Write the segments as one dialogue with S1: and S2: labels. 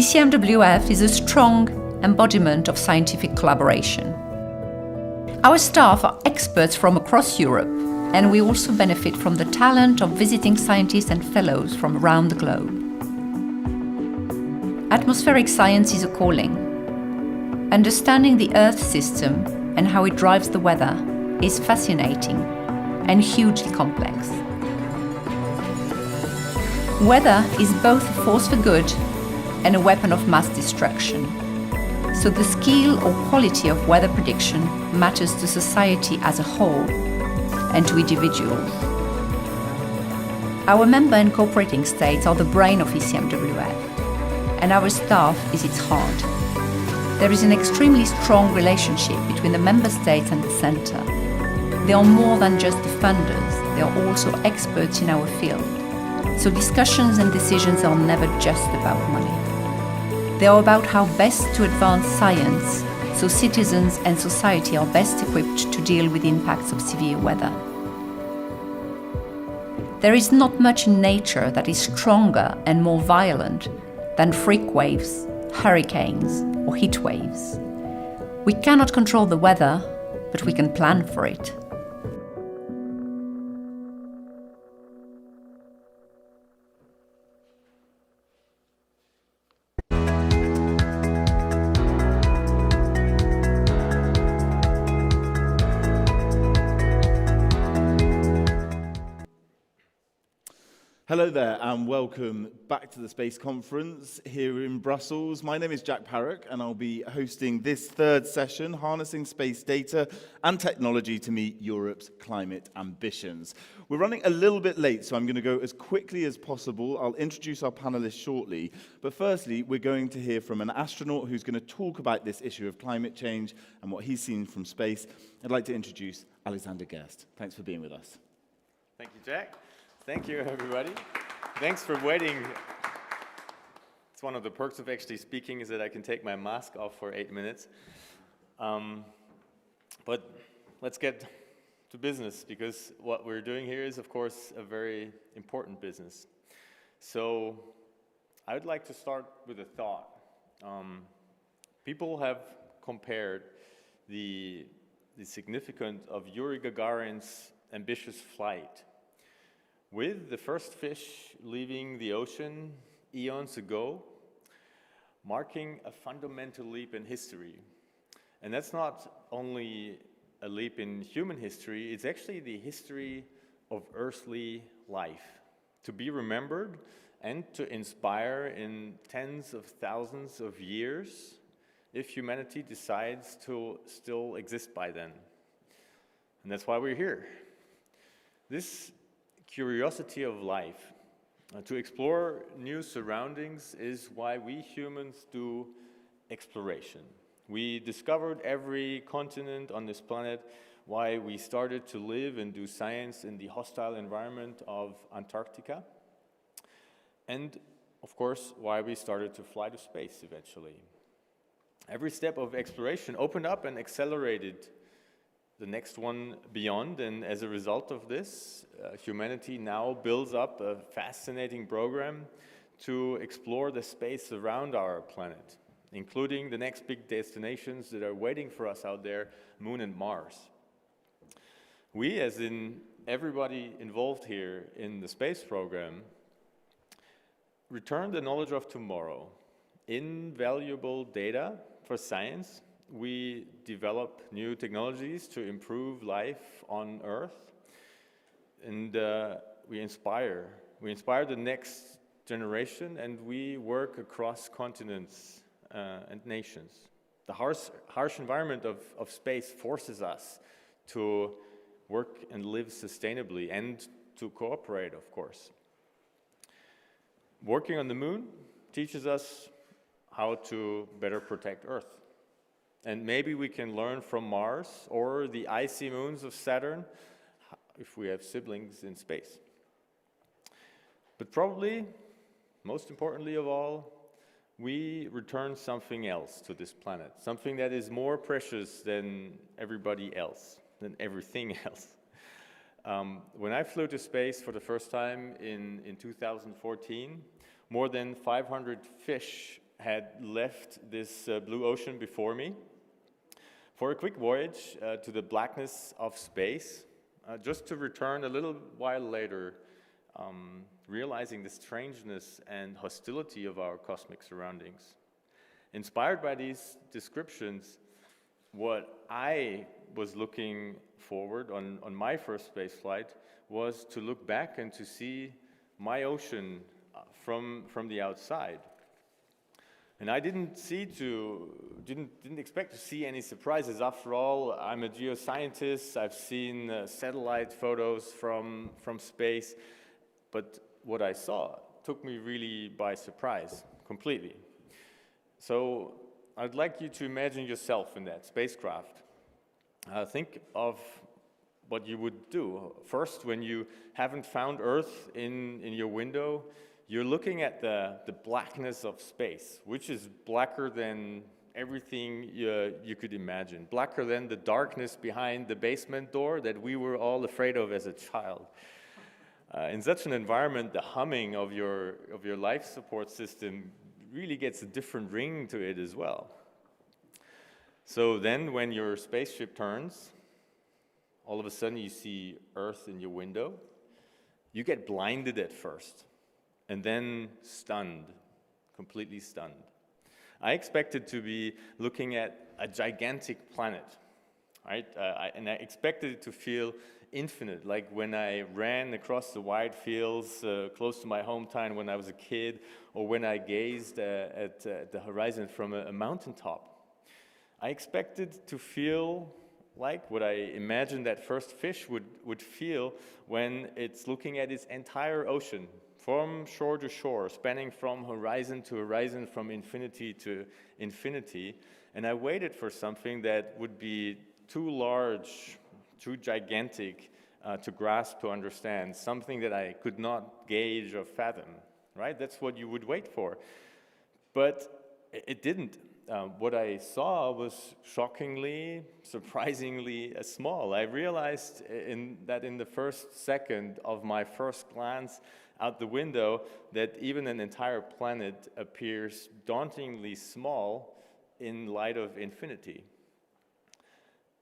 S1: ECMWF is a strong embodiment of scientific collaboration. Our staff are experts from across Europe, and we also benefit from the talent of visiting scientists and fellows from around the globe. Atmospheric science is a calling. Understanding the Earth system and how it drives the weather is fascinating and hugely complex. Weather is both a force for good and a weapon of mass destruction. So the skill or quality of weather prediction matters to society as a whole and to individuals. Our member and cooperating states are the brain of ECMWF, and our staff is its heart. There is an extremely strong relationship between the member states and the centre. They are more than just the funders, they are also experts in our field. So discussions and decisions are never just about money. They are about how best to advance science, so citizens and society are best equipped to deal with the impacts of severe weather. There is not much in nature that is stronger and more violent than freak waves, hurricanes, or heat waves. We cannot control the weather, but we can plan for it.
S2: Hello there and welcome back to the Space Conference here in Brussels. My name is Jack Parrock and I'll be hosting this third session, Harnessing Space Data and Technology to Meet Europe's Climate Ambitions. We're running a little bit late, so I'm going to go as quickly as possible. I'll introduce our panelists shortly, but firstly, we're going to hear from an astronaut who's going to talk about this issue of climate change and what he's seen from space. I'd like to introduce Alexander Gerst. Thanks for being with us.
S3: Thank you, Jack. Thank you, everybody. Thanks for waiting. It's one of the perks of actually speaking is that I can take my mask off for 8 minutes. But let's get to business, because what we're doing here is, of course, a very important business. So I would like to start with a thought. People have compared the significance of Yuri Gagarin's ambitious flight with the first fish leaving the ocean eons ago, marking a fundamental leap in history. And that's not only a leap in human history, it's actually the history of earthly life, to be remembered and to inspire in tens of thousands of years if humanity decides to still exist by then. And that's why we're here. This curiosity of life, to explore new surroundings, is why we humans do exploration. We discovered every continent on this planet, why we started to live and do science in the hostile environment of Antarctica, and of course why we started to fly to space eventually. Every step of exploration opened up and accelerated the next one beyond, and as a result of this, humanity now builds up a fascinating program to explore the space around our planet, including the next big destinations that are waiting for us out there, Moon and Mars. We, as in everybody involved here in the space program, return the knowledge of tomorrow invaluable data for science. We develop new technologies to improve life on Earth, and we inspire the next generation, and we work across continents and nations. The harsh environment of space forces us to work and live sustainably and to cooperate, of course. Working on the moon teaches us how to better protect Earth. And maybe we can learn from Mars or the icy moons of Saturn if we have siblings in space. But probably, most importantly of all, we return something else to this planet, something that is more precious than everybody else, than everything else. When I flew to space for the first time in 2014, more than 500 fish had left this blue ocean before me for a quick voyage to the blackness of space, just to return a little while later, realizing the strangeness and hostility of our cosmic surroundings. Inspired by these descriptions, what I was looking forward on my first space flight was to look back and to see my ocean from the outside. And I didn't expect to see any surprises. After all, I'm a geoscientist. I've seen satellite photos from space, but what I saw took me really by surprise, completely. So I'd like you to imagine yourself in that spacecraft. Think of what you would do. First, when you haven't found Earth in your window, you're looking at the blackness of space, which is blacker than everything you could imagine, blacker than the darkness behind the basement door that we were all afraid of as a child. In such an environment, the humming of your life support system really gets a different ring to it as well. So then when your spaceship turns, all of a sudden you see Earth in your window. You get blinded at first, and then stunned, completely stunned. I expected to be looking at a gigantic planet, right? And I expected it to feel infinite, like when I ran across the wide fields close to my hometown when I was a kid, or when I gazed at the horizon from a mountaintop. I expected to feel like what I imagined that first fish would feel when it's looking at its entire ocean, from shore to shore, spanning from horizon to horizon, from infinity to infinity. And I waited for something that would be too large, too gigantic to grasp, to understand, something that I could not gauge or fathom, right? That's what you would wait for. But it didn't. What I saw was shockingly, surprisingly small. I realized that in the first second of my first glance out the window that even an entire planet appears dauntingly small in light of infinity.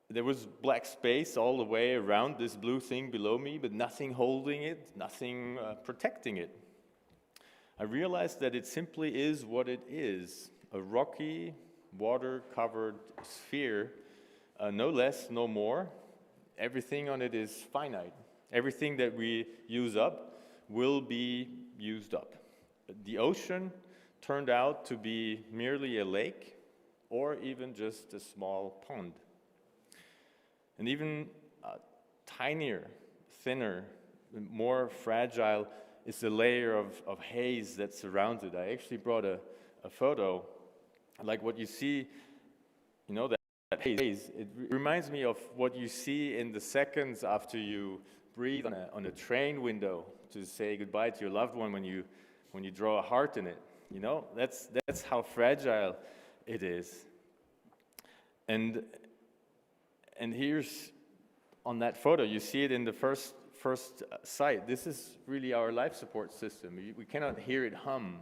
S3: There was black space all the way around this blue thing below me, but nothing holding it, nothing protecting it. I realized that it simply is what it is, a rocky, water-covered sphere, no less, no more. Everything on it is finite. Everything that we use up will be used up. The ocean turned out to be merely a lake or even just a small pond. And even tinier, thinner, more fragile is the layer of haze that surrounds it. I actually brought a photo, like what you see, you know, that haze. It reminds me of what you see in the seconds after you breathe on a train window to say goodbye to your loved one when you draw a heart in it. You know, that's how fragile it is. And here's on that photo, you see it in the first sight. This is really our life support system. We cannot hear it hum,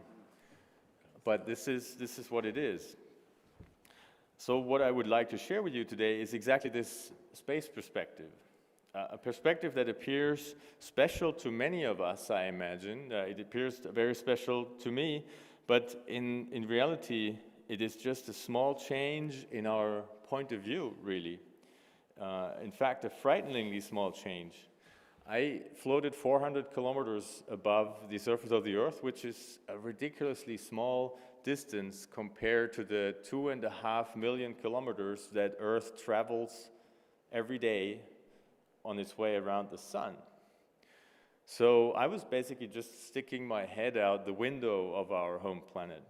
S3: but this is what it is. So what I would like to share with you today is exactly this space perspective. A perspective that appears special to many of us, I imagine. It appears very special to me But in reality, it is just a small change in our point of view, really. In fact, a frighteningly small change. I floated 400 kilometers above the surface of the Earth, which is a ridiculously small distance compared to the 2.5 million kilometers that Earth travels every day on its way around the sun. So I was basically just sticking my head out the window of our home planet.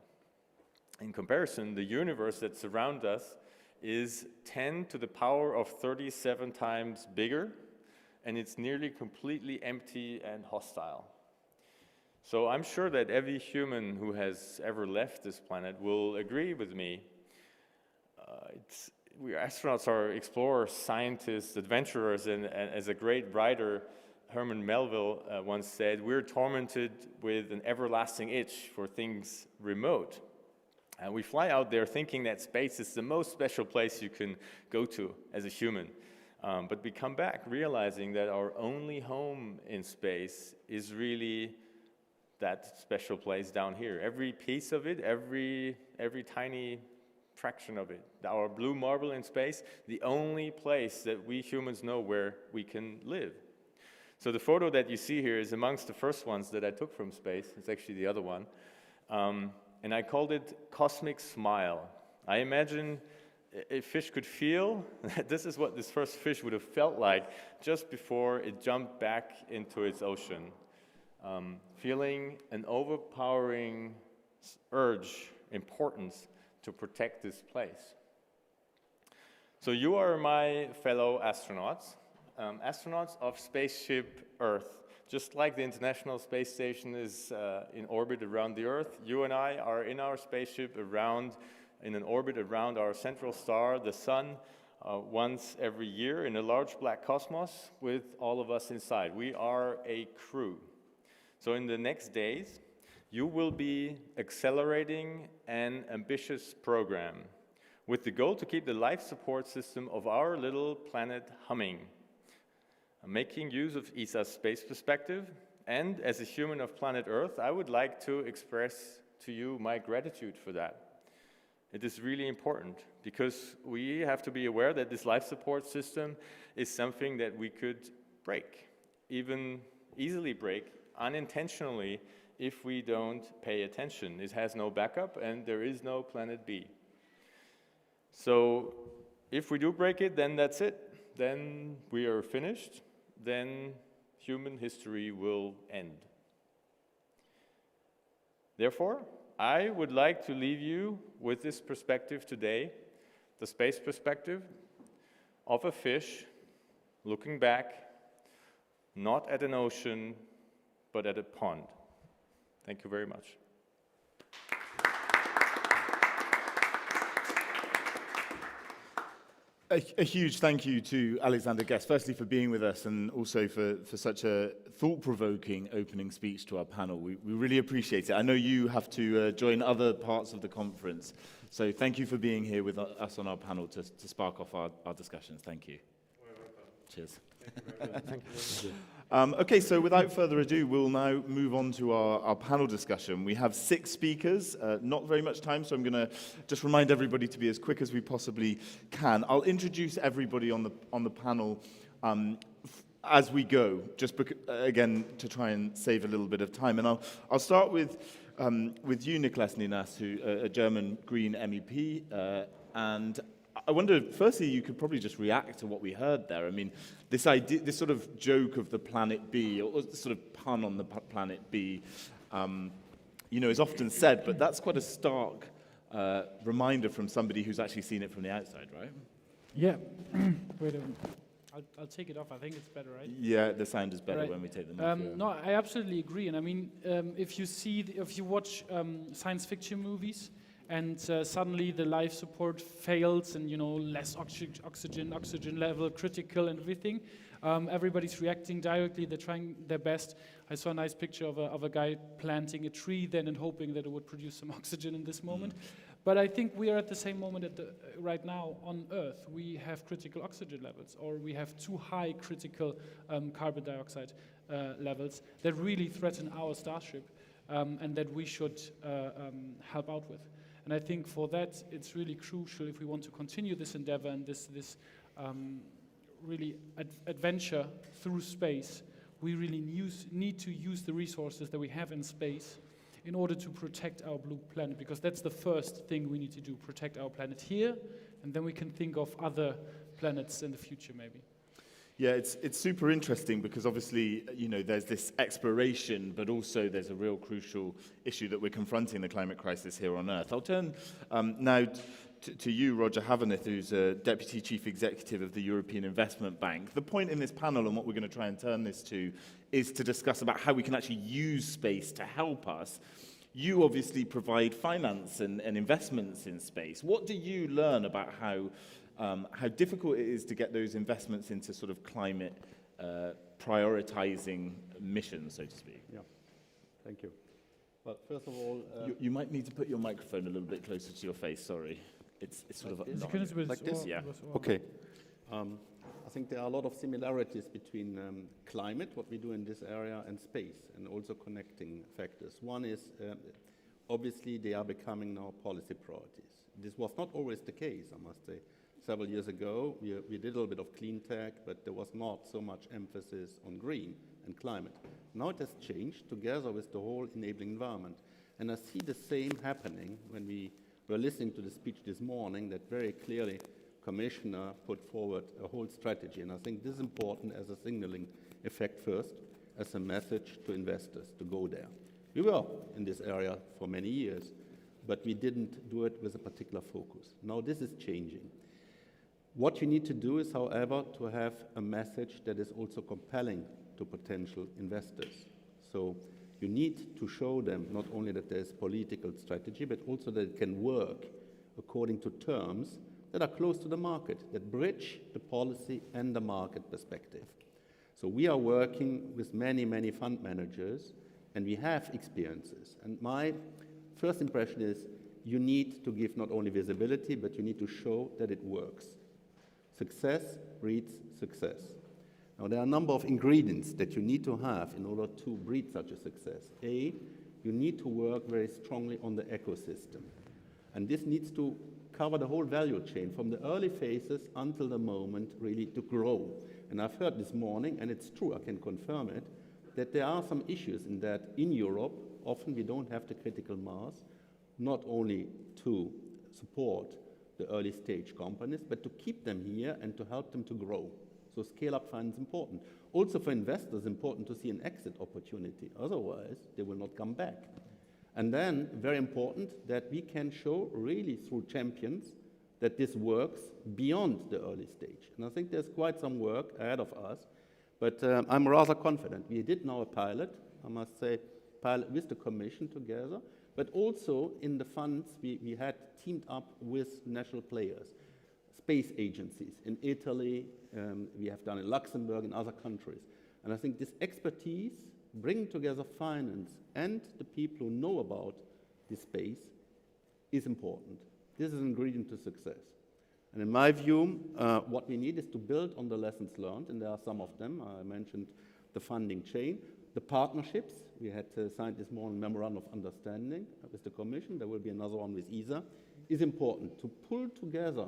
S3: In comparison, the universe that surrounds us is 10 to the power of 37 times bigger, and it's nearly completely empty and hostile. So I'm sure that every human who has ever left this planet will agree with me. We astronauts are explorers, scientists, adventurers, and as a great writer, Herman Melville once said, we're tormented with an everlasting itch for things remote. And we fly out there thinking that space is the most special place you can go to as a human. But we come back realizing that our only home in space is really that special place down here. Every piece of it, every tiny fraction of it. Our blue marble in space, the only place that we humans know where we can live. So the photo that you see here is amongst the first ones that I took from space. It's actually the other one. And I called it Cosmic Smile. I imagine a fish could feel that this is what this first fish would have felt like just before it jumped back into its ocean. Feeling an overpowering urge, importance to protect this place. So you are my fellow astronauts, astronauts of Spaceship Earth. Just like the International Space Station is in orbit around the Earth, you and I are in our spaceship in an orbit around our central star, the Sun, once every year in a large black cosmos with all of us inside. We are a crew. So in the next days, you will be accelerating an ambitious program with the goal to keep the life support system of our little planet humming. Making use of ESA's space perspective, and as a human of planet Earth, I would like to express to you my gratitude for that. It is really important because we have to be aware that this life support system is something that we could break, even easily break, unintentionally, if we don't pay attention. It has no backup and there is no planet B. So if we do break it, then that's it. Then we are finished. Then human history will end. Therefore, I would like to leave you with this perspective today, the space perspective of a fish looking back, not at an ocean, but at a pond. Thank you very much.
S2: A huge thank you to Alexander Guest, firstly for being with us and also for such a thought-provoking opening speech to our panel. We really appreciate it. I know you have to join other parts of the conference, so thank you for being here with us on our panel to spark off our discussions. Thank you. Cheers.
S3: Thank you.
S2: Okay, so without further ado, we'll now move on to our panel discussion. We have 6 speakers, not very much time, so I'm going to just remind everybody to be as quick as we possibly can. I'll introduce everybody on the panel as we go, just again to try and save a little bit of time. And I'll start with you, Niklas Ninas, who a German Green MEP, and I wonder, firstly, you could probably just react to what we heard there. I mean, this idea, this sort of joke of the planet B, or sort of pun on the planet B, is often said, but that's quite a stark reminder from somebody who's actually seen it from the outside, right?
S4: Yeah. Wait a minute. I'll take it off. I think it's better, right?
S2: Yeah, the sound is better
S4: right.
S2: when we take them off.
S4: No, I absolutely agree. And I mean, if you watch science fiction movies, and suddenly the life support fails, and less oxygen level critical and everything. Everybody's reacting directly. They're trying their best. I saw a nice picture of a guy planting a tree then and hoping that it would produce some oxygen in this moment. But I think we are at the same moment right now on Earth. We have critical oxygen levels, or we have too high critical carbon dioxide levels that really threaten our starship. and that we should help out with. And I think for that, it's really crucial if we want to continue this endeavor and this really adventure through space. We really need to use the resources that we have in space in order to protect our blue planet, because that's the first thing we need to do, protect our planet here, and then we can think of other planets in the future maybe.
S2: Yeah, it's super interesting because obviously, there's this exploration, but also there's a real crucial issue that we're confronting the climate crisis here on Earth. I'll turn now to you, Roger Havenith, who's a Deputy Chief Executive of the European Investment Bank. The point in this panel, and what we're going to try and turn this to, is to discuss about how we can actually use space to help us. You obviously provide finance and investments in space. What do you learn about how difficult it is to get those investments into sort of climate prioritizing missions, so to speak?
S5: Yeah, thank you. But first of all...
S2: You might need to put your microphone a little bit closer to your face, sorry. It's sort of...
S5: Like this?
S2: Yeah.
S5: Okay. I think there are a lot of similarities between climate, what we do in this area, and space, and also connecting factors. One is, obviously, they are becoming now policy priorities. This was not always the case, I must say. Several years ago, we did a little bit of clean tech, but there was not so much emphasis on green and climate. Now it has changed together with the whole enabling environment. And I see the same happening when we were listening to the speech this morning, that very clearly Commissioner put forward a whole strategy. And I think this is important as a signaling effect first, as a message to investors to go there. We were in this area for many years, but we didn't do it with a particular focus. Now this is changing. What you need to do is, however, to have a message that is also compelling to potential investors. So you need to show them not only that there's political strategy, but also that it can work according to terms that are close to the market, that bridge the policy and the market perspective. So we are working with many, many fund managers, and we have experiences. And my first impression is you need to give not only visibility, but you need to show that it works. Success breeds success. Now, there are a number of ingredients that you need to have in order to breed such a success. A, you need to work very strongly on the ecosystem. And this needs to cover the whole value chain from the early phases until the moment really to grow. And I've heard this morning, and it's true, I can confirm it, that there are some issues in that in Europe, often we don't have the critical mass, not only to support the early stage companies, but to keep them here and to help them to grow. So scale-up finance is important. Also for investors, important to see an exit opportunity. Otherwise, they will not come back. And then, very important, that we can show really through champions that this works beyond the early stage. And I think there's quite some work ahead of us, but I'm rather confident. We did now a pilot, I must say, pilot with the Commission together, but also in the funds we had teamed up with national players, space agencies in Italy, we have done in Luxembourg and other countries. And I think this expertise, bringing together finance and the people who know about this space, is important. This is an ingredient to success. And in my view, what we need is to build on the lessons learned, and there are some of them. I mentioned the funding chain, the partnerships. We had signed this morning memorandum of understanding with the Commission. There will be another one with ESA. Is important to pull together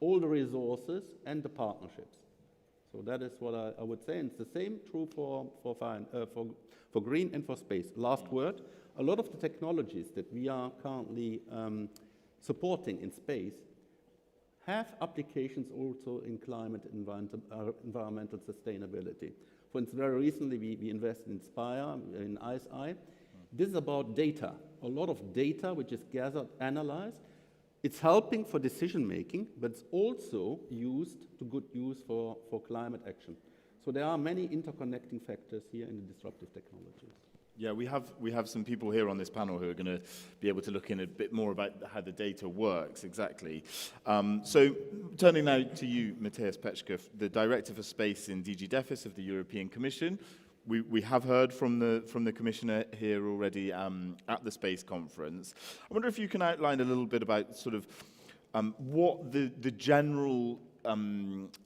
S5: all the resources and the partnerships. So that is what I would say, and it's the same true for green and for space. Last word, a lot of the technologies that we are currently supporting in space have applications also in climate environmental sustainability. For instance, very recently we invested in Spire, in ICEYE. This is about data, a lot of data which is gathered, analyzed. It's helping for decision making, but it's also used to good use for climate action. So there are many interconnecting factors here in the disruptive technologies.
S2: Yeah, we have some people here on this panel who are going to be able to look in a bit more about how the data works exactly. So turning now to you, Matthias Petschke, the Director for Space in DG DEFIS of the European Commission. We have heard from the Commissioner here already at the Space Conference. I wonder if you can outline a little bit about sort of what the general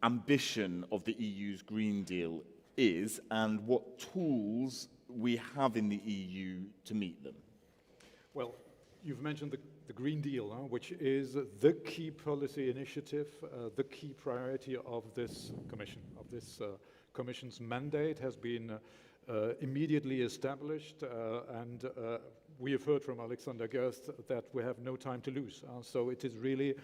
S2: ambition of the EU's Green Deal is, and what tools we have in the EU to meet them?
S6: Well, you've mentioned the Green Deal, which is the key policy initiative, the key priority of this Commission, of this Commission's mandate has been immediately established, and we have heard from Alexander Gerst that we have no time to lose. So it is really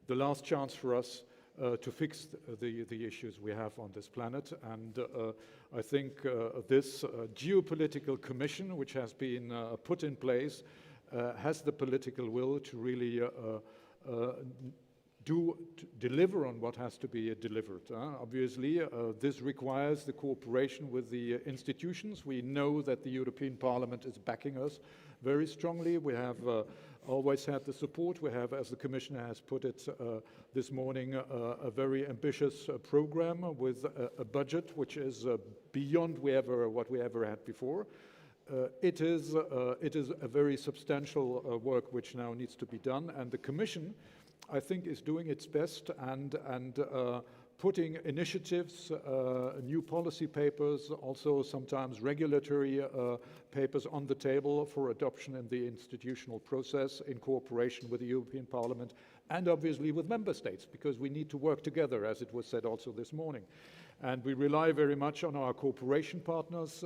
S6: the last chance for us to fix the issues we have on this planet. And I think this geopolitical commission, which has been put in place, has the political will to really deliver on what has to be delivered. Obviously, this requires the cooperation with the institutions. We know that the European Parliament is backing us very strongly. We have always had the support. We have, as the Commissioner has put it this morning, a very ambitious program with a budget which is beyond what we ever had before. It is a very substantial work which now needs to be done, and the Commission, I think, is doing its best and putting initiatives, new policy papers, also sometimes regulatory papers on the table for adoption in the institutional process in cooperation with the European Parliament and obviously with Member States, because we need to work together, as it was said also this morning. And we rely very much on our cooperation partners.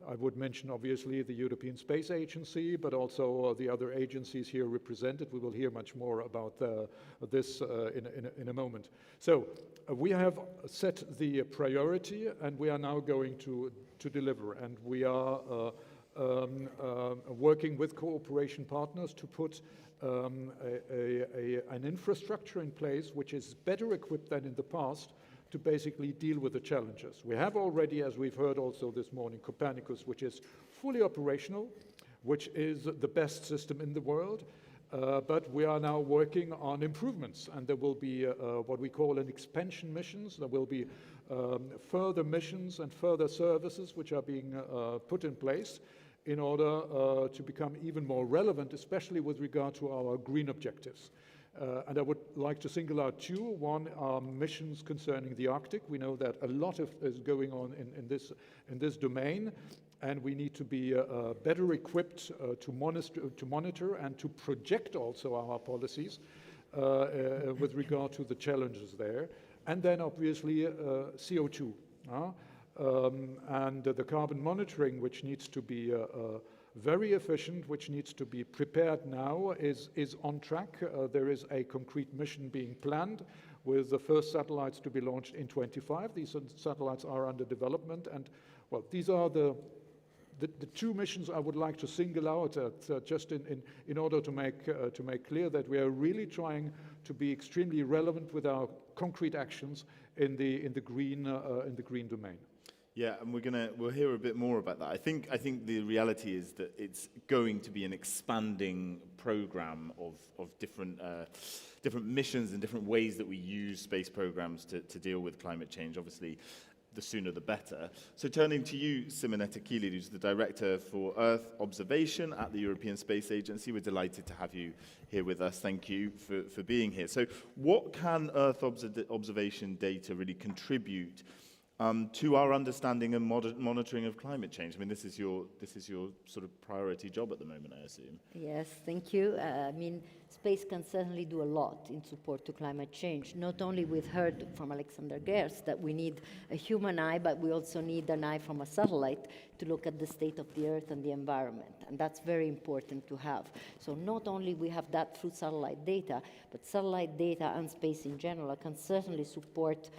S6: I would mention, obviously, the European Space Agency, but also the other agencies here represented. We will hear much more about this in a moment. So we have set the priority, and we are now going to deliver. And we are working with cooperation partners to put an infrastructure in place which is better equipped than in the past to basically deal with the challenges. We have already, as we've heard also this morning, Copernicus, which is fully operational, which is the best system in the world, but we are now working on improvements, and there will be what we call an expansion missions. There will be further missions and further services which are being put in place in order to become even more relevant, especially with regard to our green objectives. And I would like to single out two. One are missions concerning the Arctic. We know that a lot is going on in this domain, and we need to be better equipped to monitor and to project also our policies with regard to the challenges there. And then obviously CO2 and the carbon monitoring, which needs to be very efficient, which needs to be prepared now, is on track. There is a concrete mission being planned with the first satellites to be launched in 2025. These satellites are under development, and well, these are the two missions I would like to single out just in order to make clear that we are really trying to be extremely relevant with our concrete actions in the green domain.
S2: Yeah, and we'll hear a bit more about that. I think the reality is that it's going to be an expanding program of different missions and different ways that we use space programs to deal with climate change. Obviously, the sooner the better. So turning to you, Simonetta Keeley, who's the Director for Earth Observation at the European Space Agency. We're delighted to have you here with us. Thank you for being here. So what can Earth observation data really contribute to our understanding and monitoring of climate change? I mean, this is your sort of priority job at the moment, I assume.
S7: Yes, thank you. I mean, space can certainly do a lot in support to climate change. Not only we've heard from Alexander Gerst that we need a human eye, but we also need an eye from a satellite to look at the state of the Earth and the environment. And that's very important to have. So not only we have that through satellite data, but satellite data and space in general can certainly support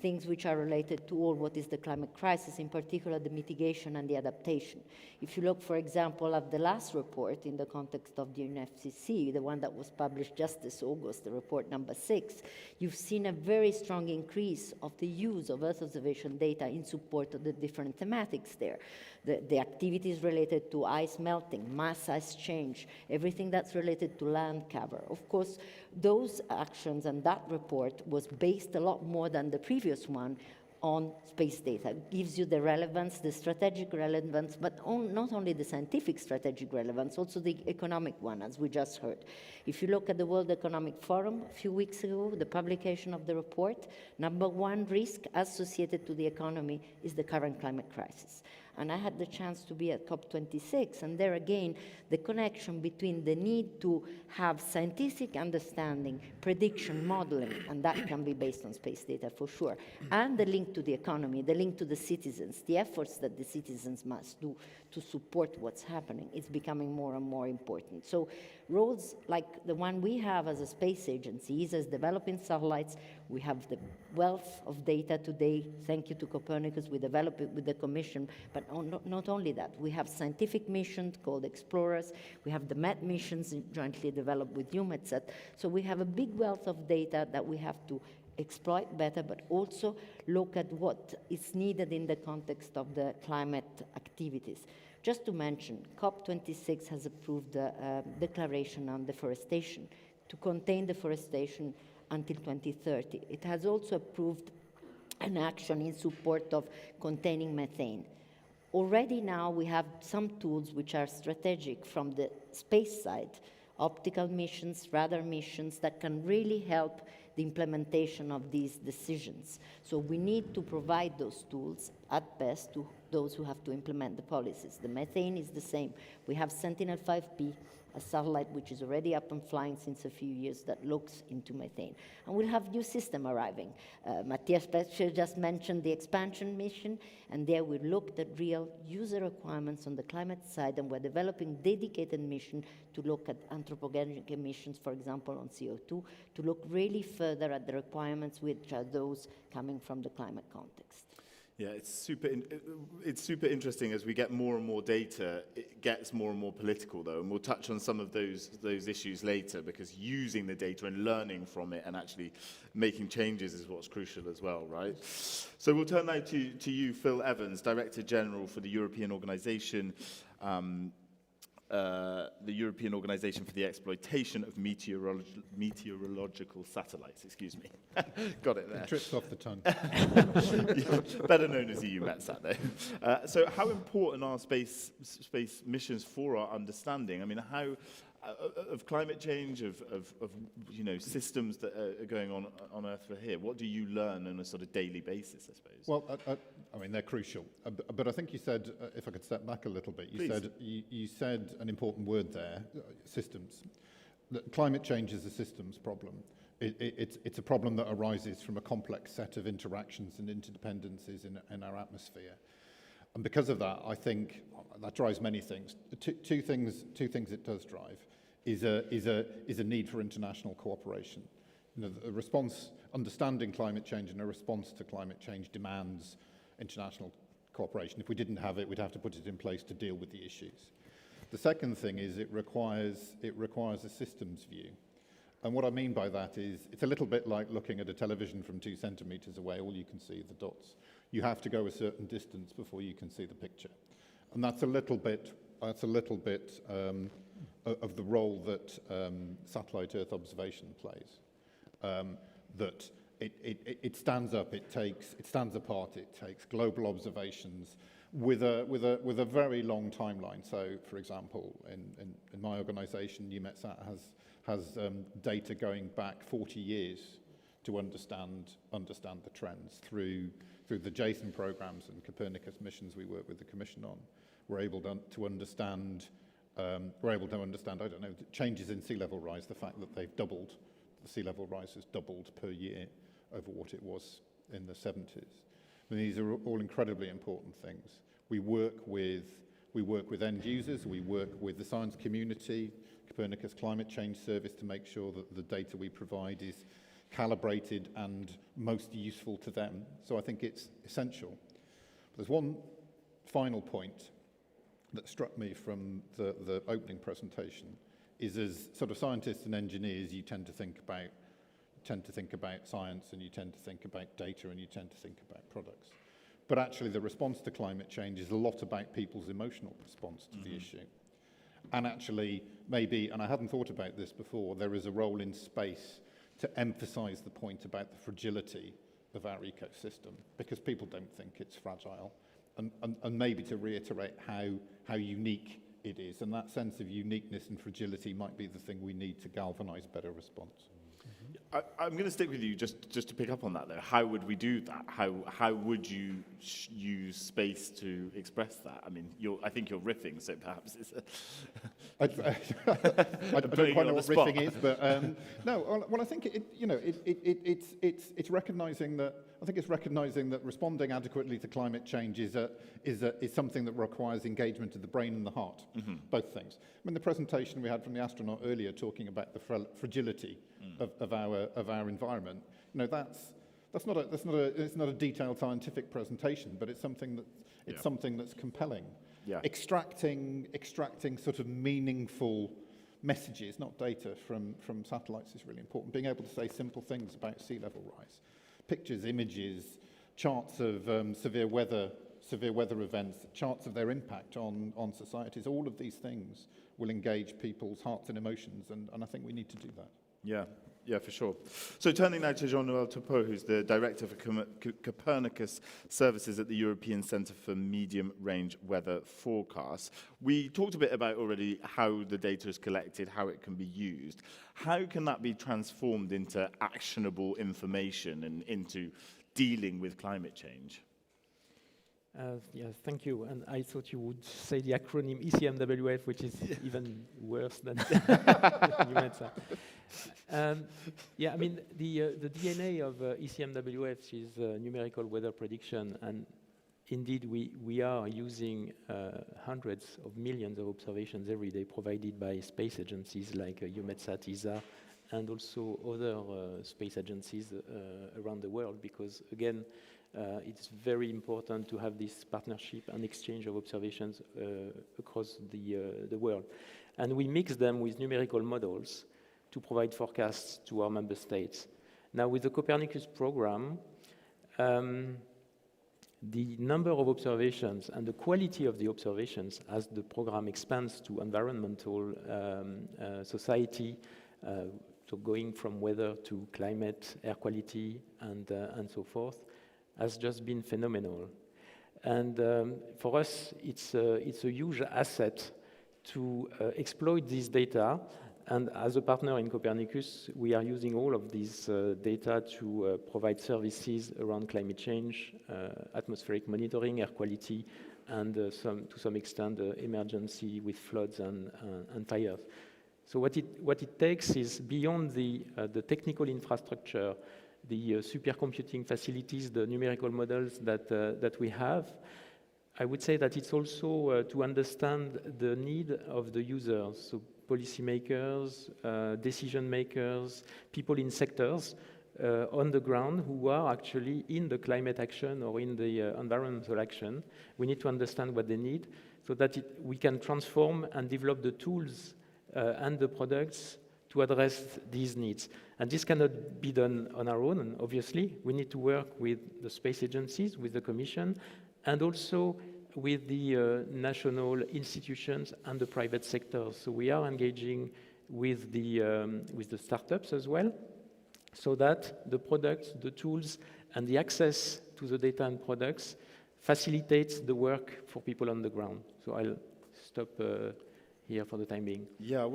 S7: things which are related to all what is the climate crisis, in particular the mitigation and the adaptation. If you look, for example, at the last report in the context of the UNFCCC, the one that was published just this August, the report number 6, you've seen a very strong increase of the use of Earth observation data in support of the different thematics there. The activities related to ice melting, mass ice change, everything that's related to land cover. Of course, those actions and that report was based a lot more than the previous one on space data. It gives you the relevance, the strategic relevance, but not only the scientific strategic relevance, also the economic one, as we just heard. If you look at the World Economic Forum a few weeks ago, the publication of the report, number one risk associated to the economy is the current climate crisis. And I had the chance to be at COP26, and there again, the connection between the need to have scientific understanding, prediction, modeling, and that can be based on space data for sure, and the link to the economy, the link to the citizens, the efforts that the citizens must do to support what's happening, is becoming more and more important. So roles like the one we have as a space agency is as developing satellites. We have the wealth of data today. Thank you to Copernicus, we develop it with the Commission, but not only that, we have scientific missions called Explorers, we have the MET missions jointly developed with EUMETSAT, so we have a big wealth of data that we have to exploit better, but also look at what is needed in the context of the climate activities. Just to mention, COP26 has approved a declaration on deforestation to contain deforestation until 2030. It has also approved an action in support of containing methane. Already now we have some tools which are strategic from the space side, optical missions, radar missions, that can really help the implementation of these decisions. So we need to provide those tools at best to those who have to implement the policies. The methane is the same. We have Sentinel-5P, a satellite which is already up and flying since a few years that looks into methane. And we'll have new system arriving. Matthias Petscher just mentioned the expansion mission, and there we looked at real user requirements on the climate side, and we're developing dedicated mission to look at anthropogenic emissions, for example, on CO2, to look really further at the requirements which are those coming from the climate context.
S2: Yeah, it's super interesting. As we get more and more data, it gets more and more political, though, and we'll touch on some of those issues later, because using the data and learning from it and actually making changes is what's crucial as well, right? So we'll turn now to you, Phil Evans, Director General for the European Organization for the Exploitation of Meteorological Satellites, excuse me. Got it there.
S6: It trips off the tongue.
S2: Better known as EUMETSAT, though. So how important are space missions for our understanding? I mean, how of climate change, of systems that are going on Earth for here? What do you learn on a sort of daily basis, I suppose?
S6: Well, I mean, they're crucial. But I think you said, if I could step back a little bit, you said an important word there, systems. Climate change is a systems problem. It's a problem that arises from a complex set of interactions and interdependencies in our atmosphere. And because of that, I think that drives many things. Two things it does drive is a need for international cooperation. The response, understanding climate change and a response to climate change demands international cooperation. If we didn't have it, we'd have to put it in place to deal with the issues. The second thing is it requires a systems view. And what I mean by that is it's a little bit like looking at a television from 2 centimeters away. All you can see are the dots. You have to go a certain distance before you can see the picture. And that's a little bit of the role that satellite Earth observation plays. That it stands up, it stands apart, it takes global observations with a very long timeline. So, for example, in my organisation, EUMETSAT has data going back 40 years to understand the trends through the JASON programs and Copernicus missions we work with the Commission on. We're able to understand, I don't know, changes in sea level rise, the fact that they've doubled, the sea level rise has doubled per year over what it was in the 70s. And these are all incredibly important things. We work with end users, we work with the science community, Copernicus Climate Change Service, to make sure that the data we provide is calibrated and most useful to them. So I think it's essential. There's one final point that struck me from the opening presentation, is as sort of scientists and engineers, you tend to think about science, and you tend to think about data, and you tend to think about products. But actually the response to climate change is a lot about people's emotional response to the issue. And actually, maybe, and I hadn't thought about this before, there is a role in space to emphasize the point about the fragility of our ecosystem, because people don't think it's fragile, and maybe to reiterate how unique it is. And that sense of uniqueness and fragility might be the thing we need to galvanize better response.
S2: I'm going to stick with you just to pick up on that, though. How would we do that? How would you use space to express that? I mean, I think you're riffing, so perhaps it's
S6: I don't quite know what riffing is, but no. Well, I think it's recognizing that. I think it's recognizing that responding adequately to climate change is something that requires engagement of the brain and the heart, both things. I mean, the presentation we had from the astronaut earlier talking about the fragility of our environment. You know, that's not a detailed scientific presentation, but it's something that's compelling.
S2: Yeah.
S6: Extracting sort of meaningful messages, not data, from satellites is really important. Being able to say simple things about sea level rise. Pictures, images, charts of severe weather events, charts of their impact on societies. All of these things will engage people's hearts and emotions, and I think we need to do that.
S2: Yeah, for sure. So turning now to Jean-Noël Taupeau, who's the Director for Copernicus Services at the European Centre for Medium-Range Weather Forecasts. We talked a bit about already how the data is collected, how it can be used. How can that be transformed into actionable information and into dealing with climate change?
S8: Yes, thank you. And I thought you would say the acronym ECMWF, which is even worse than EUMETSAT. I mean, the DNA of ECMWF is numerical weather prediction, and indeed we are using hundreds of millions of observations every day provided by space agencies like EUMETSAT, ESA, and also other space agencies around the world, because again, it's very important to have this partnership and exchange of observations across the world. And we mix them with numerical models to provide forecasts to our member states. Now, with the Copernicus program, the number of observations and the quality of the observations as the program expands to environmental society, so going from weather to climate, air quality, and so forth, has just been phenomenal. And for us, it's a huge asset to exploit this data. And as a partner in Copernicus, we are using all of these data to provide services around climate change, atmospheric monitoring, air quality, and to some extent emergency with floods and fires. So what it takes is beyond the technical infrastructure, the supercomputing facilities, the numerical models that we have. I would say that it's also to understand the need of the users, so policymakers, decision makers, people in sectors on the ground who are actually in the climate action or in the environmental action. We need to understand what they need so that we can transform and develop the tools and the products to address these needs. And this cannot be done on our own, and obviously. We need to work with the space agencies, with the Commission, and also with the national institutions and the private sector. So we are engaging with the startups as well, so that the products, the tools, and the access to the data and products facilitates the work for people on the ground. So I'll stop here for the time being.
S2: Yeah,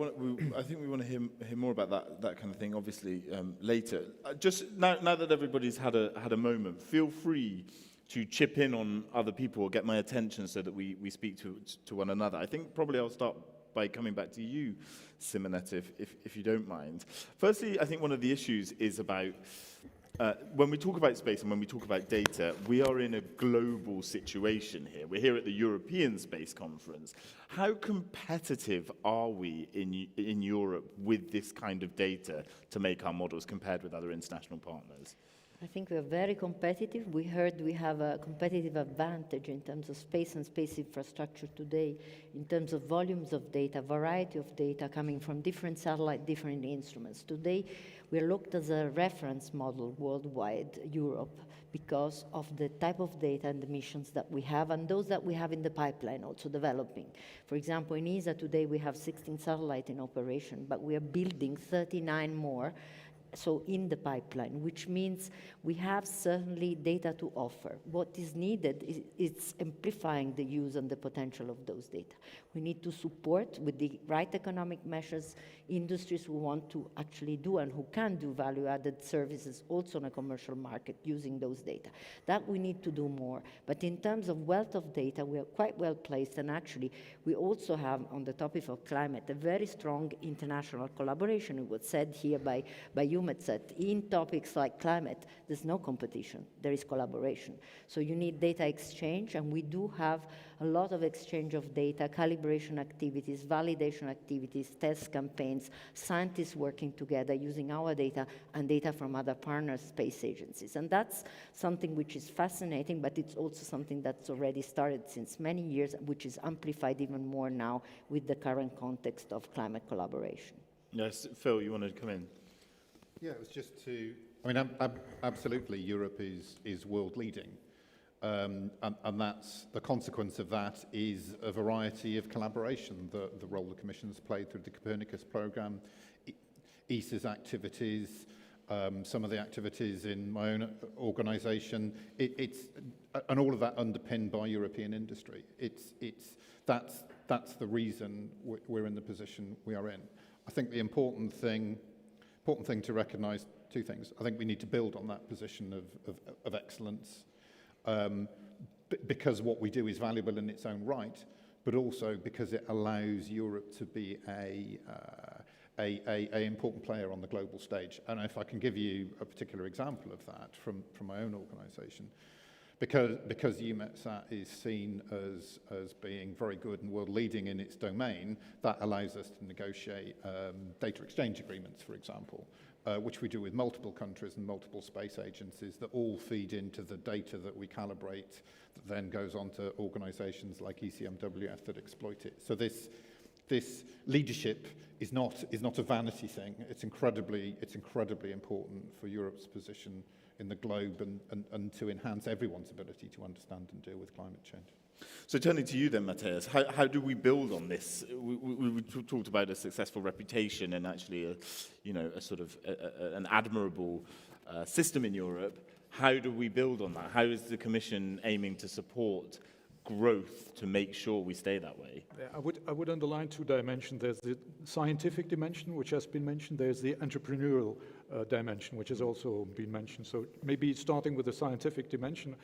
S2: I think we want to hear more about that kind of thing, obviously, later. Just now that everybody's had a moment, feel free to chip in on other people or get my attention so that we speak to one another. I think probably I'll start by coming back to you, Simonetta, if you don't mind. Firstly, I think one of the issues is about when we talk about space and when we talk about data, we are in a global situation here. We're here at the European Space Conference. How competitive are we in Europe with this kind of data to make our models compared with other international partners?
S7: I think we are very competitive. We heard we have a competitive advantage in terms of space and space infrastructure today, in terms of volumes of data, variety of data coming from different satellites, different instruments. Today, we are looked as a reference model worldwide, Europe, because of the type of data and the missions that we have, and those that we have in the pipeline also developing. For example, in ESA today, we have 16 satellites in operation, but we are building 39 more so in the pipeline, which means we have certainly data to offer. What is needed is amplifying the use and the potential of those data. We need to support with the right economic measures industries who want to actually do and who can do value-added services also in a commercial market using those data. That we need to do more. But in terms of wealth of data, we are quite well placed, and actually we also have on the topic of climate a very strong international collaboration. It was said here by UMETSAT. In topics like climate, there's no competition, there is collaboration. So you need data exchange, and we do have a lot of exchange of data, calibration activities, validation activities, test campaigns, scientists working together using our data and data from other partner space agencies. And that's something which is fascinating, but it's also something that's already started since many years, which is amplified even more now with the current context of climate collaboration.
S2: Yes, Phil, you wanted to come in?
S9: Yeah, it was just to, I mean, absolutely, Europe is world leading. And that's, the consequence of that is a variety of collaboration, the role the Commission's played through the Copernicus programme, ESA's activities, some of the activities in my own organisation, and all of that underpinned by European industry. That's the reason we're in the position we are in. I think the important thing to recognise two things. I think we need to build on that position of excellence, because what we do is valuable in its own right, but also because it allows Europe to be a important player on the global stage. And if I can give you a particular example of that from my own organisation, because UMETSAT is seen as being very good and world leading in its domain, that allows us to negotiate data exchange agreements, for example, which we do with multiple countries and multiple space agencies that all feed into the data that we calibrate, that then goes on to organisations like ECMWF that exploit it. So this leadership is not a vanity thing. It's incredibly important for Europe's position in the globe and to enhance everyone's ability to understand and deal with climate change.
S2: So turning to you then, Matthias, how do we build on this? We talked about a successful reputation and actually an admirable system in Europe. How do we build on that? How is the Commission aiming to support growth to make sure we stay that way?
S6: Yeah, I would underline two dimensions. There's the scientific dimension, which has been mentioned. There's the entrepreneurial dimension, which has also been mentioned. So maybe starting with the scientific dimension,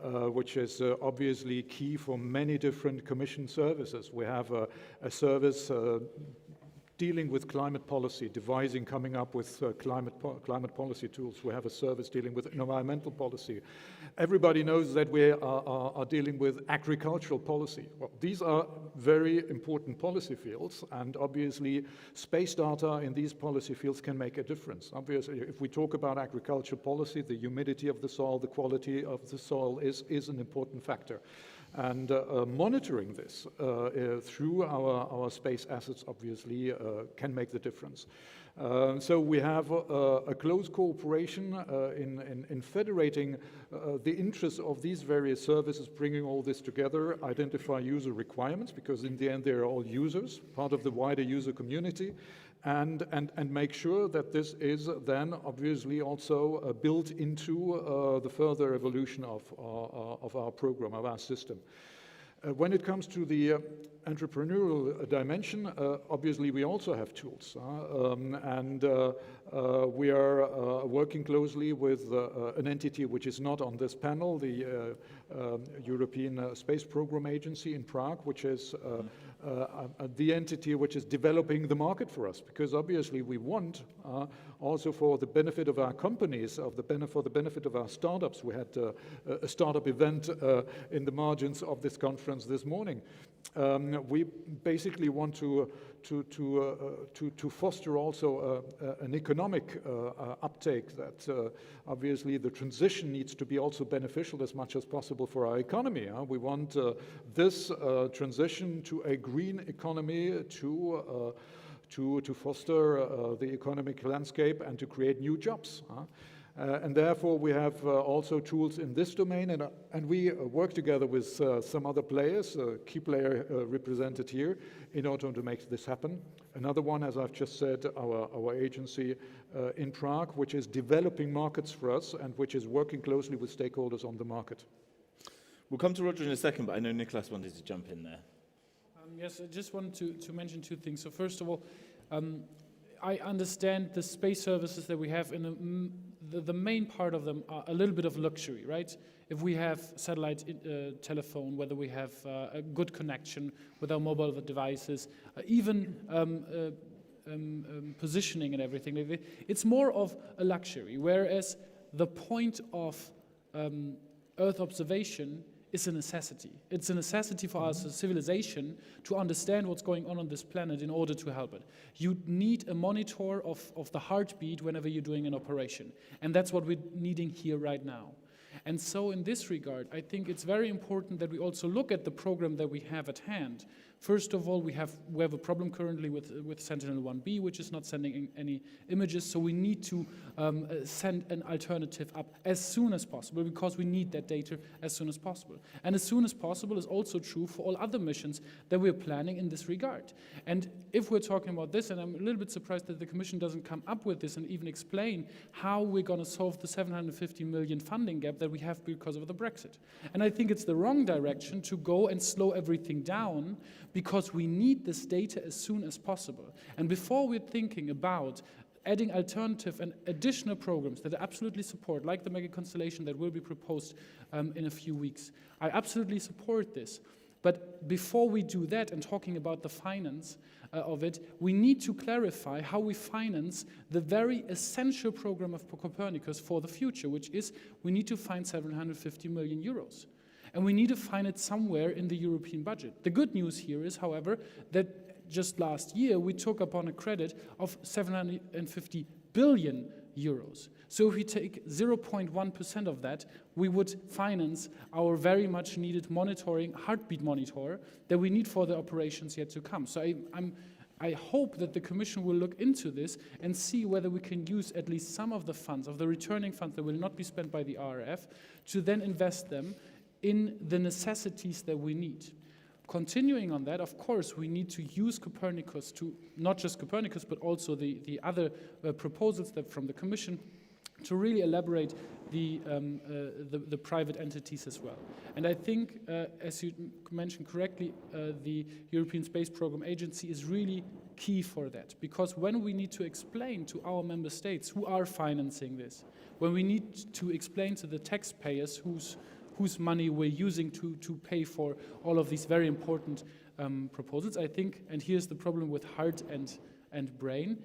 S6: which is obviously key for many different Commission services. We have a service dealing with climate policy, coming up with climate policy tools. We have a service dealing with environmental policy. Everybody knows that we are dealing with agricultural policy. Well, these are very important policy fields, and obviously space data in these policy fields can make a difference. Obviously, if we talk about agricultural policy, the humidity of the soil, the quality of the soil is an important factor. And monitoring this through our space assets obviously can make the difference. So we have a close cooperation in federating the interests of these various services, bringing all this together, identify user requirements, because in the end they're all users, part of the wider user community, and make sure that this is then obviously also built into the further evolution of our program, of our system. When it comes to the entrepreneurial dimension, obviously we also have tools, and we are working closely with an entity which is not on this panel, the European Space Program Agency in Prague, which is the entity which is developing the market for us, because obviously we want also for the benefit of our companies, for the benefit of our startups. We had a startup event in the margins of this conference this morning. We basically want to foster also an economic uptake that obviously the transition needs to be also beneficial as much as possible for our economy. We want this transition to a green economy to foster the economic landscape and to create new jobs. And therefore, we have also tools in this domain, and we work together with some other players, a key player represented here, in order to make this happen. Another one, as I've just said, our agency in Prague, which is developing markets for us and which is working closely with stakeholders on the market.
S2: We'll come to Roger in a second, but I know Nicholas wanted to jump in there.
S4: Yes, I just wanted to mention two things. So first of all, I understand the space services that we have in the main part of them are a little bit of luxury, right? If we have satellite telephone, whether we have a good connection with our mobile devices, even positioning and everything, it's more of a luxury, whereas the point of Earth observation is a necessity. It's a necessity for us as a civilization to understand what's going on this planet in order to help it. You need a monitor of the heartbeat whenever you're doing an operation. And that's what we're needing here right now. And so in this regard, I think it's very important that we also look at the program that we have at hand. First of all, we have a problem currently with Sentinel-1B, which is not sending any images, so we need to send an alternative up as soon as possible, because we need that data as soon as possible. And as soon as possible is also true for all other missions that we're planning in this regard. And if we're talking about this, and I'm a little bit surprised that the Commission doesn't come up with this and even explain how we're going to solve the 750 million funding gap that we have because of the Brexit. And I think it's the wrong direction to go and slow everything down, because we need this data as soon as possible. And before we're thinking about adding alternative and additional programs that I absolutely support, like the Mega Constellation that will be proposed in a few weeks, I absolutely support this. But before we do that, and talking about the finance of it, we need to clarify how we finance the very essential program of Copernicus for the future, which is we need to find 750 million euros. And we need to find it somewhere in the European budget. The good news here is, however, that just last year we took upon a credit of 750 billion euros. So if we take 0.1% of that, we would finance our very much needed monitoring, heartbeat monitor, that we need for the operations yet to come. So I hope that the Commission will look into this and see whether we can use at least some of the funds, of the returning funds that will not be spent by the RRF, to then invest them in the necessities that we need. Continuing on that, of course, we need to use Copernicus to, not just Copernicus, but also the other proposals that from the Commission, to really elaborate the private entities as well. And I think, as you mentioned correctly, the European Space Programme Agency is really key for that, because when we need to explain to our member states who are financing this, when we need to explain to the taxpayers whose money we're using to pay for all of these very important proposals, I think, and here's the problem with heart and brain,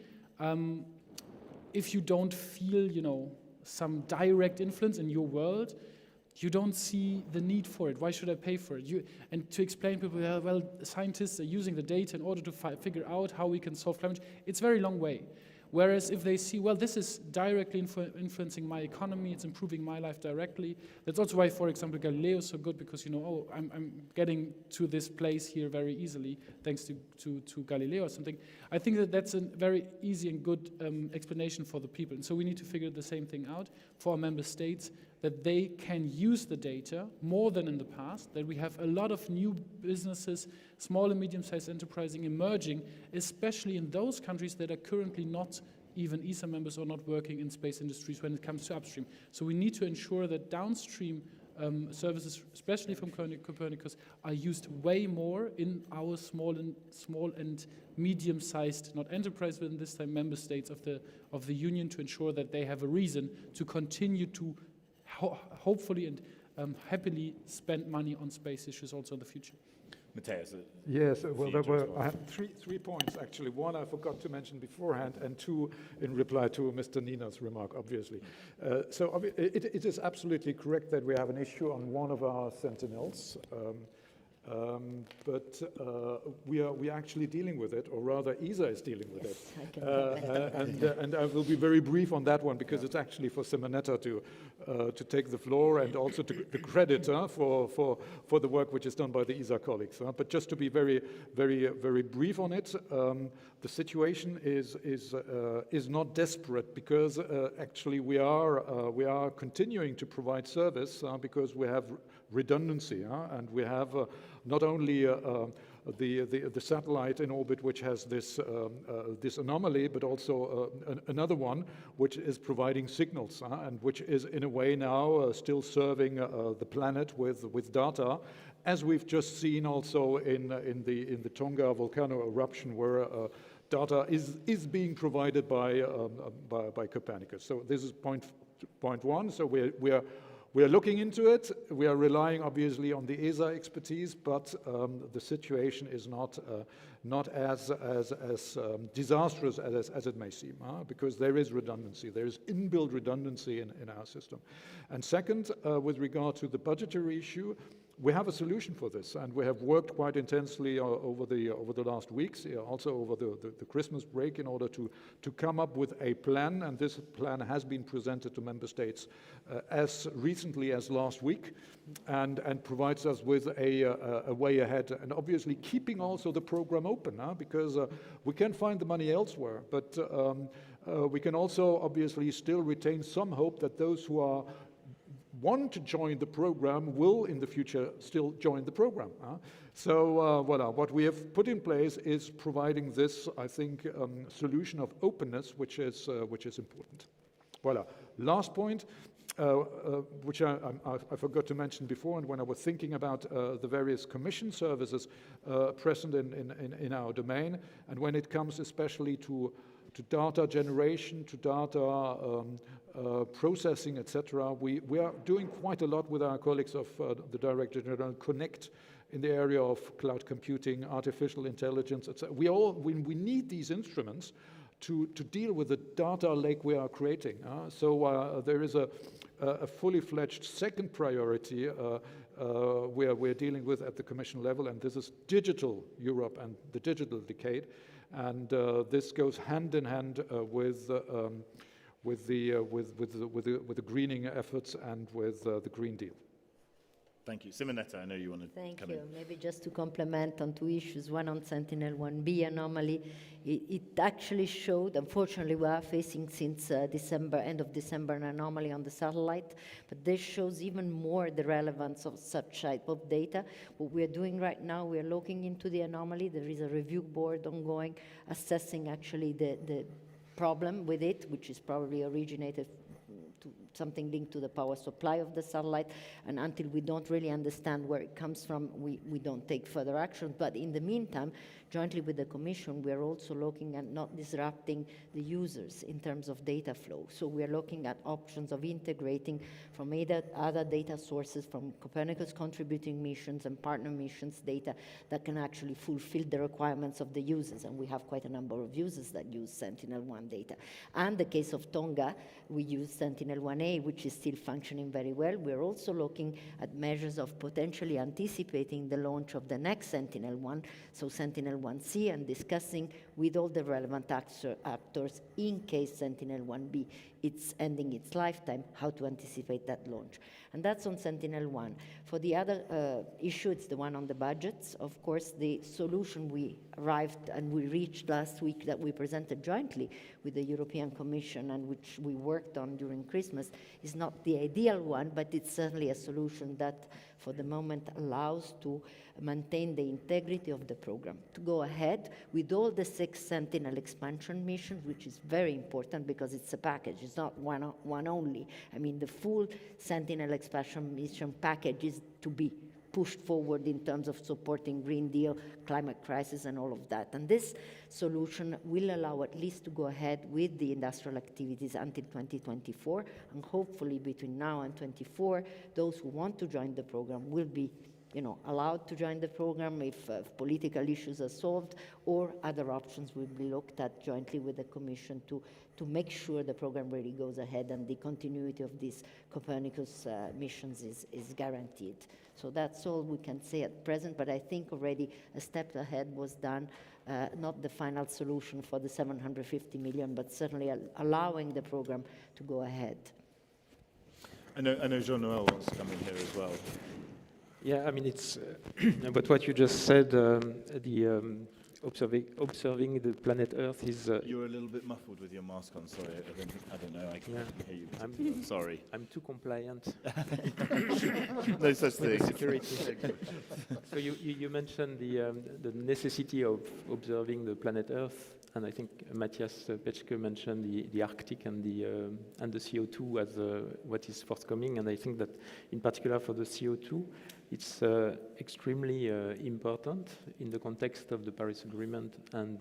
S4: if you don't feel, some direct influence in your world, you don't see the need for it. Why should I pay for it? And to explain to people, well, scientists are using the data in order to figure out how we can solve climate change, it's a very long way. Whereas if they see, well, this is directly influencing my economy, it's improving my life directly. That's also why, for example, Galileo is so good, because, I'm getting to this place here very easily thanks to Galileo or something. I think that that's a very easy and good explanation for the people. And so we need to figure the same thing out for our member states, that they can use the data more than in the past, that we have a lot of new businesses, small and medium-sized enterprising emerging, especially in those countries that are currently not even ESA members or not working in space industries when it comes to upstream. So we need to ensure that downstream services, especially from Copernicus, are used way more in our small and medium-sized, not enterprise, but in this time member states of the Union, to ensure that they have a reason to continue to hopefully and happily spend money on space issues also in the future.
S2: Matthias.
S6: Yes, well, there were I had three points, actually. One I forgot to mention beforehand, and two in reply to Mr. Nina's remark, obviously. So it is absolutely correct that we have an issue on one of our sentinels. But we are actually dealing with it, or rather ESA is dealing with
S7: Yes, I can
S6: it. And I will be very brief on that one, because it's actually for Simonetta to take the floor, and also the credit for the work which is done by the ESA colleagues. But just to be very, very, very brief on it, the situation is not desperate, because actually we are continuing to provide service because we have redundancy, and we have not only the satellite in orbit, which has this anomaly, but also another one which is providing signals, and which is in a way now still serving the planet with data, as we've just seen also in the Tonga volcano eruption, where data is being provided by Copernicus. So this is point one. So we are looking into it. We are relying, obviously, on the ESA expertise, but the situation is not as disastrous as it may seem, because there is redundancy. There is inbuilt redundancy in our system. And second, with regard to the budgetary issue, we have a solution for this, and we have worked quite intensely over the last weeks, also over the Christmas break, in order to come up with a plan, and this plan has been presented to member states as recently as last week, and provides us with a way ahead, and obviously keeping also the program open, because we can find the money elsewhere, but we can also obviously still retain some hope that those who want to join the program will in the future still join the program. So voilà, what we have put in place is providing this, I think, solution of openness, which is important. Voilà. Last point, which I forgot to mention before, and when I was thinking about the various Commission services present in our domain, and when it comes especially to data generation, to data processing, etc. We are doing quite a lot with our colleagues of the Director General Connect in the area of cloud computing, artificial intelligence, etc. We need these instruments to deal with the data lake we are creating. So there is a fully fledged second priority where we're dealing with at the Commission level, and this is Digital Europe and the Digital Decade. And this goes hand in hand with the greening efforts and with the Green Deal.
S2: Thank you. Simonetta, I know you want to
S7: Thank you. Maybe just to complement on two issues, one on Sentinel-1B anomaly. It actually showed, unfortunately, we are facing since December, end of December, an anomaly on the satellite, but this shows even more the relevance of such type of data. What we are doing right now, we are looking into the anomaly. There is a review board ongoing, assessing actually the problem with it, which is probably originated to something linked to the power supply of the satellite, and until we don't really understand where it comes from, we don't take further action. But in the meantime, jointly with the Commission, we are also looking at not disrupting the users in terms of data flow. So we are looking at options of integrating from either other data sources, from Copernicus contributing missions and partner missions data that can actually fulfill the requirements of the users. And we have quite a number of users that use Sentinel-1 data. And the case of Tonga, we use Sentinel-1A, which is still functioning very well. We're also looking at measures of potentially anticipating the launch of the next Sentinel-1, so Sentinel-1C, and discussing with all the relevant actors in case Sentinel-1B it's ending its lifetime, how to anticipate that launch. And that's on Sentinel-1. For the other issue, it's the one on the budgets. Of course, the solution we arrived and we reached last week that we presented jointly with the European Commission and which we worked on during Christmas is not the ideal one, but it's certainly a solution that for the moment allows to maintain the integrity of the program, to go ahead with all the 6 Sentinel expansion missions, which is very important because it's a package, it's not one only. I mean, the full Sentinel expansion mission package is to be pushed forward in terms of supporting Green Deal, climate crisis, and all of that. And this solution will allow at least to go ahead with the industrial activities until 2024, and hopefully between now and 2024, those who want to join the program will be allowed to join the program if political issues are solved, or other options will be looked at jointly with the Commission to make sure the program really goes ahead and the continuity of these Copernicus missions is guaranteed. So that's all we can say at present, but I think already a step ahead was done, not the final solution for the 750 million, but certainly allowing the program to go ahead.
S2: I know Jean-Noël wants to come in here as well.
S8: Yeah, I mean, it's, but what you just said, observing the planet Earth is...
S2: You're a little bit muffled with your mask on, sorry. I don't know, I can't hear you. I'm sorry.
S8: I'm too compliant.
S2: No such thing.
S8: Security. So you mentioned the necessity of observing the planet Earth, and I think Matthias Petschke mentioned the Arctic and the CO2 as what is forthcoming, and I think that in particular for the CO2, it's extremely important in the context of the Paris Agreement and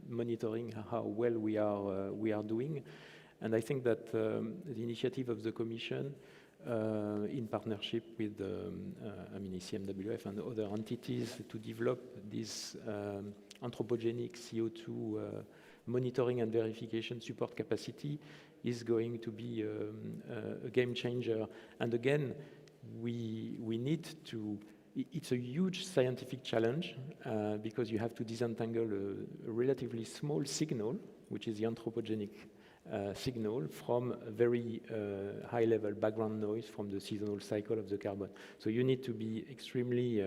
S8: monitoring how well we are doing. And I think that the initiative of the Commission, in partnership with ECMWF and other entities, to develop this anthropogenic CO2 monitoring and verification support capacity is going to be a game changer. And again, we need to, it's a huge scientific challenge because you have to disentangle a relatively small signal, which is the anthropogenic signal, from a very high-level background noise from the seasonal cycle of the carbon. So you need to be extremely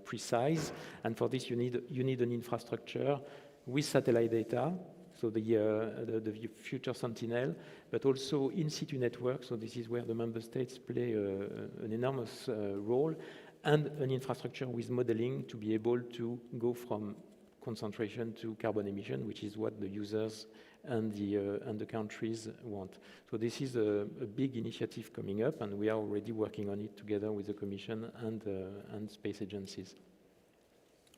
S8: precise, and for this you need an infrastructure with satellite data, so the future Sentinel, but also in situ network. So this is where the member states play an enormous role, and an infrastructure with modeling to be able to go from concentration to carbon emission, which is what the users and the countries want. So this is a big initiative coming up, and we are already working on it together with the Commission and space agencies.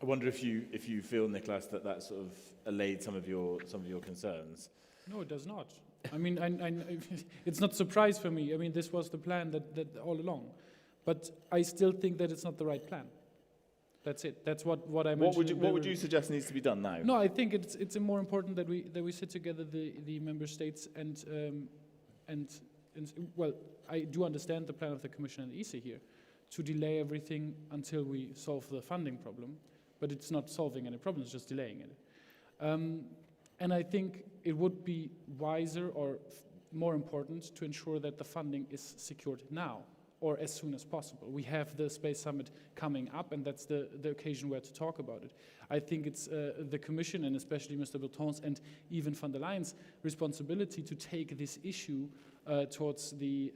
S2: I wonder if you feel, Nicholas, that sort of allayed some of your concerns.
S4: No, it does not. I mean, it's not a surprise for me. I mean, this was the plan that all along, but I still think that it's not the right plan. That's it. That's what I mentioned.
S2: What would you suggest needs to be done now?
S4: No, I think it's more important that we sit together, the member states, and well, I do understand the plan of the Commission and ESA here to delay everything until we solve the funding problem, but it's not solving any problem; it's just delaying it. And I think it would be wiser or more important to ensure that the funding is secured now, or as soon as possible. We have the Space Summit coming up, and that's the occasion where to talk about it. I think it's the Commission, and especially Mr. Breton's and even von der Leyen's responsibility to take this issue towards the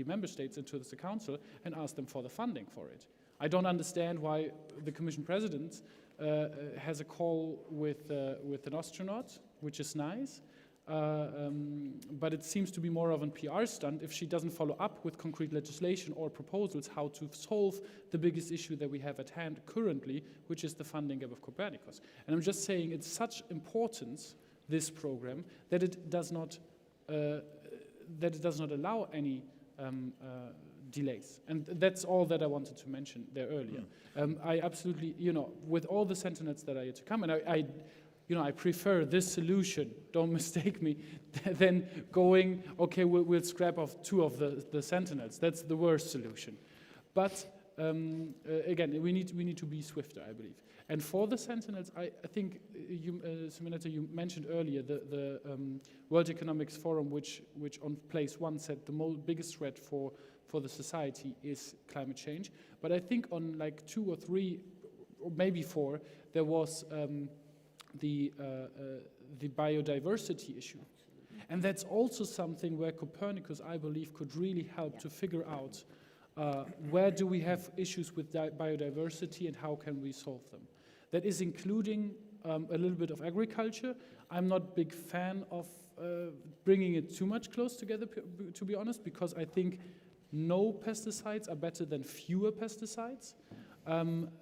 S4: member states and towards the Council and ask them for the funding for it. I don't understand why the Commission President has a call with an astronaut, which is nice, but it seems to be more of a PR stunt if she doesn't follow up with concrete legislation or proposals how to solve the biggest issue that we have at hand currently, which is the funding gap of Copernicus. And I'm just saying it's such importance, this program, that it does not allow any delays. And that's all that I wanted to mention there earlier. I absolutely, with all the sentinels that are yet to come, and I prefer this solution, don't mistake me, than going, okay, we'll scrap off 2 of the sentinels. That's the worst solution. But again, we need to be swifter, I believe. And for the sentinels, I think, Simonetta, you mentioned earlier the World Economic Forum, which on place 1 said the biggest threat for the society is climate change. But I think on like 2 or 3, or maybe 4, there was the biodiversity issue. And that's also something where Copernicus, I believe, could really help to figure out where do we have issues with biodiversity and how can we solve them. That is including a little bit of agriculture. I'm not a big fan of bringing it too much close together, to be honest, because I think no pesticides are better than fewer pesticides.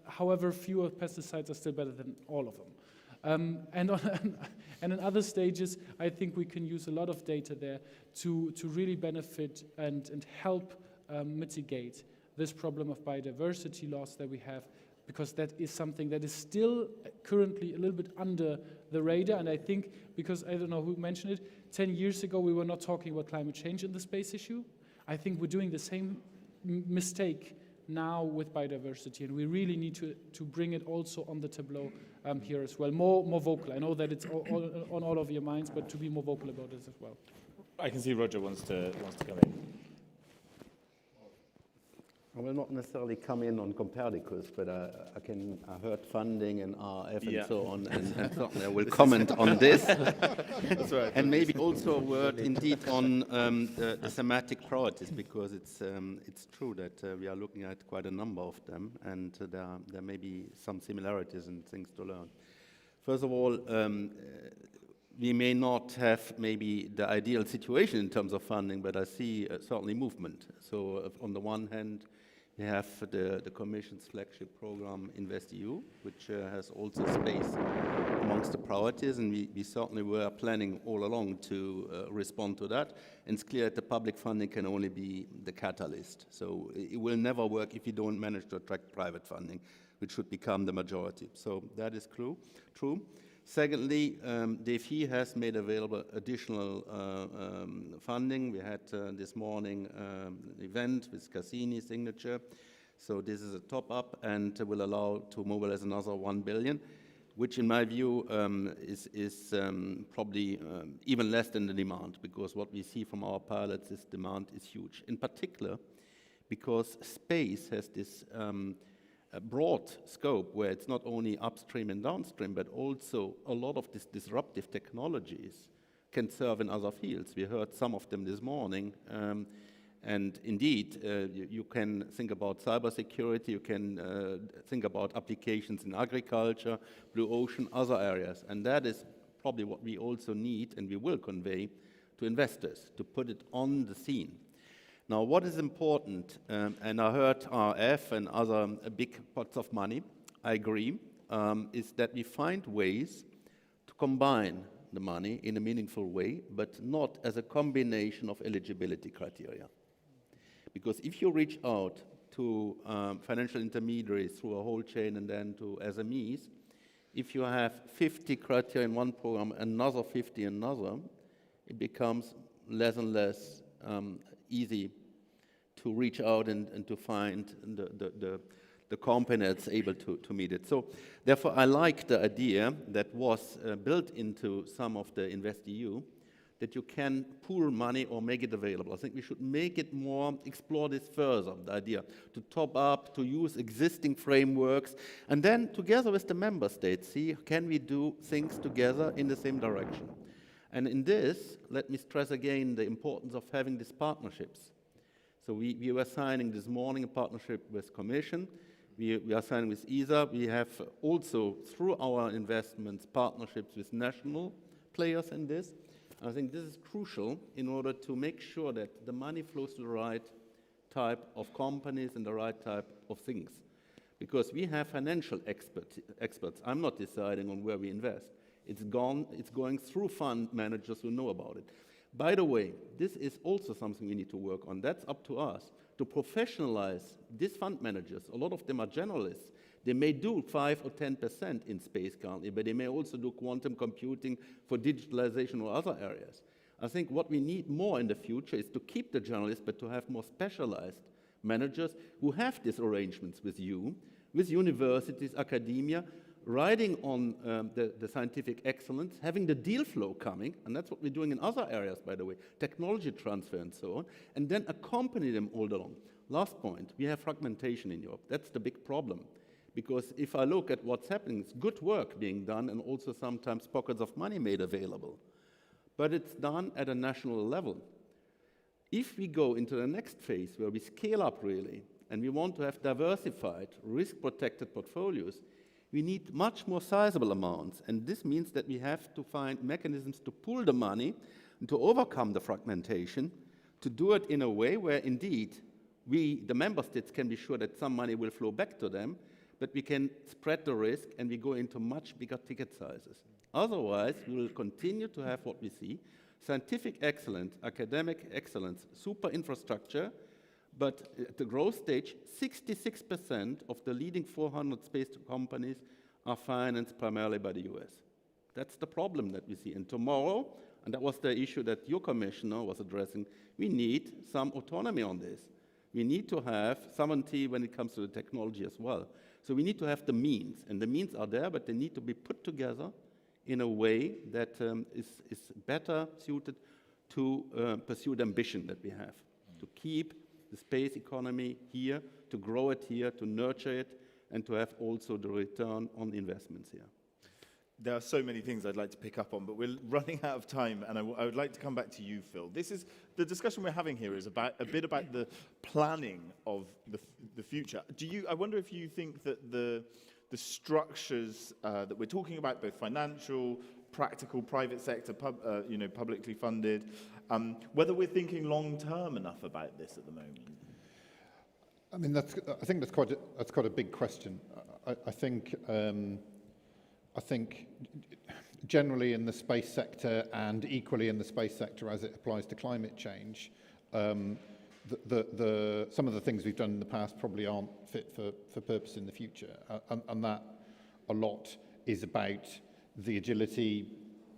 S4: However, fewer pesticides are still better than all of them. And in other stages, I think we can use a lot of data there to really benefit and help mitigate this problem of biodiversity loss that we have, because that is something that is still currently a little bit under the radar. And I think, because I don't know who mentioned it, 10 years ago we were not talking about climate change in the space issue. I think we're doing the same mistake now with biodiversity, and we really need to bring it also on the tableau here as well. More vocal. I know that it's on all of your minds, but to be more vocal about this as well.
S2: I can see Roger wants to come in.
S5: I will not necessarily come in on Copernicus, but I heard funding and RF and so on, and certainly I will comment on this.
S2: That's right.
S5: And maybe also a word indeed on the thematic priorities, because it's true that we are looking at quite a number of them, and there may be some similarities and things to learn. First of all, we may not have maybe the ideal situation in terms of funding, but I see certainly movement. So on the one hand, we have the Commission's flagship program, InvestEU, which has also space amongst the priorities, and we certainly were planning all along to respond to that. And it's clear that the public funding can only be the catalyst. So it will never work if you don't manage to attract private funding, which should become the majority. So that is true. Secondly, DFI has made available additional funding. We had this morning an event with Cassini's signature. So this is a top-up and will allow to mobilize another 1 billion, which in my view is probably even less than the demand, because what we see from our pilots is demand is huge. In particular, because space has this a broad scope where it's not only upstream and downstream, but also a lot of these disruptive technologies can serve in other fields. We heard some of them this morning. And indeed, you can think about cybersecurity, you can think about applications in agriculture, blue ocean, other areas. And that is probably what we also need and we will convey to investors, to put it on the scene. Now, what is important, and I heard RF and other big pots of money, I agree, is that we find ways to combine the money in a meaningful way, but not as a combination of eligibility criteria. Because if you reach out to financial intermediaries through a whole chain and then to SMEs, if you have 50 criteria in one program, another 50 in another, it becomes less and less easy to reach out and to find the company that's able to meet it. So therefore, I like the idea that was built into some of the InvestEU, that you can pool money or make it available. I think we should make it more, explore this further, the idea to top up, to use existing frameworks, and then together with the member states, see, can we do things together in the same direction? And in this, let me stress again the importance of having these partnerships. So we were signing this morning a partnership with Commission. We are signing with ESA. We have also, through our investments, partnerships with national players in this. I think this is crucial in order to make sure that the money flows to the right type of companies and the right type of things. Because we have financial experts. I'm not deciding on where we invest. It's going through fund managers who know about it. By the way, this is also something we need to work on. That's up to us to professionalize these fund managers. A lot of them are generalists. They may do 5 or 10% in space currently, but they may also do quantum computing for digitalization or other areas. I think what we need more in the future is to keep the generalists, but to have more specialized managers who have these arrangements with you, with universities, academia, riding on the scientific excellence, having the deal flow coming, and that's what we're doing in other areas, by the way, technology transfer and so on, and then accompany them all along. Last point, we have fragmentation in Europe. That's the big problem. Because if I look at what's happening, it's good work being done and also sometimes pockets of money made available. But it's done at a national level. If we go into the next phase where we scale up really, and we want to have diversified, risk-protected portfolios, we need much more sizable amounts, and this means that we have to find mechanisms to pool the money and to overcome the fragmentation, to do it in a way where indeed we, the member states, can be sure that some money will flow back to them, but we can spread the risk and we go into much bigger ticket sizes. Otherwise, we will continue to have what we see, scientific excellence, academic excellence, super infrastructure, But at the growth stage, 66% of the leading 400 space companies are financed primarily by the US. That's the problem that we see. And tomorrow, and that was the issue that your commissioner was addressing, we need some autonomy on this. We need to have sovereignty when it comes to the technology as well. So we need to have the means, and the means are there, but they need to be put together in a way that is better suited to pursue the ambition that we have, to keep the space economy here, to grow it here, to nurture it, and to have also the return on investments here.
S2: There are so many things I'd like to pick up on, but we're running out of time, and I would like to come back to you, Phil. This is the discussion we're having here is about a bit about the planning of the future. I wonder if you think that the structures that we're talking about, both financial, practical, private sector, publicly funded, whether we're thinking long term enough about this at the moment.
S9: I mean, I think that's quite a big question. I think generally in the space sector and equally in the space sector as it applies to climate change, some of the things we've done in the past probably aren't fit for purpose in the future, and that a lot is about the agility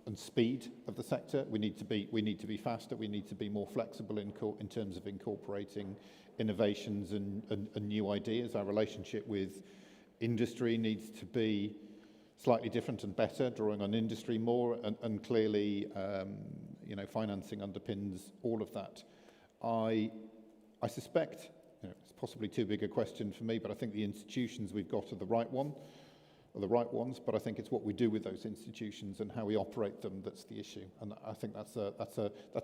S9: and speed of the sector. We need to be faster. We need to be more flexible in terms of incorporating innovations and new ideas. Our relationship with industry needs to be slightly different and better, drawing on industry more, and clearly, financing underpins all of that. I suspect, it's possibly too big a question for me, but I think the institutions we've got are the right ones. But I think it's what we do with those institutions and how we operate them that's the issue. And I think that's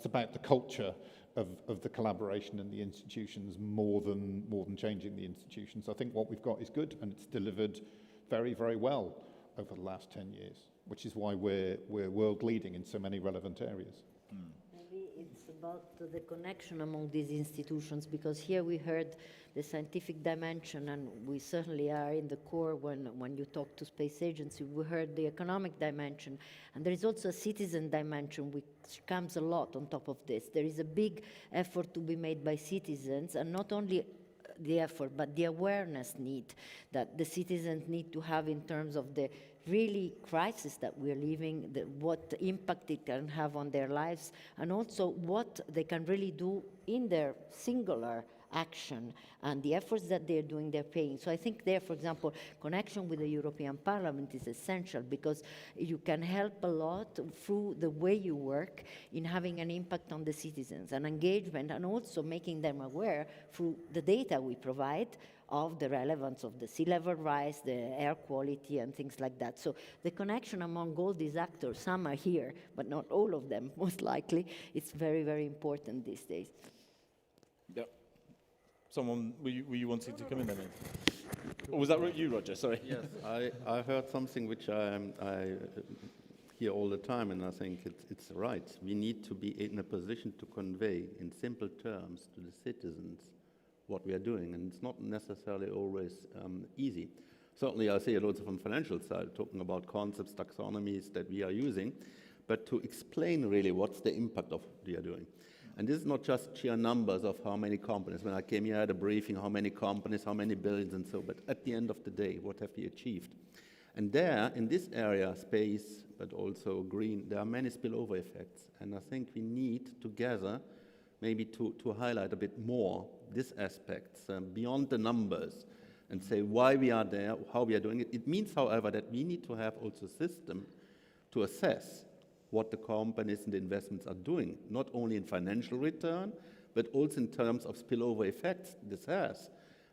S9: about the culture of the collaboration in the institutions more than changing the institutions. I think what we've got is good, and it's delivered very, very well over the last 10 years, which is why we're world leading in so many relevant areas.
S7: Maybe it's about the connection among these institutions, because here we heard the scientific dimension, and we certainly are in the core when you talk to space agency. We heard the economic dimension, and there is also a citizen dimension which comes a lot on top of this. There is a big effort to be made by citizens, and not only the effort, but the awareness need that the citizens need to have in terms of the really crisis that we're living, what impact it can have on their lives, and also what they can really do in their singular action, and the efforts that they're doing, they're paying. So I think there, for example, connection with the European Parliament is essential, because you can help a lot through the way you work in having an impact on the citizens and engagement, and also making them aware through the data we provide of the relevance of the sea level rise, the air quality, and things like that. So the connection among all these actors, some are here, but not all of them, most likely, it's very, very important these days.
S2: Yep. Someone, were you wanting to come in then? Or was that you, Roger? Sorry.
S5: Yes, I heard something which I hear all the time, and I think it's right. We need to be in a position to convey in simple terms to the citizens what we are doing, and it's not necessarily always easy. Certainly, I see it also from financial side, talking about concepts, taxonomies that we are using, but to explain really what's the impact of what we are doing. And this is not just sheer numbers of how many companies. When I came here, I had a briefing, how many companies, how many billions, and so, but at the end of the day, what have we achieved? And there, in this area, space, but also green, there are many spillover effects. And I think we need together maybe to highlight a bit more these aspects beyond the numbers, and say why we are there, how we are doing it. It means, however, that we need to have also a system to assess what the companies and the investments are doing, not only in financial return, but also in terms of spillover effects this has,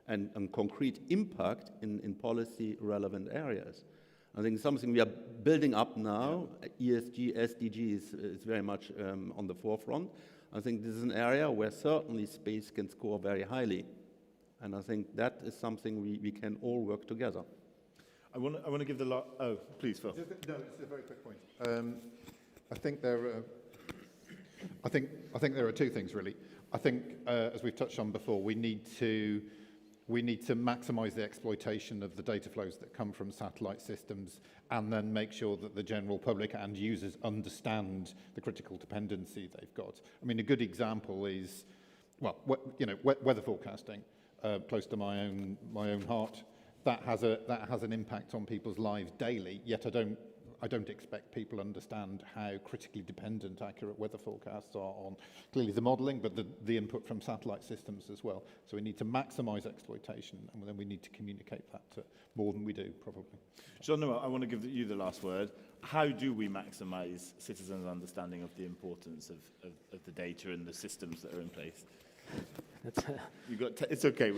S5: and concrete impact in policy-relevant areas. I think something we are building up now. ESG, SDG is very much on the forefront. I think this is an area where certainly space can score very highly. And I think that is something we can all work together.
S2: I want to give the oh, please, Phil.
S9: No, it's a very quick point. I think there are two things really. I think, as we've touched on before, we need to maximise the exploitation of the data flows that come from satellite systems, and then make sure that the general public and users understand the critical dependency they've got. I mean, a good example is well, weather forecasting, close to my own heart. That has an impact on people's lives daily. Yet I don't expect people to understand how critically dependent accurate weather forecasts are on clearly the modelling, but the input from satellite systems as well. So we need to maximise exploitation, and then we need to communicate that to more than we do, probably.
S2: Jean-Noël, I want to give you the last word. How do we maximise citizens' understanding of the importance of the data and the systems that are in place? It's okay.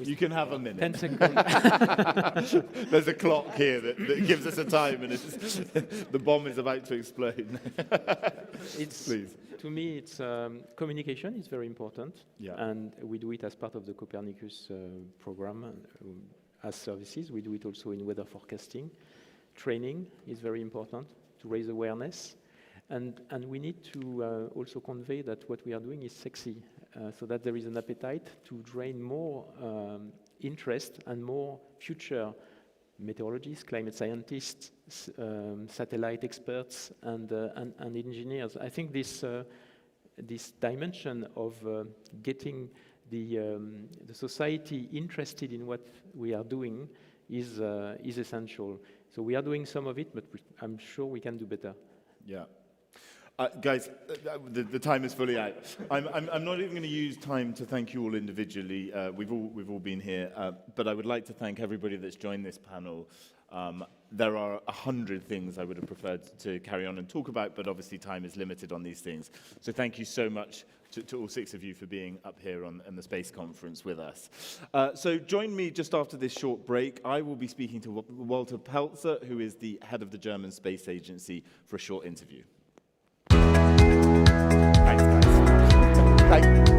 S2: You can have a minute.
S8: 10 seconds.
S2: There's a clock here that gives us a time, and the bomb is about to explode. Please.
S8: To me, it's communication is very important,
S2: Yeah.
S8: and we do it as part of the Copernicus program as services. We do it also in weather forecasting. Training is very important to raise awareness, and we need to also convey that what we are doing is sexy. So that there is an appetite to drain more interest and more future meteorologists, climate scientists, satellite experts, and engineers. I think this dimension of getting the society interested in what we are doing is essential. So we are doing some of it, but I'm sure we can do better.
S2: Yeah. Guys, the time is fully out. I'm not even going to use time to thank you all individually. We've all been here, but I would like to thank everybody that's joined this panel. There are 100 things I would have preferred to carry on and talk about, but obviously time is limited on these things. So thank you so much to all 6 of you for being up here on the Space Conference with us. So join me just after this short break. I will be speaking to Walter Pelzer, who is the head of the German Space Agency, for a short interview. Thanks, guys. Thank you.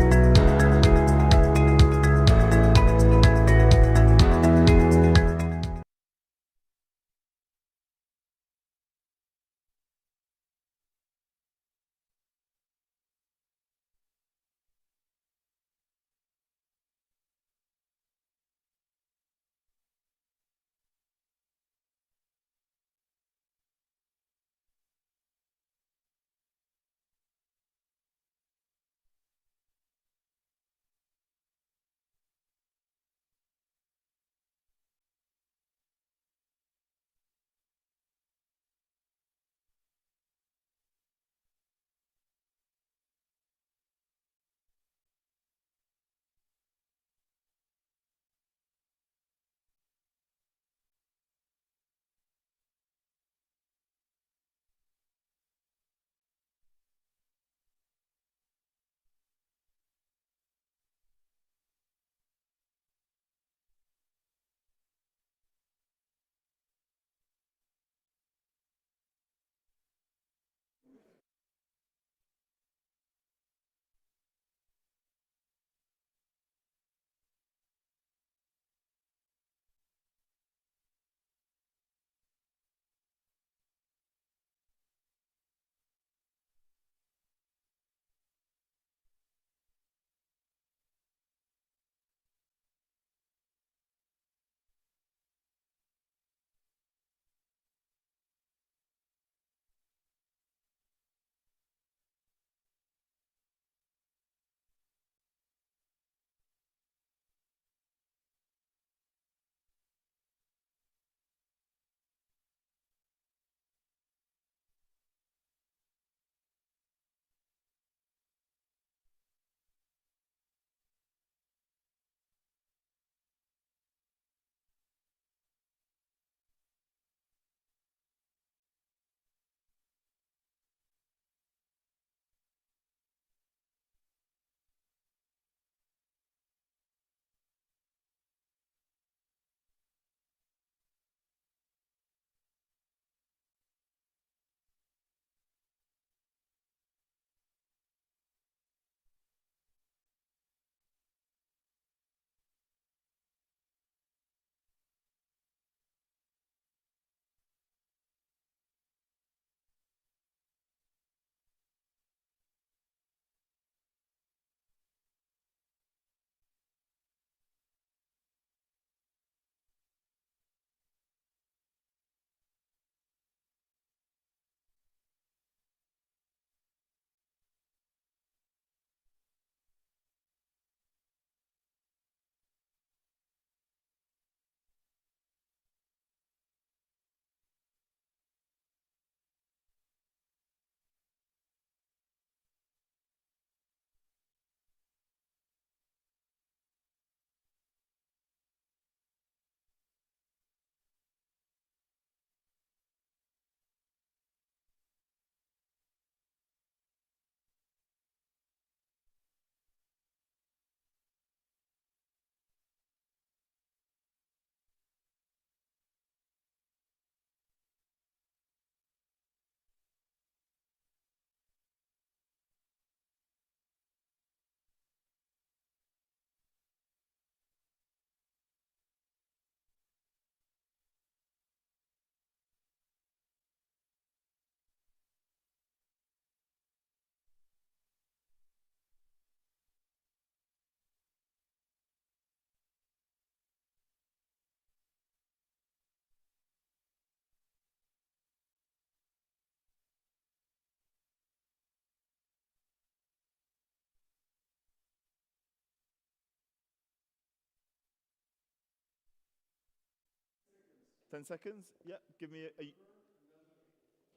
S2: 10 seconds? Yeah, give me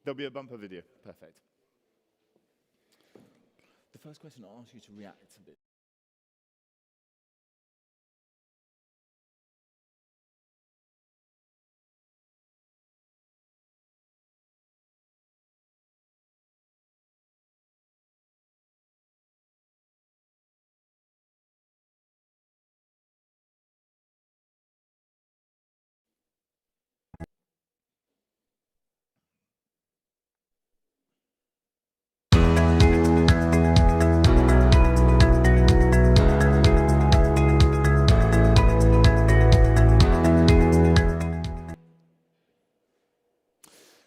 S2: there'll be a bumper video. Perfect. The first question, I'll ask you to react a bit.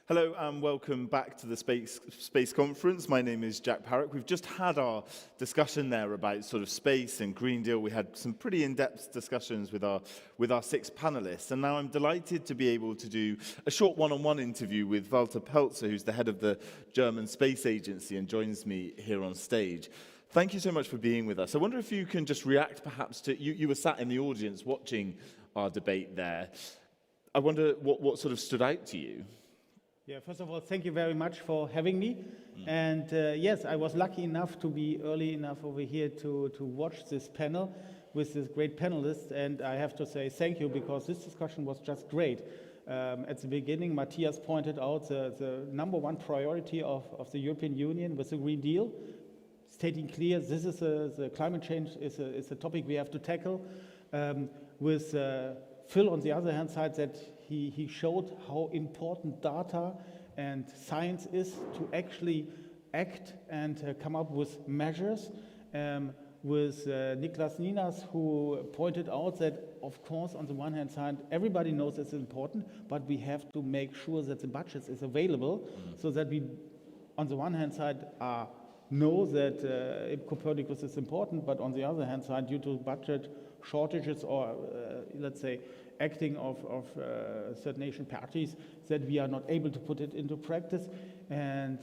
S2: Hello and welcome back to the Space Conference. My name is Jack Parrock. We've just had our discussion there about sort of space and Green Deal. We had some pretty in-depth discussions with our 6 panelists, and now I'm delighted to be able to do a short one-on-one interview with Walter Pelzer, who's the head of the German Space Agency and joins me here on stage. Thank you so much for being with us. I wonder if you can just react perhaps to, you were sat in the audience watching our debate there. I wonder what sort of stood out to you.
S10: Yeah, first of all, thank you very much for having me. And yes, I was lucky enough to be early enough over here to watch this panel with this great panelists. And I have to say thank you, because this discussion was just great. At the beginning, Matthias pointed out the #1 priority of the European Union with the Green Deal, stating clear this is the climate change is a topic we have to tackle. With Phil, on the other hand side, that he showed how important data and science is to actually act and come up with measures. With Niklas Ninas, who pointed out that, of course, on the one hand side, everybody knows it's important, but we have to make sure that the budget is available so that we, on the one hand side, know that Copernicus is important, but on the other hand side, due to budget shortages or, let's say, acting of certain nation parties, that we are not able to put it into practice. And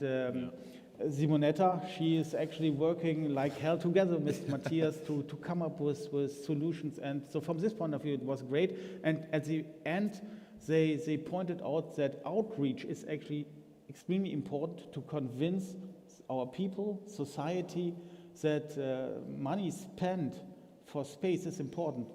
S10: Simonetta, she is actually working like hell together with Matthias to come up with solutions. And so from this point of view, it was great. And at the end, they pointed out that outreach is actually extremely important to convince our people, society, that money spent for space is important.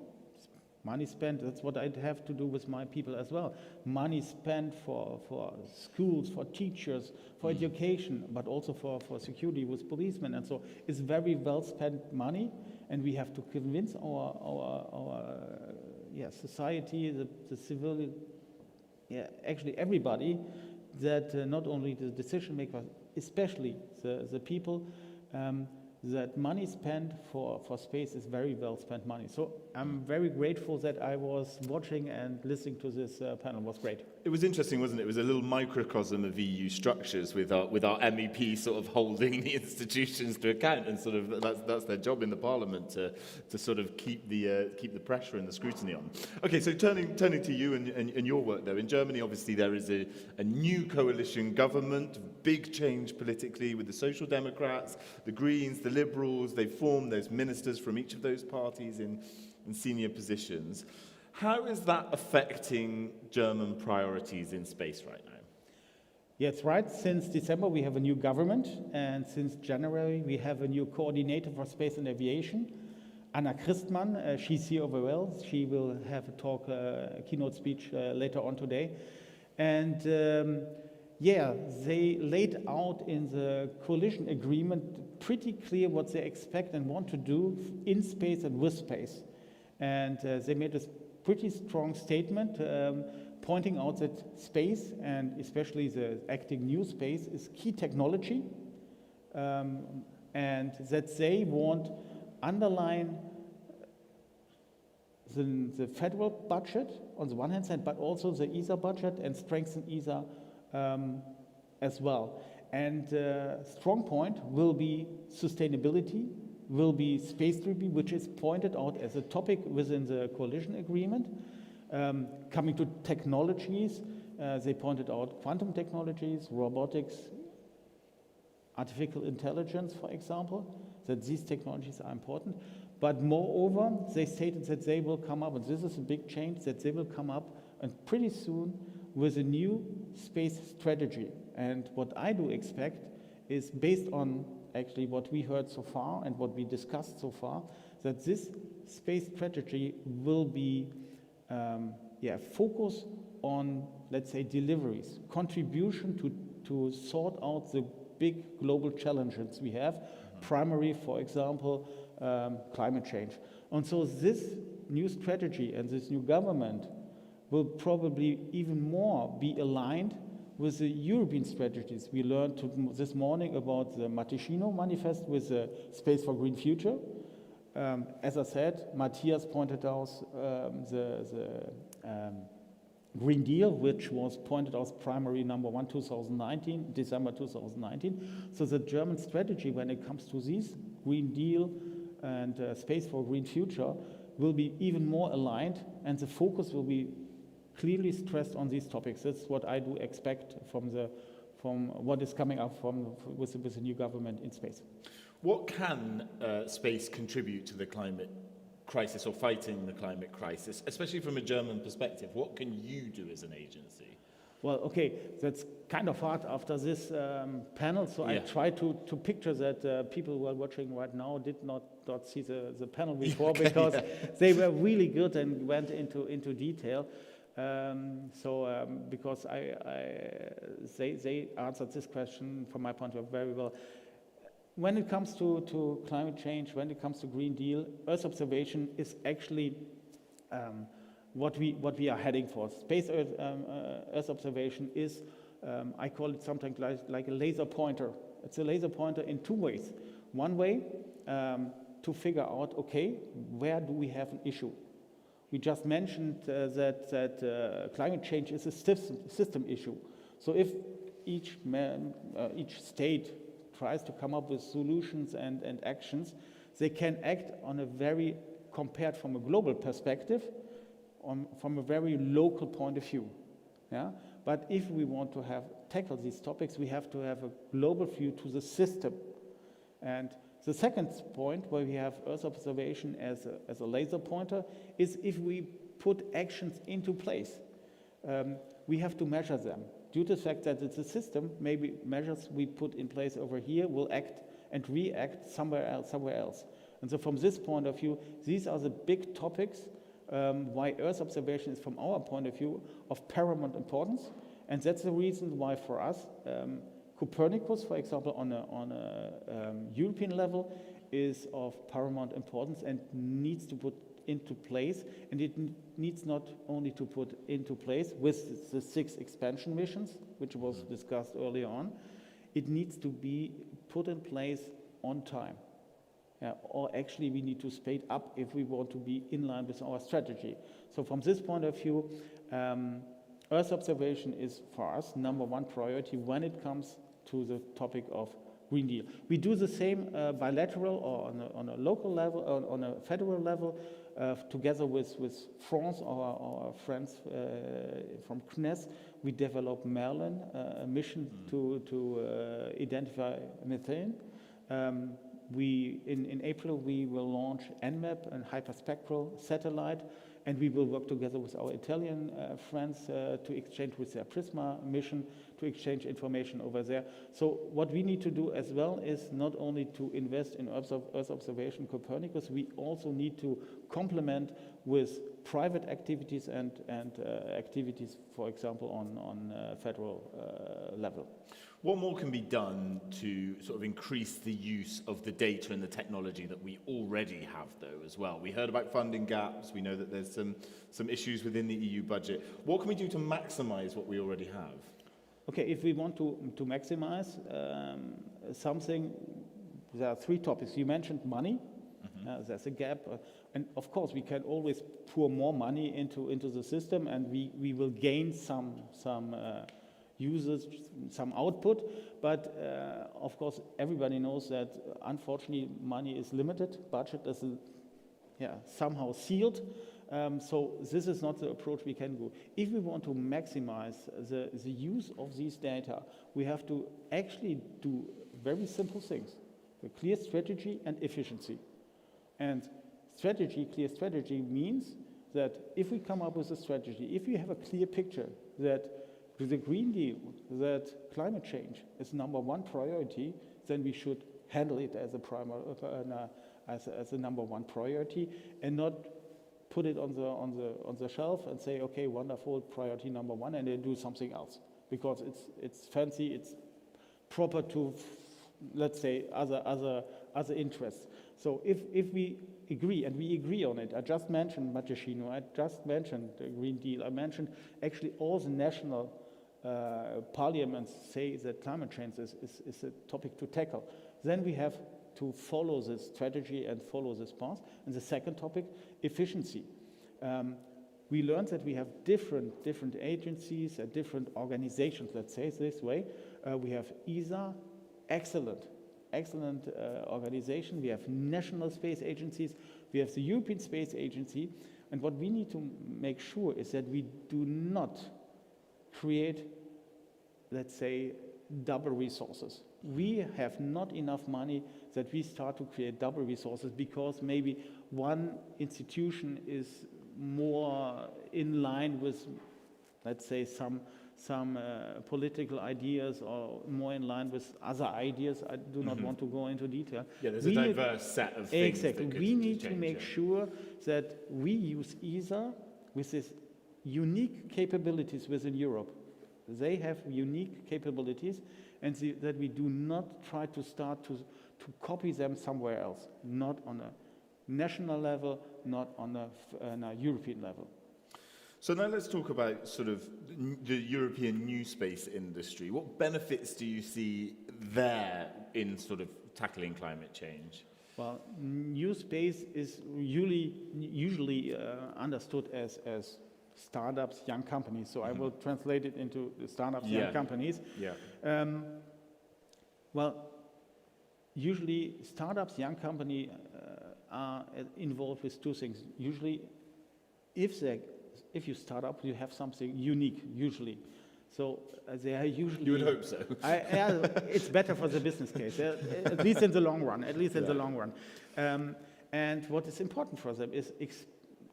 S10: Money spent, that's what I'd have to do with my people as well. Money spent for schools, for teachers, for education, but also for security with policemen. And so it's very well spent money, and we have to convince our society, the civilian, actually everybody, that not only the decision makers, especially the people, that money spent for space is very well spent money. So I'm very grateful that I was watching and listening to this panel. It was great.
S2: It was interesting, wasn't it? It was a little microcosm of EU structures with our MEP sort of holding the institutions to account, and sort of that's their job in the Parliament to sort of keep the pressure and the scrutiny on. Okay, so turning to you and your work though. In Germany, obviously there is a new coalition government, big change politically with the Social Democrats, the Greens, the Liberals. They've formed, there's ministers from each of those parties in senior positions. How is that affecting German priorities in space right now?
S10: Yes, right. Since December, we have a new government, and since January, we have a new coordinator for space and aviation, Anna Christmann. She's here over well. She will have a keynote speech later on today. And they laid out in the coalition agreement pretty clear what they expect and want to do in space and with space. And they made a pretty strong statement pointing out that space, and especially the acting new space, is key technology, and that they want underline the federal budget on the one hand side, but also the ESA budget, and strengthen ESA as well. And strong point will be sustainability, will be space debris, which is pointed out as a topic within the coalition agreement. Coming to technologies, they pointed out quantum technologies, robotics, artificial intelligence, for example, that these technologies are important. But moreover, they stated that they will come up, and this is a big change, that they will come up and pretty soon with a new space strategy. And what I do expect is, based on actually what we heard so far and what we discussed so far, that this space strategy will be focus on, let's say, deliveries, contribution to sort out the big global challenges we have, primary, for example, climate change. And so this new strategy and this new government will probably even more be aligned with the European strategies. We learned this morning about the Maticino Manifest with the Space for Green Future. As I said, Matthias pointed out the Green Deal, which was pointed out primary number 1, 2019, December 2019. So the German strategy when it comes to this Green Deal and Space for Green Future will be even more aligned, and the focus will be clearly stressed on these topics. That's what I do expect from what is coming up with the new government in space.
S2: What can space contribute to the climate crisis or fighting the climate crisis, especially from a German perspective? What can you do as an agency?
S10: Well, okay, that's kind of hard after this panel, so I try to picture that people who are watching right now did not see the panel before, because they were really good and went into detail. Because they answered this question from my point of view very well. When it comes to climate change, when it comes to Green Deal, Earth observation is actually what we are heading for. Space Earth observation is, I call it something like a laser pointer. It's a laser pointer in two ways. One way, to figure out, okay, where do we have an issue? We just mentioned that climate change is a system issue. So if each state tries to come up with solutions and actions, they can act on a very, compared from a global perspective, from a very local point of view. Yeah? But if we want to tackle these topics, we have to have a global view to the system. And the second point, where we have Earth observation as a laser pointer, is if we put actions into place, we have to measure them. Due to the fact that it's a system, maybe measures we put in place over here will act and react somewhere else. And so from this point of view, these are the big topics why Earth observation is, from our point of view, of paramount importance. And that's the reason why for us, Copernicus, for example, on a European level, is of paramount importance and needs to put into place. And it needs not only to put into place with the 6 expansion missions, which was discussed earlier on, it needs to be put in place on time. Or actually, we need to speed up if we want to be in line with our strategy. So from this point of view, Earth observation is, for us, number 1 priority when it comes to the topic of Green Deal. We do the same bilateral or on a local level, or on a federal level, together with France, our friends from CNES. We developed Merlin, a mission to identify methane. In April, we will launch EnMAP, a hyperspectral satellite, and we will work together with our Italian friends to exchange with their PRISMA mission, to exchange information over there. So what we need to do as well is not only to invest in Earth observation Copernicus, we also need to complement with private activities and activities, for example, on federal level.
S2: What more can be done to sort of increase the use of the data and the technology that we already have, though, as well? We heard about funding gaps. We know that there's some issues within the EU budget. What can we do to maximize what we already have?
S10: Okay, if we want to maximize something, there are 3 topics. You mentioned money. There's a gap. And of course, we can always pour more money into the system, and we will gain some users, some output, but of course everybody knows that unfortunately money is limited, budget is somehow sealed, so this is not the approach we can go. If we want to maximize the use of these data, we have to actually do very simple things: a clear strategy and efficiency. And clear strategy means that if we come up with a strategy, if we have a clear picture that with the Green Deal, that climate change is #1 priority, then we should handle it as a #1 priority, and not put it on the shelf and say, okay, wonderful, priority #1, and then do something else because it's fancy, it's proper to, let's say, other interests. So if we agree, and we agree on it, I just mentioned Matashino, I just mentioned the Green Deal, I mentioned actually all the national parliaments say that climate change is a topic to tackle. Then we have to follow this strategy and follow this path. And the second topic, efficiency. We learned that we have different agencies and different organizations, let's say it this way. We have ESA, excellent organization. We have national space agencies. We have the European Space Agency. And what we need to make sure is that we do not create, let's say, double resources. We have not enough money that we start to create double resources because maybe one institution is more in line with, let's say, some political ideas or more in line with other ideas. I do not want to go into detail.
S2: Yeah, there's a diverse set of things.
S10: Exactly. We need to make sure that we use ESA with these unique capabilities within Europe. They have unique capabilities, and that we do not try to start to copy them somewhere else, not on a national level, not on a European level.
S2: So now let's talk about sort of the European new space industry. What benefits do you see there in sort of tackling climate change?
S10: Well, new space is usually understood as startups, young companies. So I will translate it into startups, young companies.
S2: Yeah.
S10: Well, usually startups, young company are involved with two things. Usually, if you start up, you have something unique, usually. So they are usually...
S2: You would hope so.
S10: It's better for the business case, at least in the long run, in the long run. And what is important for them is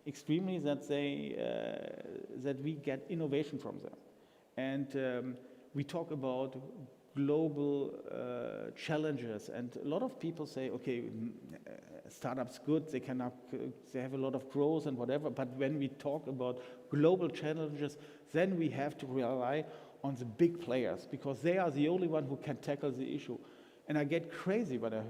S10: extremely that we get innovation from them. And we talk about global challenges, and a lot of people say, okay, startups good, they have a lot of growth and whatever, but when we talk about global challenges, then we have to rely on the big players, because they are the only one who can tackle the issue. And I get crazy when I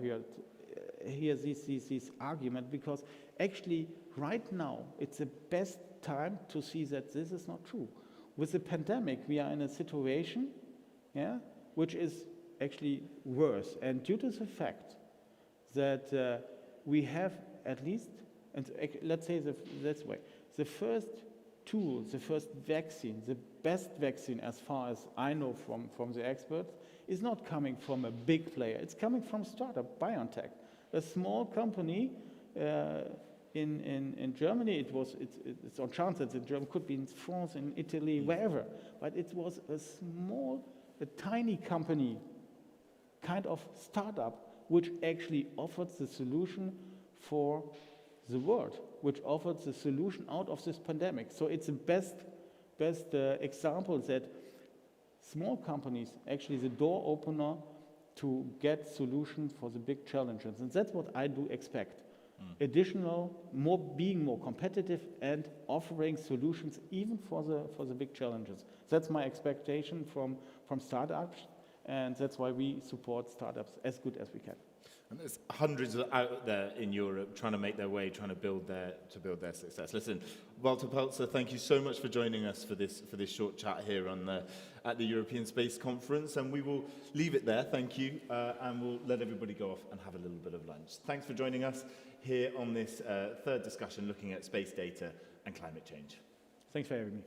S10: hear this argument, because actually right now it's the best time to see that this is not true. With the pandemic, we are in a situation, which is actually worse. And due to the fact that we have at least, and let's say this way, the first tool, the first vaccine, the best vaccine as far as I know from the experts, is not coming from a big player. It's coming from startup, BioNTech, a small company in Germany. It's on chance that in Germany, could be in France, in Italy, wherever. But it was a tiny company, kind of startup, which actually offered the solution for the world, which offered the solution out of this pandemic. So it's the best example that small companies, actually the door opener to get solutions for the big challenges. And that's what I do expect. Additional, being more competitive and offering solutions even for the big challenges. That's my expectation from startups, and that's why we support startups as good as we can.
S2: And there's hundreds out there in Europe trying to make their way, trying to build their success. Listen, Walter Pelzer, thank you so much for joining us for this short chat here at the European Space Conference, and we will leave it there. Thank you, and we'll let everybody go off and have a little bit of lunch. Thanks for joining us here on this third discussion looking at space data and climate change.
S10: Thanks for having me.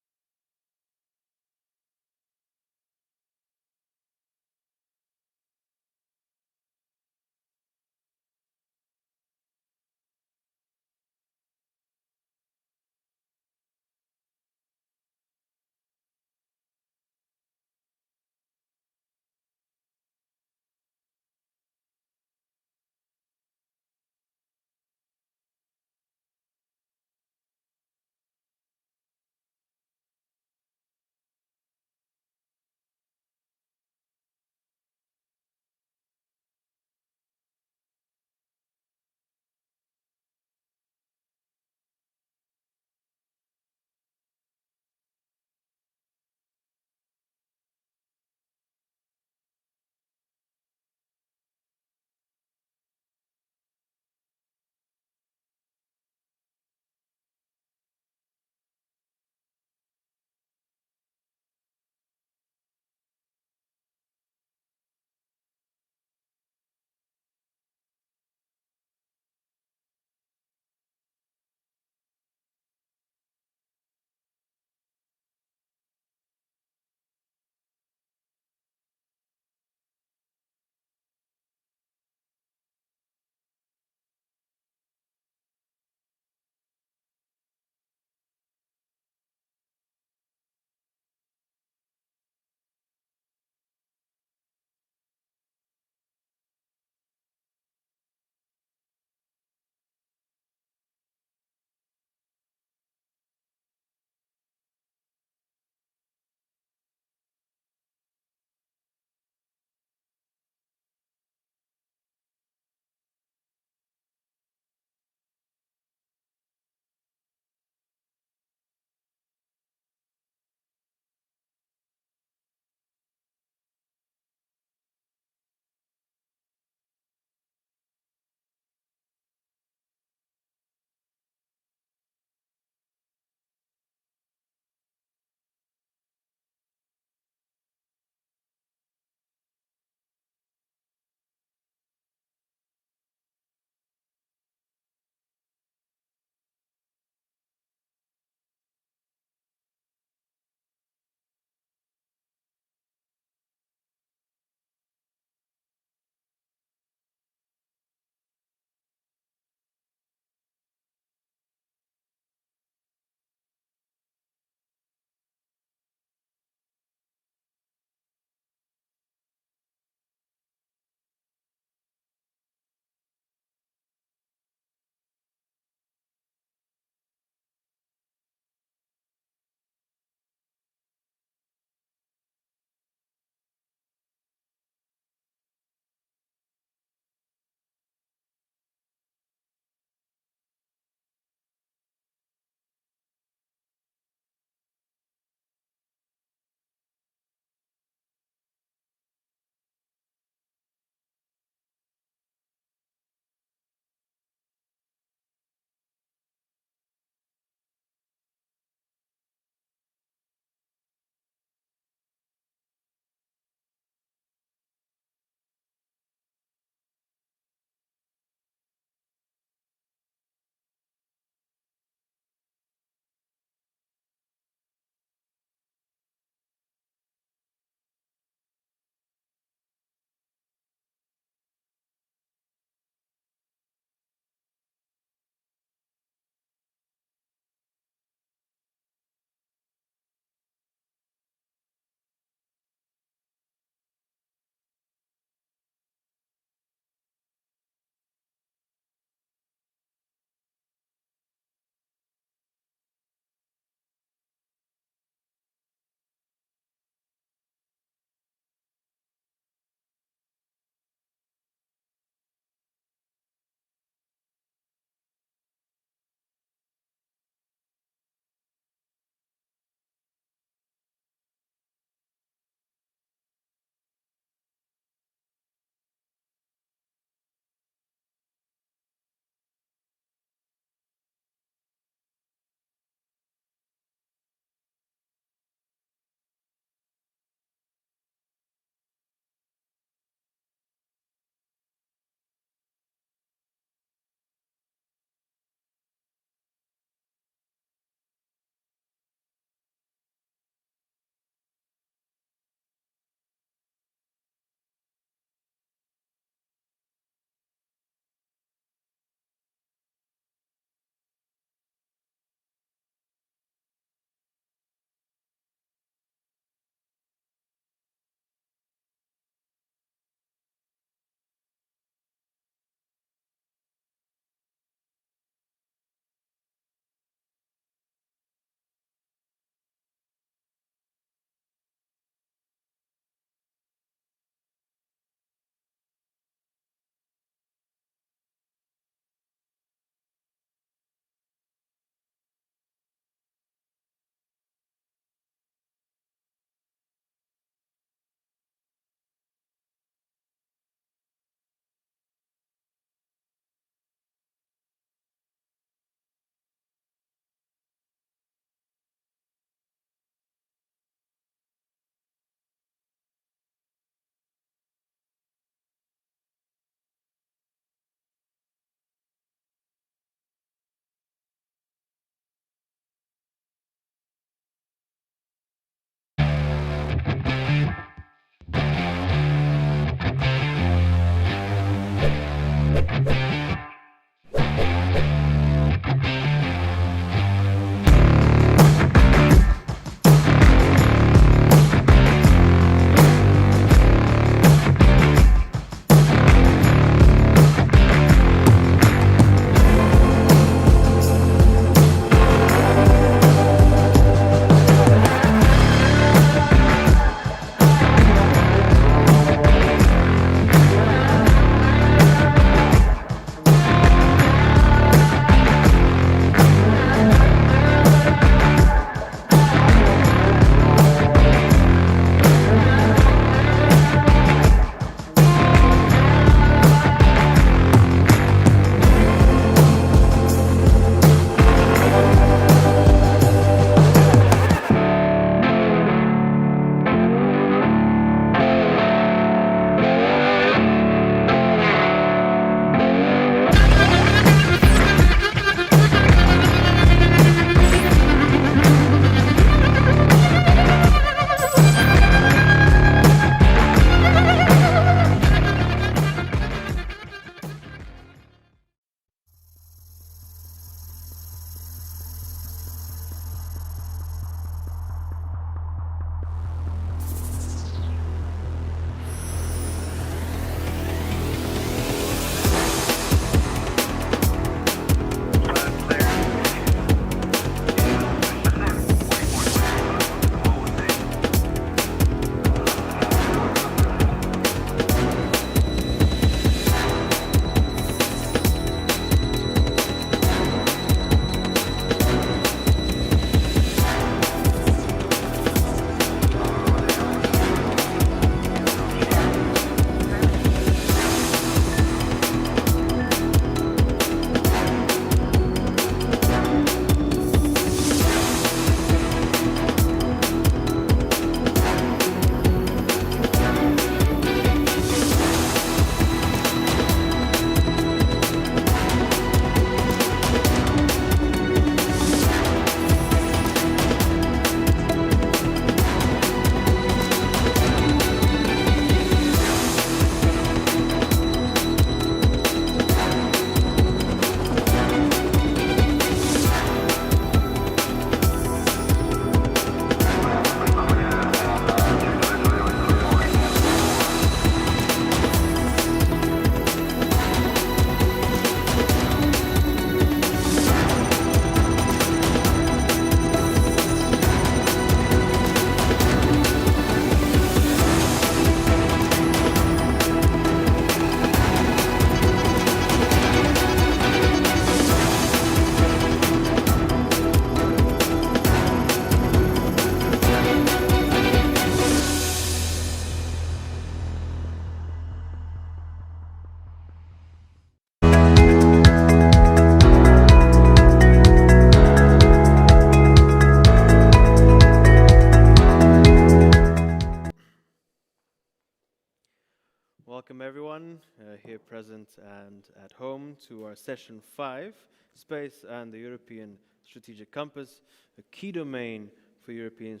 S11: present and at home, to our session 5, Space and the European Strategic Compass, a key domain for European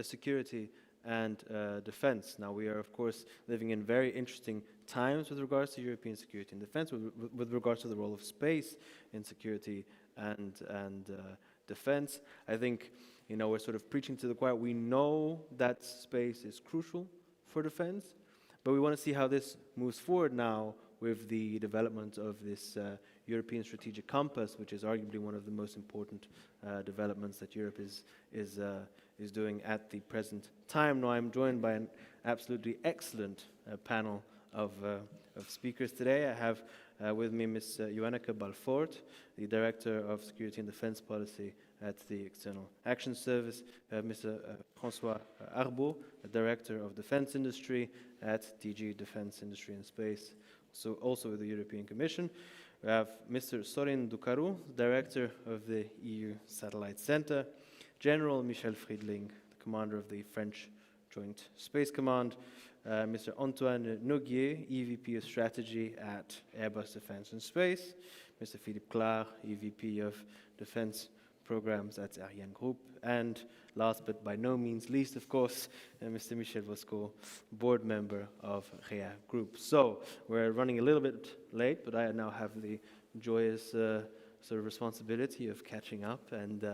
S11: security and defense. Now, we are, of course, living in very interesting times with regards to European security and defense, with regards to the role of space in security and defense. I think, we're sort of preaching to the choir. We know that space is crucial for defense, but we want to see how this moves forward now with the development of this European Strategic Compass, which is arguably one of the most important developments that Europe is doing at the present time. Now, I'm joined by an absolutely excellent panel of speakers today. I have with me Ms. Joanneke Balvoort, the Director of Security and Defense Policy at the External Action Service, Mr. François Arbeau, the Director of Defense Industry at DG Defense Industry and Space, so also with the European Commission. We have Mr. Sorin Ducarou, Director of the EU Satellite Center, General Michel Friedling, the Commander of the French Joint Space Command, Mr. Antoine Noguier, EVP of Strategy at Airbus Defence and Space, Mr. Philippe Clar, EVP of Defence Programs at Ariane Group, and last but by no means least, of course, Mr. Michel Voscoe, board member of REA Group. So we're running a little bit late, but I now have the joyous sort of responsibility of catching up and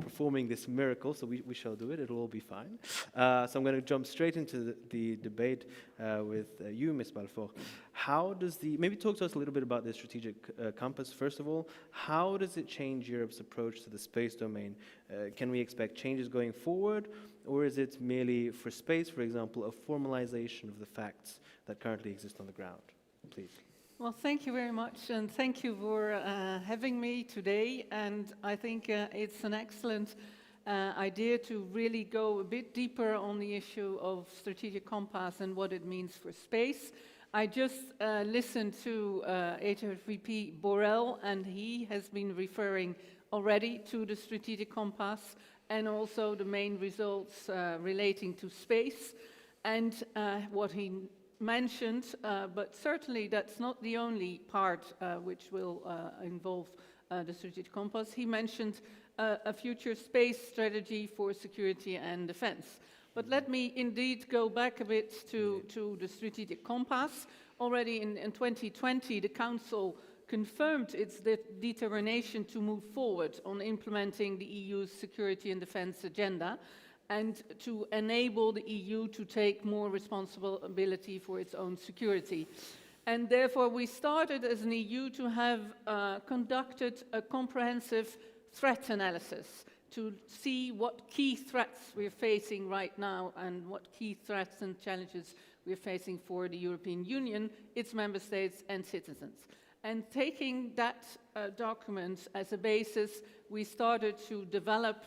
S11: performing this miracle, so we shall do it. It'll all be fine. So I'm going to jump straight into the debate with you, Ms. Balvoort. How does maybe talk to us a little bit about the strategic compass, first of all. How does it change Europe's approach to the space domain? Can we expect changes going forward, or is it merely for space, for example, a formalization of the facts that currently exist on the ground? Please.
S12: Well, thank you very much, and thank you for having me today. And I think it's an excellent idea to really go a bit deeper on the issue of strategic compass and what it means for space. I just listened to HRVP Borrell, and he has been referring already to the strategic compass and also the main results relating to space and what he mentioned, but certainly that's not the only part which will involve the strategic compass. He mentioned a future space strategy for security and defense. But let me indeed go back a bit to the strategic compass. Already in 2020, the Council confirmed its determination to move forward on implementing the EU's security and defense agenda, and to enable the EU to take more responsibility for its own security. And therefore, we started as an EU to have conducted a comprehensive threat analysis to see what key threats we're facing right now and what key threats and challenges we're facing for the European Union, its member states and citizens. And taking that document as a basis, we started to develop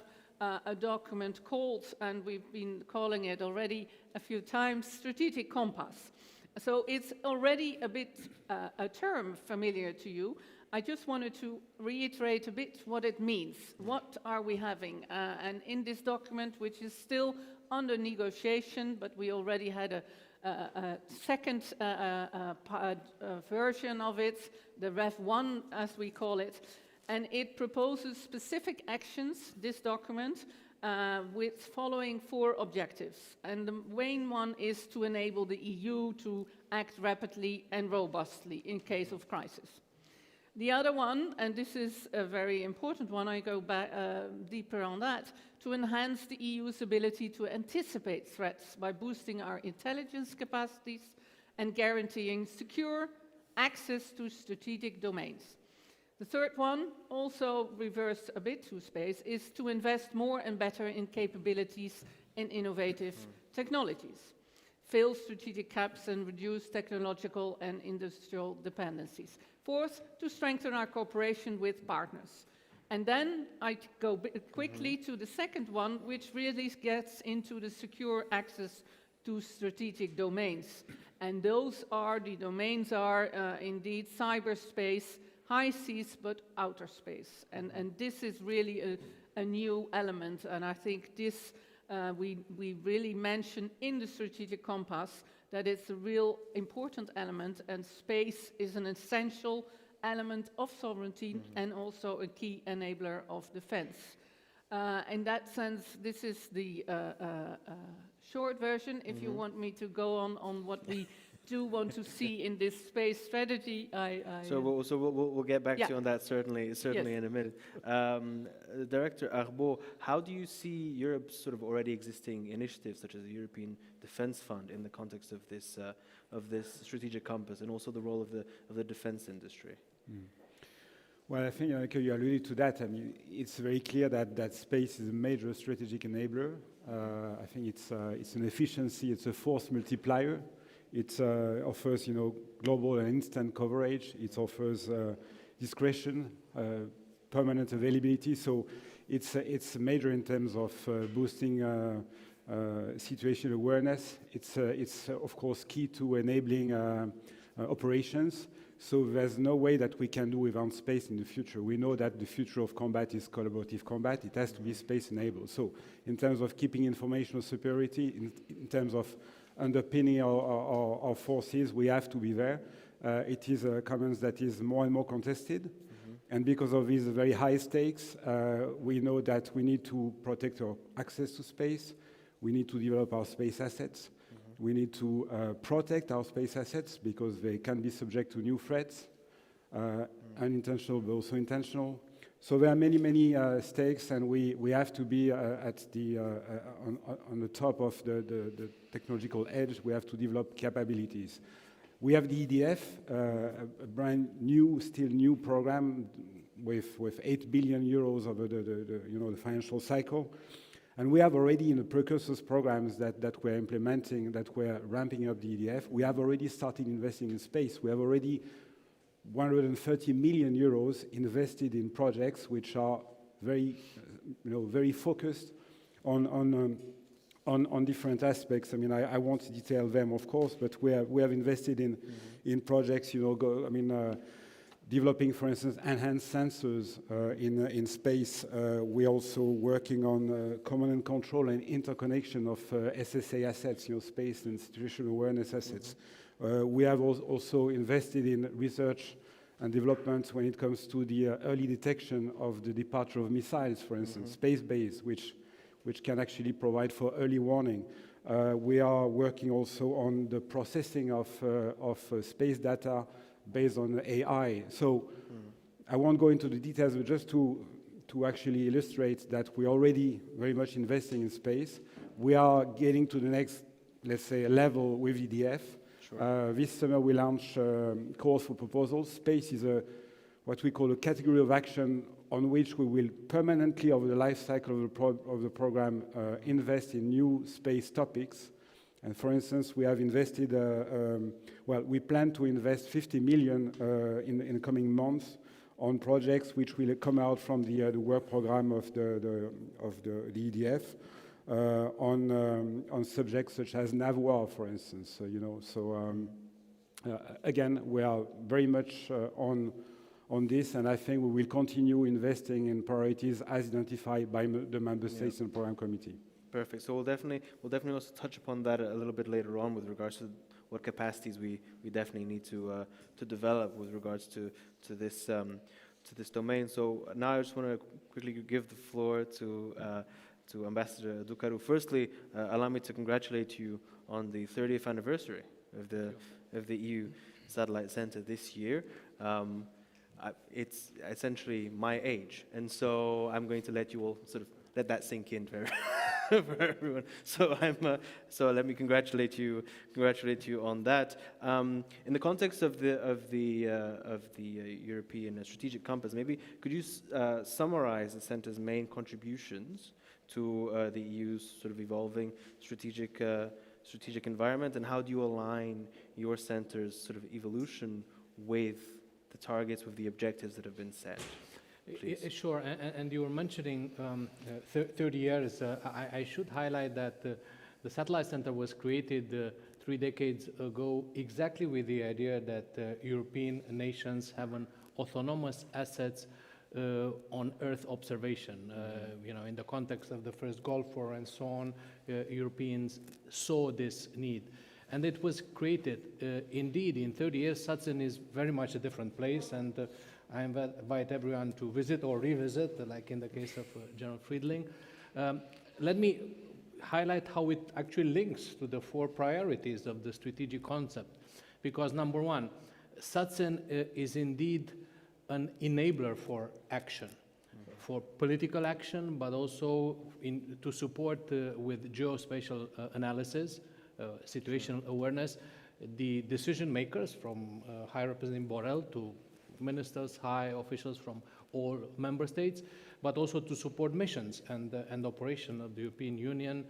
S12: a document called, and we've been calling it already a few times, Strategic Compass. So it's already a bit a term familiar to you. I just wanted to reiterate a bit what it means. What are we having? And in this document, which is still under negotiation, but we already had a second version of it, the Rev 1, as we call it, and it proposes specific actions, this document, with following 4 objectives. And the main one is to enable the EU to act rapidly and robustly in case of crisis. The other one, and this is a very important one, I go back deeper on that, to enhance the EU's ability to anticipate threats by boosting our intelligence capacities and guaranteeing secure access to strategic domains. The third one, also reversed a bit to space, is to invest more and better in capabilities in innovative technologies, fill strategic gaps and reduce technological and industrial dependencies. Fourth, to strengthen our cooperation with partners. And then I go quickly to the second one, which really gets into the secure access to strategic domains. And those are, the domains are indeed cyberspace, high seas, but outer space. And this is really a new element, and I think this we really mention in the strategic compass that it's a real important element, and space is an essential element of sovereignty and also a key enabler of defense. In that sense, this is the short version. If you want me to go on what we do want to see in this space strategy,
S11: we'll get back to you on that certainly
S12: Yes.
S11: in a minute. Director Arbeau, how do you see Europe's sort of already existing initiatives, such as the European Defence Fund, in the context of this strategic compass, and also the role of the defence industry?
S13: Well, I think like you alluded to that. I mean, it's very clear that space is a major strategic enabler. I think it's an efficiency, it's a force multiplier. It offers, global and instant coverage. It offers discretion, permanent availability. So it's major in terms of boosting situation awareness. It's of course key to enabling operations. So there's no way that we can do without space in the future. We know that the future of combat is collaborative combat. It has to be space-enabled. So in terms of keeping informational superiority, in terms of underpinning our forces, we have to be there. It is a commons that is more and more contested. And because of these very high stakes, we know that we need to protect our access to space. We need to develop our space assets. We need to protect our space assets because they can be subject to new threats, unintentional but also intentional. So there are many stakes, and we have to be on the top of the technological edge. We have to develop capabilities. We have the EDF, a brand new, still new program with 8 billion euros over the financial cycle. And we have already in the precursors programs that we're implementing, that we're ramping up the EDF, we have already started investing in space. We have already 130 million euros invested in projects which are very focused on different aspects. I mean, I won't detail them, of course, but we have invested in projects, developing, for instance, enhanced sensors in space. We're also working on command and control and interconnection of SSA assets, space and situational awareness assets. We have also invested in research and development when it comes to the early detection of the departure of missiles, for instance, space-based, which can actually provide for early warning. We are working also on the processing of space data based on AI. So I won't go into the details, but just to actually illustrate that we're already very much investing in space. We are getting to the next, let's say, level with EDF. Sure. This summer we launch calls for proposals. Space is what we call a category of action on which we will permanently, over the life cycle of the program, invest in new space topics. And for instance, we have invested, we plan to invest 50 million in the coming months on projects which will come out from the work program of the EDF on subjects such as NAVWAR, for instance. Again, we are very much on this, and I think we will continue investing in priorities as identified by the member states and program committee.
S11: Perfect. So we'll definitely also touch upon that a little bit later on with regards to what capacities we definitely need to develop with regards to this domain. So now I just want to quickly give the floor to Ambassador Ducarroux. Firstly, allow me to congratulate you on the 30th anniversary of the EU Satellite Center this year. It's essentially my age, and so I'm going to let you all sort of let that sink in for everyone. So let me congratulate you on that. In the context of the European Strategic Compass, maybe could you summarize the center's main contributions to the EU's sort of evolving strategic environment, and how do you align your center's sort of evolution with the targets, with the objectives that have been set?
S14: Sure, and you were mentioning 30 years. I should highlight that the Satellite Center was created 3 decades ago exactly with the idea that European nations have an autonomous assets on Earth observation. In the context of the first Gulf War and so on, Europeans saw this need. And it was created, indeed, in 30 years, SATCEN is very much a different place, and I invite everyone to visit or revisit, like in the case of General Friedling. Let me highlight how it actually links to the 4 priorities of the strategic concept. Because number one, SATCEN is indeed an enabler for action, for political action, but also to support with geospatial analysis, situational awareness, the decision makers from High Representative Borrell to ministers, high officials from all member states, but also to support missions and operation of the European Union,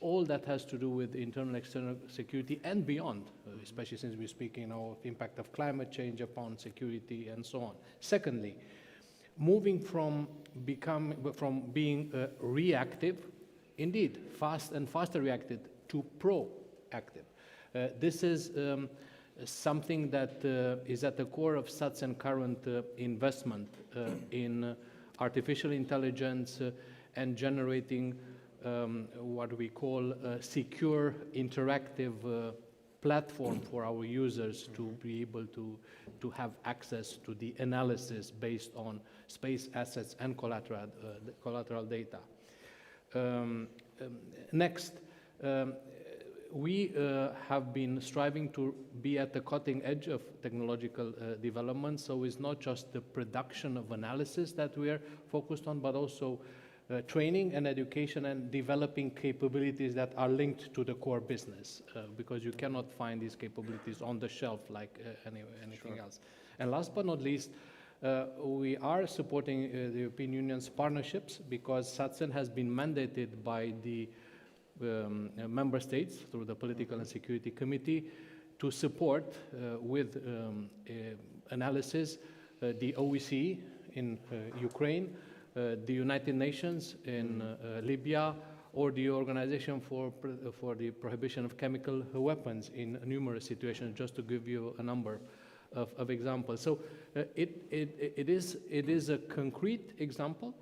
S14: all that has to do with internal external security and beyond, especially since we're speaking of the impact of climate change upon security and so on. Secondly, moving from being reactive, indeed, fast and faster reactive, to proactive. This is something that is at the core of SATCEN current investment in artificial intelligence and generating what we call a secure, interactive platform for our users to be able to have access to the analysis based on space assets and collateral data. Next, we have been striving to be at the cutting edge of technological development, so it's not just the production of analysis that we are focused on, but also training and education and developing capabilities that are linked to the core business, because you cannot find these capabilities on the shelf like anything else. And last but not least, we are supporting the European Union's partnerships, because SATCEN has been mandated by the member states through the Political and Security Committee to support with analysis the OEC in Ukraine, the United Nations in Libya, or the Organization for the Prohibition of Chemical Weapons in numerous situations, just to give you a number of examples. So it is a concrete example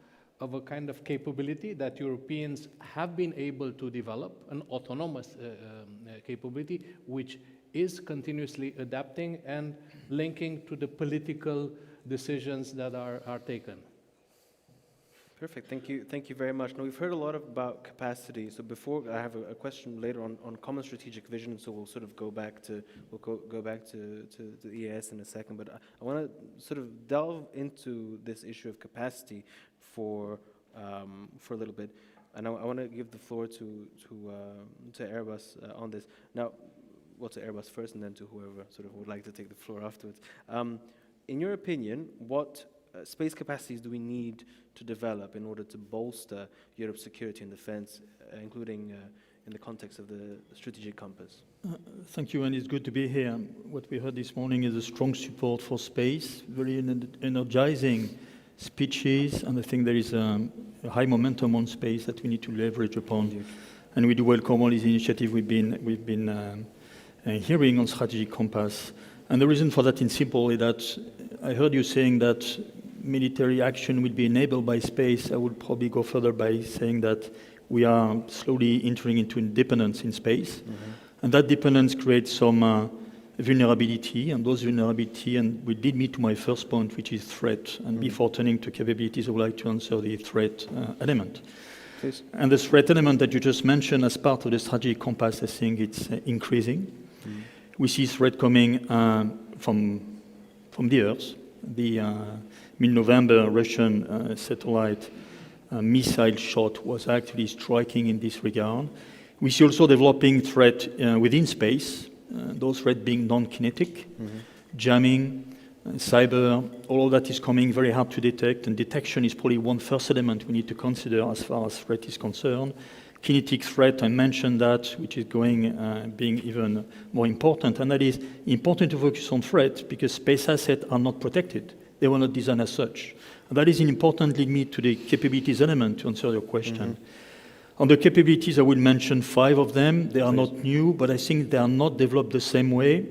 S14: of a kind of capability that Europeans have been able to develop, an autonomous capability, which is continuously adapting and linking to the political decisions that are taken.
S11: Perfect. Thank you very much. Now, we've heard a lot about capacity. So before, I have a question later on common strategic vision. So we'll sort of go back to the EAS in a second. But I want to sort of delve into this issue of capacity for a little bit, and I want to give the floor to Airbus on this. Now, well, to Airbus first, and then to whoever sort of would like to take the floor afterwards. In your opinion, what space capacities do we need to develop in order to bolster Europe's security and defense, including in the context of the strategic compass?
S15: Thank you, and it's good to be here. What we heard this morning is a strong support for space, very energizing speeches, and I think there is a high momentum on space that we need to leverage upon. Indeed. And we do welcome all these initiatives we've been hearing on strategic compass. And the reason for that in simple is that I heard you saying that military action will be enabled by space. I would probably go further by saying that we are slowly entering into independence in space. Mm-hmm. And that dependence creates some vulnerability, and those vulnerability, and will lead me to my first point, which is threat. And before turning to capabilities, I would like to answer the threat element. Please. And the threat element that you just mentioned as part of the strategic compass, I think it's increasing. Mm-hmm. We see threat coming from the Earth. The mid-November Russian satellite missile shot was actually striking in this regard. We see also developing threat within space, those threats being non-kinetic, jamming, cyber, all of that is coming very hard to detect, and detection is probably one first element we need to consider as far as threat is concerned. Kinetic threat, I mentioned that, which is being even more important, and that is important to focus on threat because space assets are not protected. They were not designed as such. And that is an important lead me to the capabilities element to answer your question. On the capabilities, I will mention 5 of them. They are not new, but I think they are not developed the same way.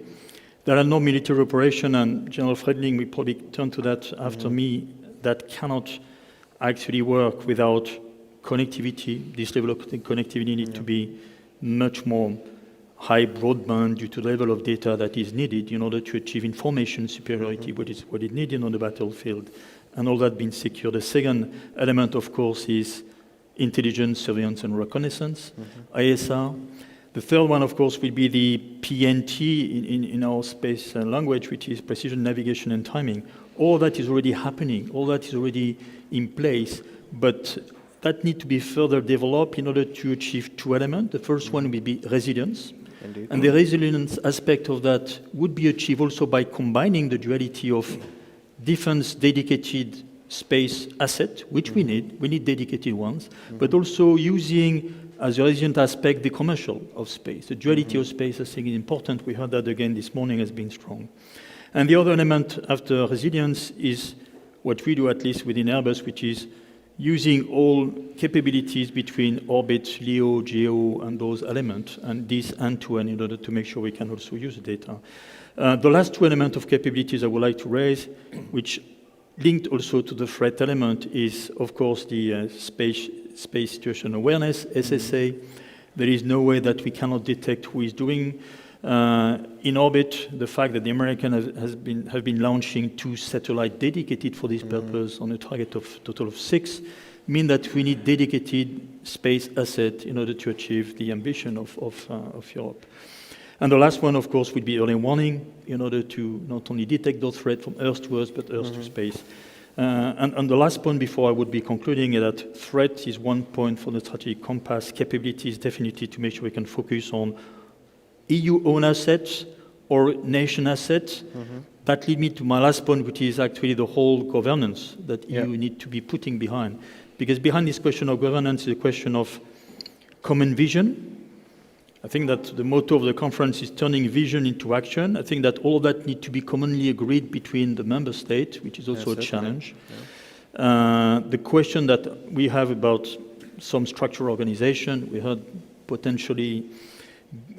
S15: There are no military operation, and General Friedling will probably turn to that after me, that cannot actually work without connectivity. This level of connectivity needs to be much more high broadband due to the level of data that is needed in order to achieve information superiority, what is needed on the battlefield, and all that being secure. The second element, of course, is intelligence, surveillance, and reconnaissance, ISR. The third one, of course, will be the PNT in our space language, which is precision, navigation, and timing. All that is already happening, all that is already in place, but that needs to be further developed in order to achieve two elements. The first one will be resilience.
S11: Indeed.
S15: And the resilience aspect of that would be achieved also by combining the duality of defense dedicated space asset, which we need dedicated ones, but also using as a resilient aspect the commercial of space. The duality of space, I think, is important. We heard that again this morning has been strong. And the other element after resilience is what we do, at least within Airbus, which is using all capabilities between orbit, LEO, GEO, and those elements, and this end-to-end in order to make sure we can also use the data. The last two elements of capabilities I would like to raise, which linked also to the threat element, is, of course, the space situation awareness, SSA. There is no way that we cannot detect who is doing in orbit. The fact that the Americans have been launching 2 satellites dedicated for this purpose on a target of total of 6 mean that we need dedicated space asset in order to achieve the ambition of Europe. And the last one, of course, would be early warning in order to not only detect those threats from Earth to Earth, but Earth to space. And the last point before I would be concluding is that threat is one point for the strategic compass. Capability is definitely to make sure we can focus on EU-owned assets or nation assets. That leads me to my last point, which is actually the whole governance that EU need to be putting behind. Because behind this question of governance is a question of common vision. I think that the motto of the conference is turning vision into action. I think that all that need to be commonly agreed between the member states, which is also a challenge. The question that we have about some structural organization, we heard potentially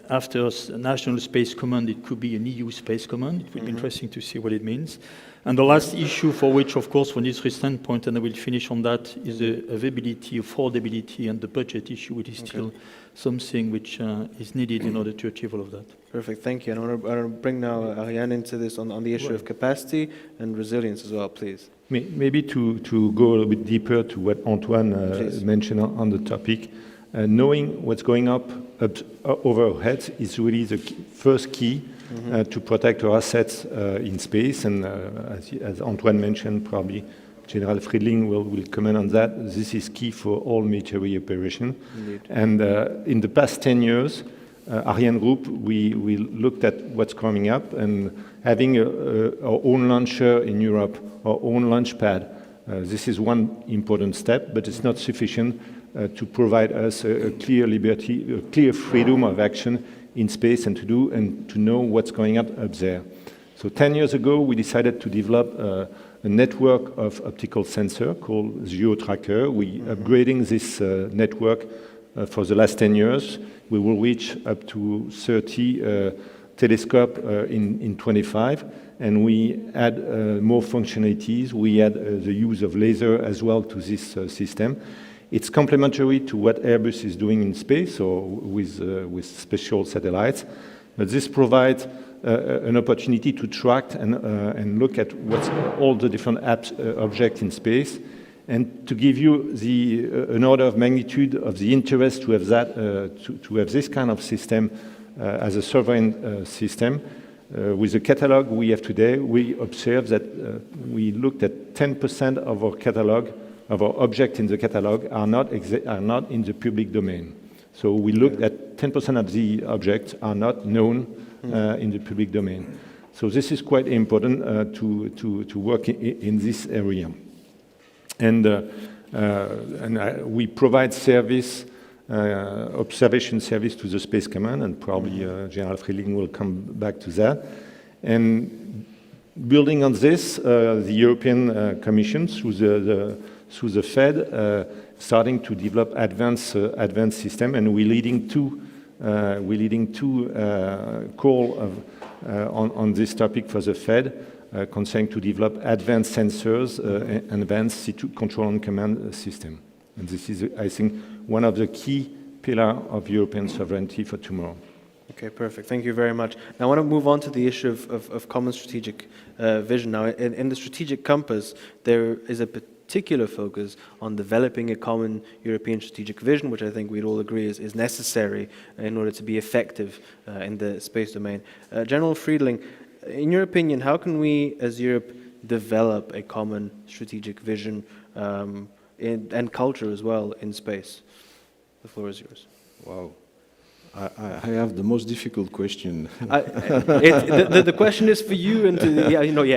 S15: after a national space command, it could be an EU space command. It would be interesting to see what it means. And the last issue for which, of course, from this standpoint, and I will finish on that, is the availability, affordability, and the budget issue, which is still something which is needed in order to achieve all of that.
S11: Perfect, thank you. And I want to bring now Ariane into this on the issue of capacity and resilience as well, please.
S16: Maybe to go a little bit deeper to what Antoine mentioned on the topic, knowing what's going up over our heads is really the first key to protect our assets in space. And as Antoine mentioned, probably General Friedling will comment on that. This is key for all military operation. And in the past 10 years, Ariane Group, we looked at what's coming up, and having our own launcher in Europe, our own launch pad, this is one important step, but it's not sufficient to provide us a clear liberty, a clear freedom of action in space and to know what's going up there. So 10 years ago, we decided to develop a network of optical sensor called GeoTracker. We upgrading this network for the last 10 years. We will reach up to 30 telescope in 25, and we add more functionalities. We add the use of laser as well to this system. It's complementary to what Airbus is doing in space or with special satellites, but this provides an opportunity to track and look at what's all the different objects in space, and to give you an order of magnitude of the interest to have that to have this kind of system as a sovereign system. With the catalog we have today, we observe that we looked at 10% of our catalog, of our objects in the catalog are not in the public domain. So we looked at 10% of the objects are not known in the public domain. So this is quite important to work in this area. And we provide service, observation service to the Space Command, and probably General Friedling will come back to that. And building on this, the European Commission, through the Fed, starting to develop advanced system, and we're leading two call on this topic for the Fed, concerning to develop advanced sensors and advanced control and command system. And this is, I think, one of the key pillars of European sovereignty for tomorrow.
S11: Okay, perfect. Thank you very much. Now I want to move on to the issue of common strategic vision. Now, in the strategic compass, there is a particular focus on developing a common European strategic vision, which I think we'd all agree is necessary in order to be effective in the space domain. General Friedling, in your opinion, how can we as Europe develop a common strategic vision and culture as well in space? The floor is yours.
S17: Wow. I have the most difficult question.
S11: The question is for you and to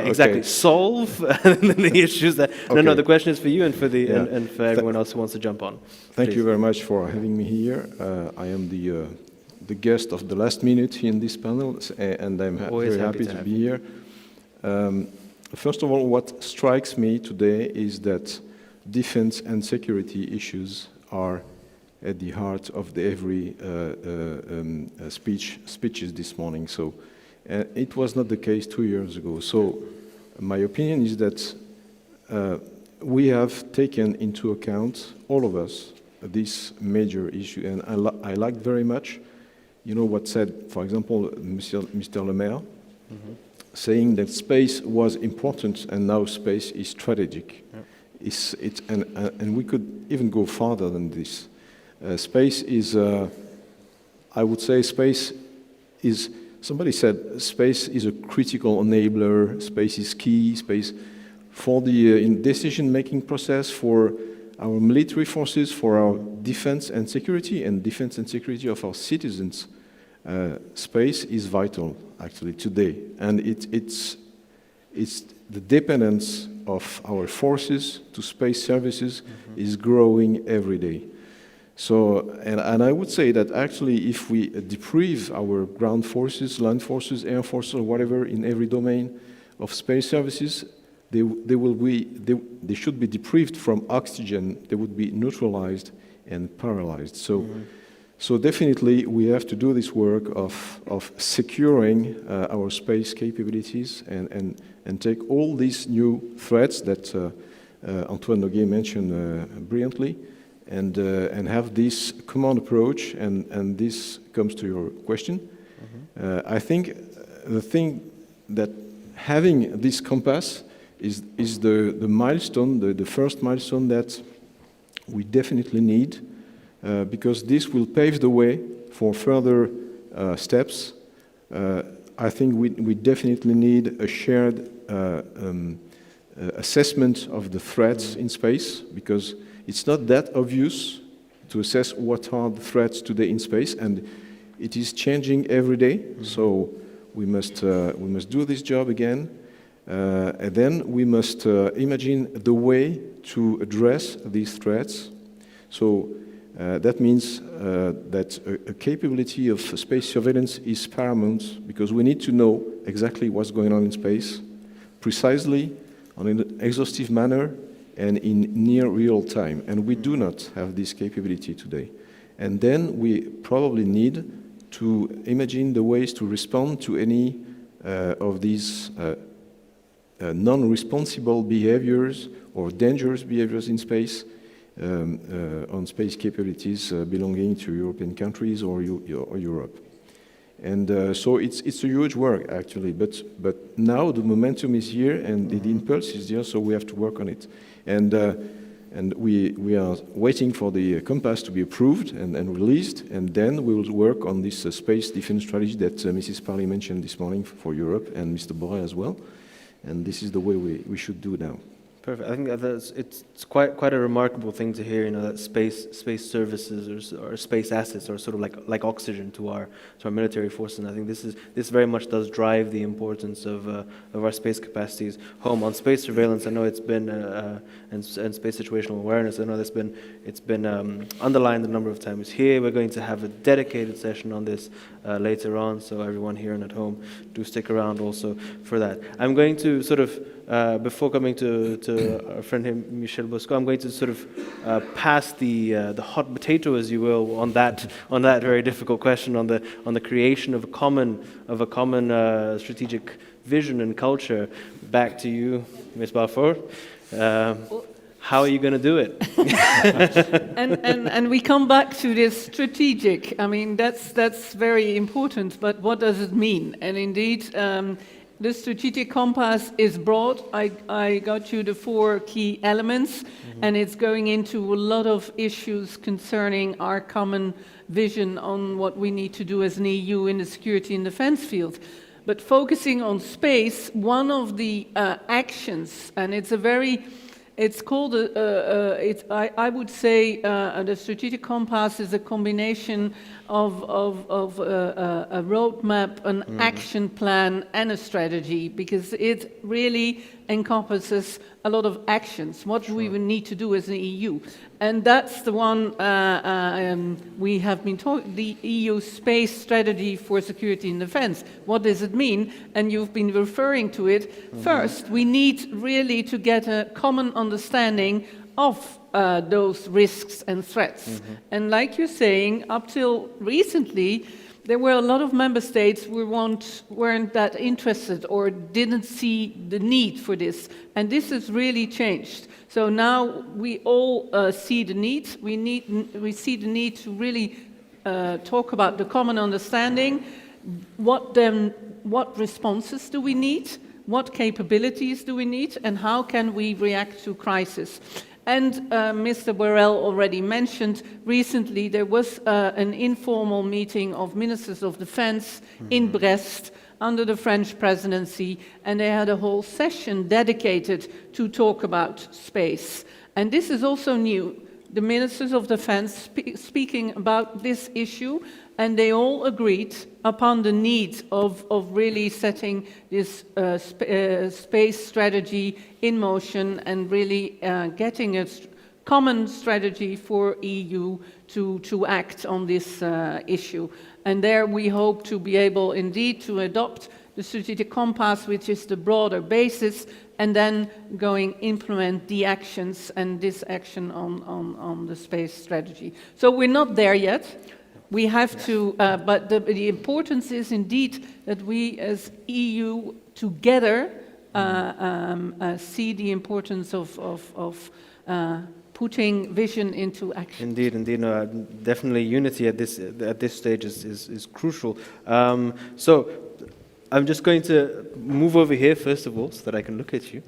S11: exactly. Okay. Solve the issues that. Okay. No. The question is for you and for the and for everyone else who wants to jump on.
S17: Thank you very much for having me here. I am the guest of the last minute in this panel, and I'm very happy to be here. First of all, what strikes me today is that defense and security issues are at the heart of every speeches this morning. So it was not the case 2 years ago. So my opinion is that we have taken into account, all of us, this major issue. And I liked very much, what said, for example, Mr. Le Maire, saying that space was important and now space is strategic. Yeah. And we could even go farther than this. Space is, I would say space is, somebody said space is a critical enabler, space is key, space for the decision-making process, for our military forces, for our defense and security of our citizens. Space is vital, actually, today. And it's the dependence of our forces to space services is growing every day. So, and I would say that actually if we deprive our ground forces, land forces, air forces, or whatever in every domain of space services, they should be deprived from oxygen, they would be neutralized and paralyzed. So, so definitely we have to do this work of securing our space capabilities and take all these new threats that Antoine Noguet mentioned brilliantly, and have this common approach, and this comes to your question. I think the thing that having this compass is the milestone, the first milestone that we definitely need, because this will pave the way for further steps. I think we definitely need a shared assessment of the threats in space, because it's not that obvious to assess what are the threats today in space, and it is changing every day. So we must do this job again, and then we must imagine the way to address these threats. So that means that a capability of space surveillance is paramount, because we need to know exactly what's going on in space, precisely, on an exhaustive manner, and in near real time. And we do not have this capability today. And then we probably need to imagine the ways to respond to any of these non-responsible behaviors or dangerous behaviors in space, on space capabilities belonging to European countries or Europe. And so it's a huge work, actually, but now the momentum is here and the impulse is there, so we have to work on it. And we are waiting for the compass to be approved and released, and then we will work on this space defense strategy that Mrs. Parley mentioned this morning for Europe, and Mr. Borrell as well. And this is the way we should do now.
S11: Perfect. I think it's quite a remarkable thing to hear. That space services or space assets are sort of like oxygen to our military forces. And I think this very much does drive the importance of our space capacities home. On space surveillance, I know it's been and space situational awareness. I know it's been underlined a number of times here. We're going to have a dedicated session on this later on. So everyone here and at home, do stick around also for that. I'm going to sort of before coming to our friend here, Michel Bosco, I'm going to sort of pass the hot potato, as you will, on that very difficult question on the creation of a common strategic vision and culture. Back to you, Ms. Balfour. how are you going to do it?
S12: and we come back to this strategic. I mean, that's very important, but what does it mean? And indeed, the strategic compass is broad. I got you the 4 key elements, and it's going into a lot of issues concerning our common vision on what we need to do as an EU in the security and defense field. But focusing on space, one of the actions, and it's called, I would say the strategic compass is a combination of a roadmap, an action plan, and a strategy, because it really encompasses a lot of actions. What do we need to do as an EU? And that's the one we have been talking, the EU space strategy for security and defense. What does it mean? And you've been referring to it. First, we need really to get a common understanding of those risks and threats. And like you're saying, up till recently, there were a lot of member states who weren't that interested or didn't see the need for this. And this has really changed. So now we all see the need. We see the need to really talk about the common understanding. What responses do we need? What capabilities do we need? And how can we react to crisis? And Mr. Borrell already mentioned, recently there was an informal meeting of ministers of defense in Brest under the French presidency, and they had a whole session dedicated to talk about space. And this is also new. The ministers of defense speaking about this issue, and they all agreed upon the need of really setting this space strategy in motion and really getting a common strategy for EU to act on this issue. And there we hope to be able indeed to adopt the strategic compass, which is the broader basis, and then implement the actions and this action on the space strategy. So we're not there yet. We have to, but the importance is indeed that we as EU together see the importance of putting vision into action.
S11: Indeed. No, definitely unity at this stage is crucial. So I'm just going to move over here first of all, so that I can look at you,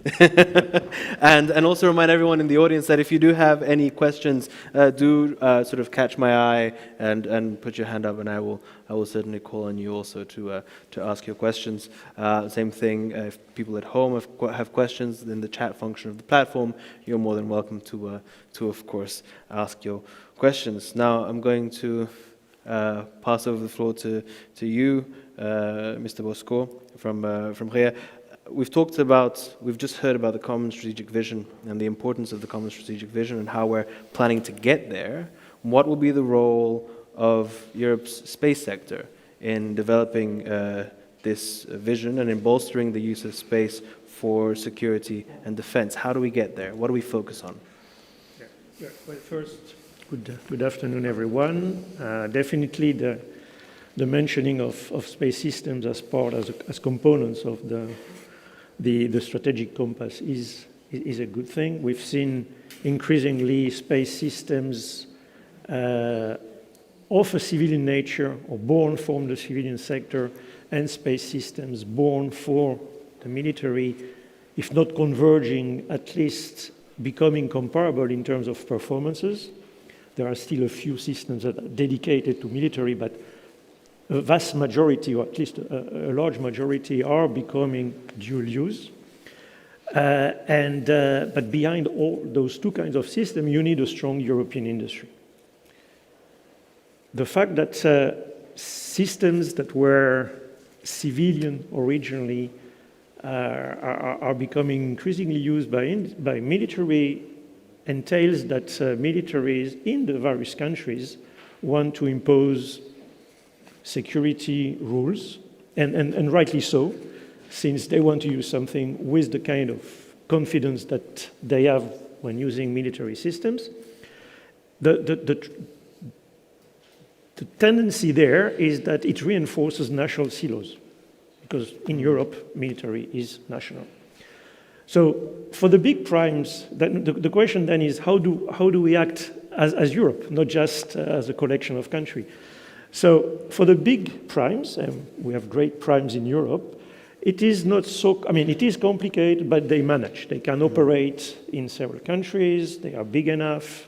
S11: and also remind everyone in the audience that if you do have any questions, do sort of catch my eye and put your hand up, and I will certainly call on you also to ask your questions. Same thing, if people at home have questions in the chat function of the platform, you're more than welcome to of course ask your questions. Now I'm going to pass over the floor to you, Mr. Bosco from REA. We've just heard about the common strategic vision and the importance of the common strategic vision and how we're planning to get there. What will be the role of Europe's space sector in developing this vision and in bolstering the use of space for security and defense? How do we get there? What do we focus on?
S18: Well, first, good afternoon, everyone. Definitely the mentioning of space systems as components of the strategic compass is a good thing. We've seen increasingly space systems of a civilian nature or born from the civilian sector, and space systems born for the military, if not converging, at least becoming comparable in terms of performances. There are still a few systems that are dedicated to military, but a vast majority, or at least a large majority, are becoming dual use. But behind all those two kinds of systems, you need a strong European industry. The fact that systems that were civilian originally are becoming increasingly used by military entails that militaries in the various countries want to impose security rules, and rightly so, since they want to use something with the kind of confidence that they have when using military systems. The tendency there is that it reinforces national silos, because in Europe, military is national. So for the big primes, the question then is how do we act as Europe, not just as a collection of countries? So for the big primes, and we have great primes in Europe, it is not so, I mean, it is complicated, but they manage. They can operate in several countries, they are big enough.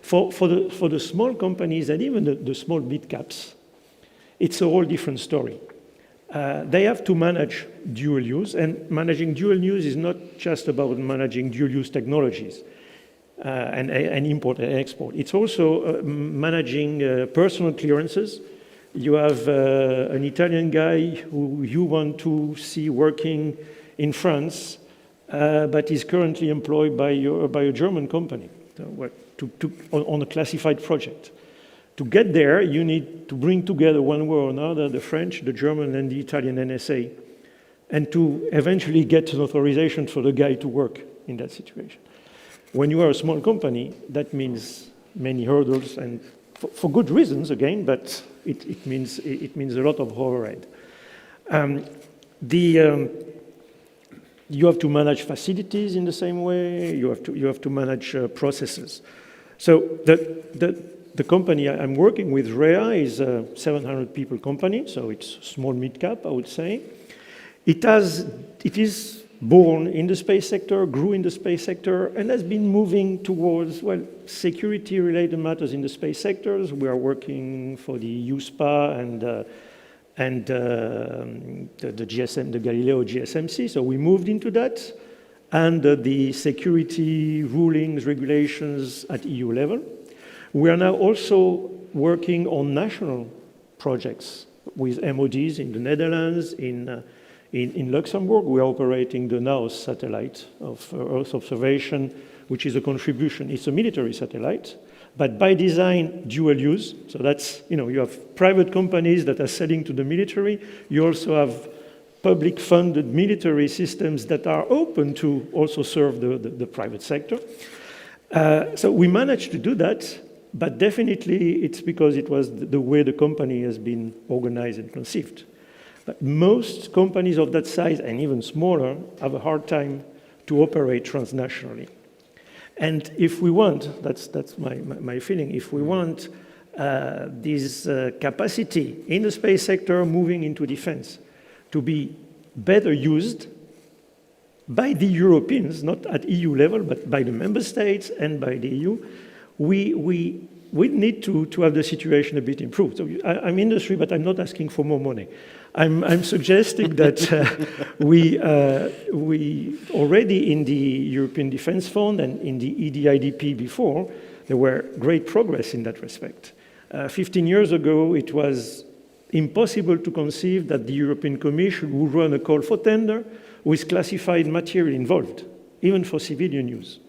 S18: For the small companies and even the small mid-caps, it's a whole different story. They have to manage dual use, and managing dual use is not just about managing dual use technologies and import and export. It's also managing personal clearances. You have an Italian guy who you want to see working in France, but is currently employed by a German company on a classified project. To get there, you need to bring together one way or another the French, the German, and the Italian NSA, and to eventually get an authorization for the guy to work in that situation. When you are a small company, that means many hurdles, and for good reasons, again, but it means a lot of overhead. You have to manage facilities in the same way. You have to manage processes. So the company I'm working with, REA, is a 700 people company, so it's small mid-cap, I would say. It is born in the space sector, grew in the space sector, and has been moving towards, well, security-related matters in the space sectors. We are working for the USPA and the GSM, the Galileo GSMC, so we moved into that, and the security rulings, regulations at EU level. We are now also working on national projects with MODs in the Netherlands, in Luxembourg. We are operating the NAOS satellite of Earth observation, which is a contribution. It's a military satellite, but by design, dual use. So that's, you have private companies that are selling to the military. You also have public funded military systems that are open to also serve the private sector. So we managed to do that, but definitely it's because it was the way the company has been organized and conceived. But most companies of that size, and even smaller, have a hard time to operate transnationally. And if we want, that's my feeling, if we want this capacity in the space sector moving into defense to be better used by the Europeans, not at EU level, but by the member states and by the EU, we need to have the situation a bit improved. So I'm industry, but I'm not asking for more money. I'm suggesting that we already in the European Defence Fund and in the EDIDP before, there were great progress in that respect. 15 years ago, it was impossible to conceive that the European Commission would run a call for tender with classified material involved, even for civilian use.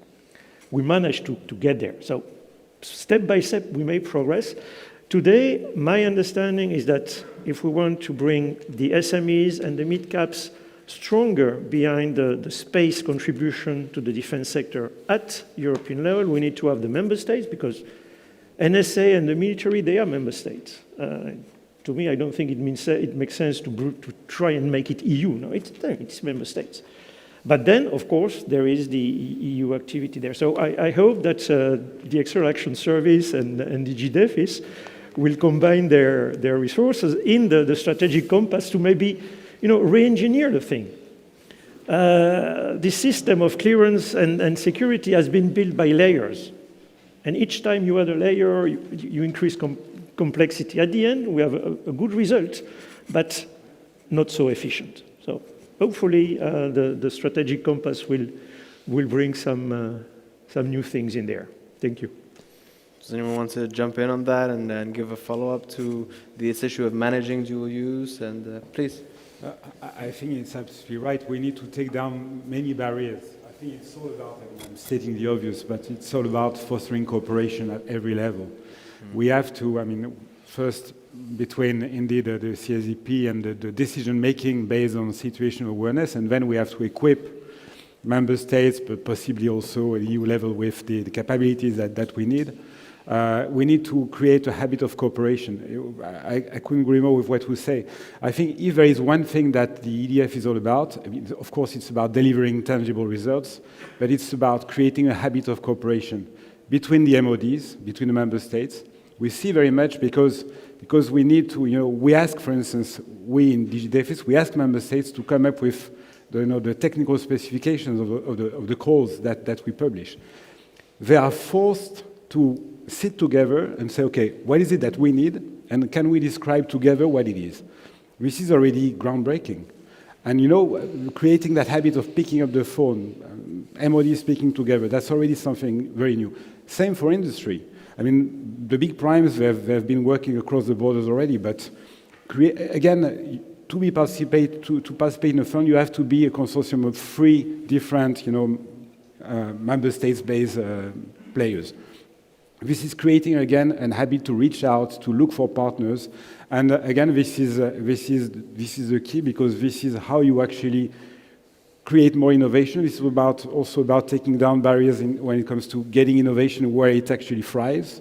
S18: We managed to get there. So step by step, we made progress. Today, my understanding is that if we want to bring the SMEs and the mid-caps stronger behind the space contribution to the defense sector at European level, we need to have the member states, because NSA and the military, they are member states. To me, I don't think it makes sense to try and make it EU. No, it's member states. But then, of course, there is the EU activity there. So I hope that the External Action Service and DG DEFIS will combine their resources in the strategic compass to maybe, re-engineer the thing. This system of clearance and security has been built by layers. And each time you add a layer, you increase complexity. At the end, we have a good result, but not so efficient. So hopefully, the strategic compass will bring some new things in there. Thank you.
S11: Does anyone want to jump in on that and give a follow-up to this issue of managing dual use? And please.
S13: I think it's absolutely right. We need to take down many barriers. I think it's all about, I'm stating the obvious, but it's all about fostering cooperation at every level. We have to, first between indeed the CSDP and the decision-making based on situational awareness, and then we have to equip member states, but possibly also at EU level with the capabilities that we need. We need to create a habit of cooperation. I couldn't agree more with what we say. I think if there is one thing that the EDF is all about, I mean, of course it's about delivering tangible results, but it's about creating a habit of cooperation between the MODs, between the member states. We see very much because we need to, we ask, for instance, we in DG DEFIS, we ask member states to come up with the technical specifications of the calls that we publish. They are forced to sit together and say, okay, what is it that we need, and can we describe together what it is? This is already groundbreaking. And creating that habit of picking up the phone, MOD speaking together, that's already something very new. Same for industry. I mean, the big primes, they've been working across the borders already, but again, to participate in a fund, you have to be a consortium of 3 different, member states-based players. This is creating, again, a habit to reach out, to look for partners. And again, this is the key, because this is how you actually create more innovation. This is also about taking down barriers when it comes to getting innovation where it actually thrives.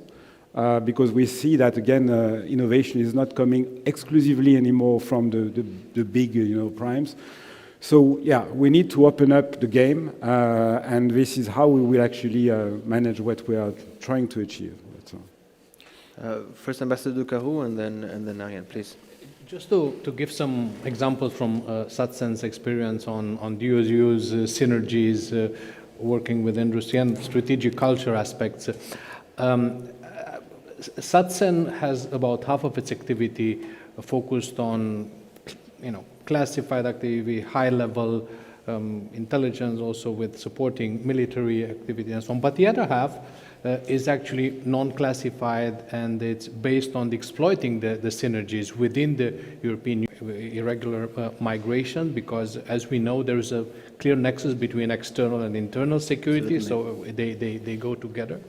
S13: Because we see that, again, innovation is not coming exclusively anymore from the big primes. So, yeah, we need to open up the game, and this is how we will actually manage what we are trying to achieve.
S11: First, Ambassador Ducarroux, and then Ariane, please.
S14: Just to give some examples from SATSEN's experience on dual use, synergies, working with industry and strategic culture aspects. SATSEN has about half of its activity focused on, classified activity, high-level intelligence, also with supporting military activity and so on. But the other half is actually non-classified, and it's based on exploiting the synergies within the European irregular migration, because as we know, there is a clear nexus between external and internal security, so they go together.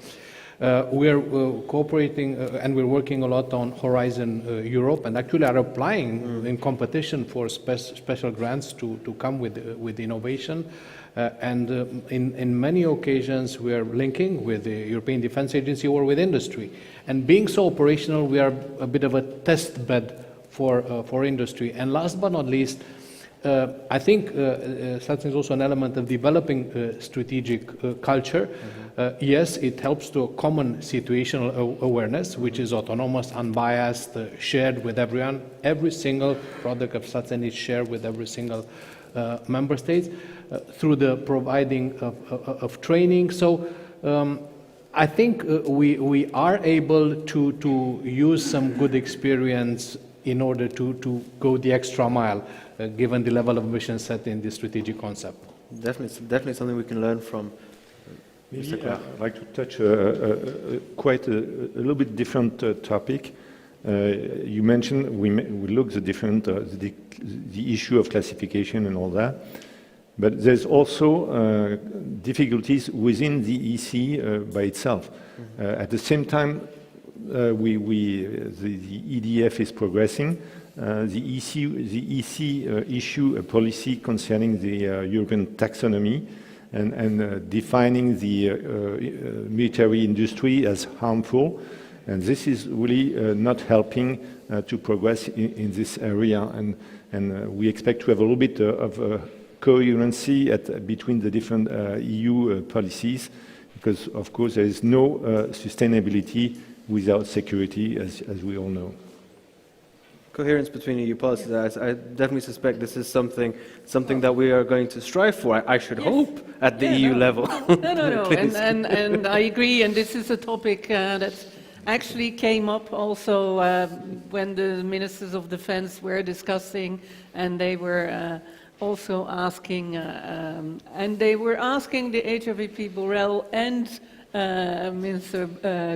S14: We're cooperating and we're working a lot on Horizon Europe, and actually are applying in competition for special grants to come with innovation. And in many occasions, we are linking with the European Defence Agency or with industry. And being so operational, we are a bit of a test bed for industry. And last but not least, I think SATSEN is also an element of developing strategic culture. Yes, it helps to a common situational awareness, which is autonomous, unbiased, shared with everyone. Every single product of SATSEN is shared with every single member state through the providing of training. So I think we are able to use some good experience in order to go the extra mile, given the level of mission set in the strategic concept.
S11: Definitely something we can learn from.
S16: Maybe, I'd like to touch quite a little bit different topic. You mentioned we look the different the issue of classification and all that, but there's also difficulties within the EC by itself. At the same time, the EDF is progressing. The EC issue a policy concerning the European taxonomy and defining the military industry as harmful. And this is really not helping to progress in this area. And we expect to have a little bit of coherency between the different EU policies, because, of course, there is no sustainability without security, as we all know.
S11: Coherence between EU policies. I definitely suspect this is something that we are going to strive for, I should hope, at the EU level.
S12: No. and I agree, and this is a topic that actually came up also when the ministers of defense were discussing, and they were also asking, the HRVP Borrell and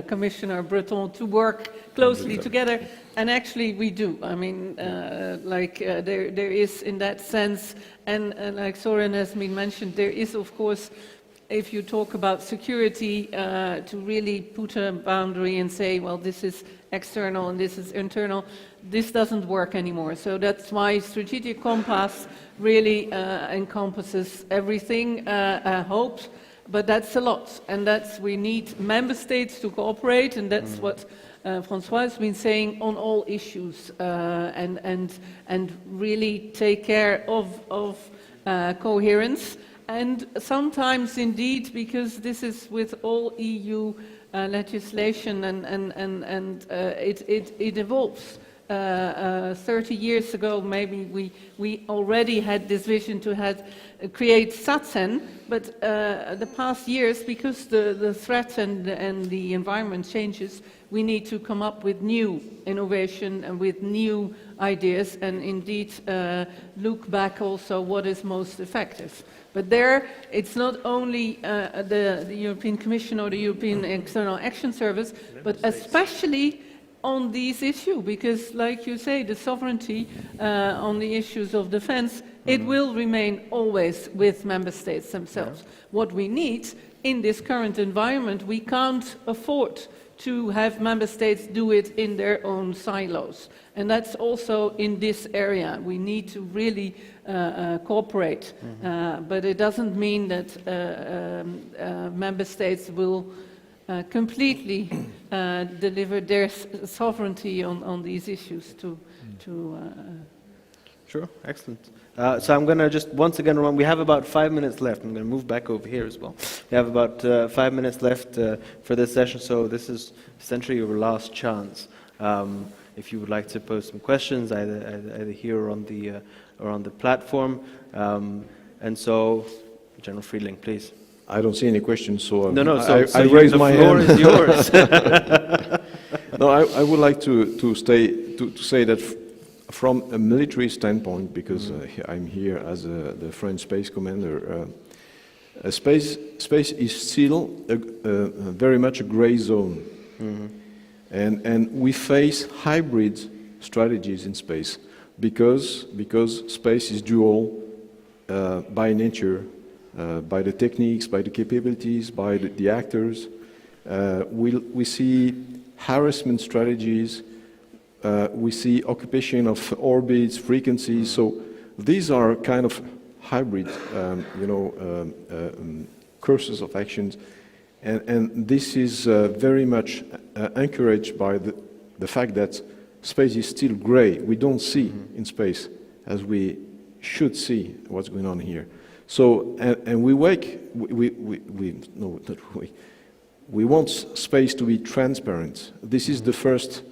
S12: Commissioner Breton to work closely together, and actually we do. I mean, there is in that sense, and like Soren has been mentioned, there is of course, if you talk about security, to really put a boundary and say, well, this is external and this is internal, this doesn't work anymore. So that's why Strategic Compass really encompasses everything, hopes, But that's a lot, and we need member states to cooperate, and that's what François has been saying on all issues, and really take care of coherence. And sometimes, indeed, because this is with all EU legislation, and it evolves. 30 years ago, maybe we already had this vision to create SATSEN, but the past years, because the threat and the environment changes, we need to come up with new innovation and with new ideas, and indeed look back also what is most effective. But there, it's not only the European Commission or the European External Action Service, but especially on these issues, because like you say, the sovereignty on the issues of defense, it will remain always with member states themselves. What we need in this current environment, we can't afford to have member states do it in their own silos. And that's also in this area. We need to really cooperate. But it doesn't mean that member states will completely deliver their sovereignty on these issues to
S11: Sure, excellent. So I'm going to just once again remind, we have about 5 minutes left. I'm going to move back over here as well. We have about 5 minutes left for this session, so this is essentially your last chance. If you would like to pose some questions, either here or on the platform. And so, General Friedling, please.
S17: I don't see any questions, so
S11: so
S17: I raise my hand.
S11: The floor is yours.
S17: No, I would like to say that from a military standpoint, because I'm here as the French Space Commander, space is still very much a gray zone. And we face hybrid strategies in space because space is dual by nature, by the techniques, by the capabilities, by the actors. We see harassment strategies, we see occupation of orbits, frequencies. So these are kind of hybrid, courses of actions. And this is very much encouraged by the fact that space is still gray. We don't see in space as we should see what's going on here. So, and we want space to be transparent. This is the first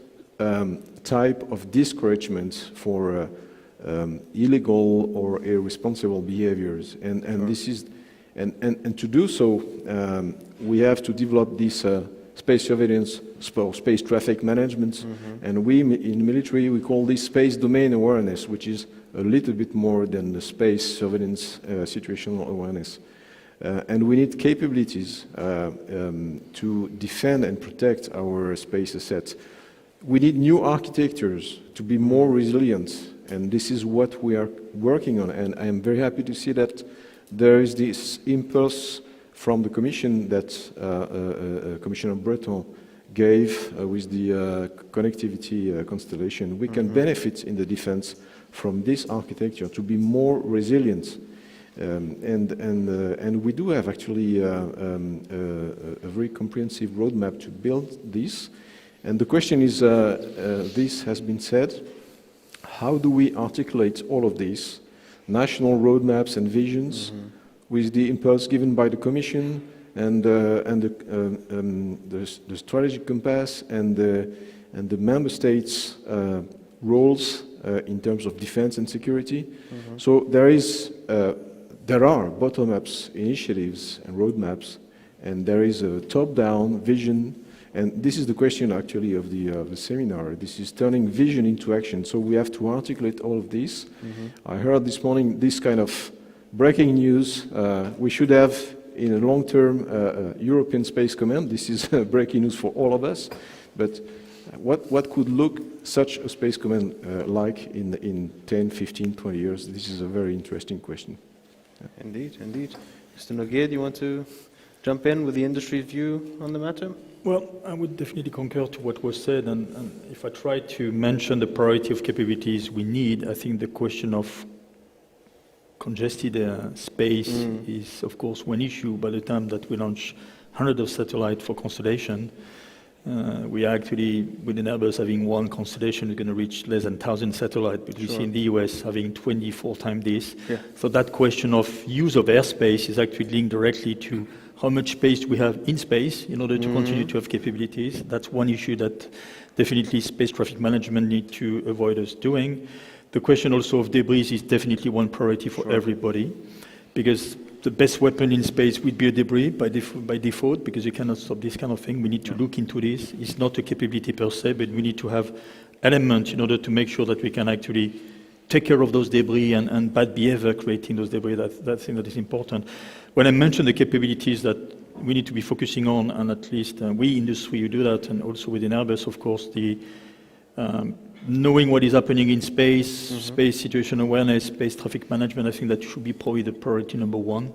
S17: type of discouragement for illegal or irresponsible behaviors. And this is, and to do so, we have to develop this space surveillance, space traffic management, and we in military we call this space domain awareness, which is a little bit more than the space surveillance situational awareness. And we need capabilities to defend and protect our space assets. We need new architectures to be more resilient, and this is what we are working on. And I am very happy to see that there is this impulse from the Commission that Commissioner Breton gave with the connectivity constellation. We can benefit in the defense from this architecture to be more resilient. And we do have actually a very comprehensive roadmap to build this. And the question is, this has been said, how do we articulate all of these national roadmaps and visions with the impulse given by the Commission and the strategic compass and the member states' roles in terms of defense and security? So there are bottom-up initiatives and roadmaps, and there is a top-down vision. And this is the question, actually, of the seminar. This is turning vision into action. So we have to articulate all of this. I heard this morning this kind of breaking news. We should have, in a long term, European Space Command. This is breaking news for all of us. But what could look such a Space Command like in 10, 15, 20 years? This is a very interesting question.
S11: Indeed, indeed. Mr. Noguer, do you want to jump in with the industry view on the matter?
S15: Well, I would definitely concur to what was said, and if I try to mention the priority of capabilities we need, I think the question of congested space is, of course, one issue. By the time that we launch hundreds of satellites for constellation, we are actually, within Airbus, having one constellation, we're going to reach less than 1,000 satellites, but we see in the US having 24 times this.
S11: Yeah.
S15: So that question of use of airspace is actually linked directly to how much space we have in space in order to continue to have capabilities. That's one issue that definitely space traffic management need to avoid us doing. The question also of debris is definitely one priority for everybody, because the best weapon in space would be a debris by default, because you cannot stop this kind of thing. We need to look into this. It's not a capability per se, but we need to have elements in order to make sure that we can actually take care of those debris and bad behavior creating those debris. That's the thing that is important. When I mentioned the capabilities that we need to be focusing on, and at least we industry you do that, and also within Airbus, of course, the knowing what is happening in space, space situation awareness, space traffic management, I think that should be probably the priority number one.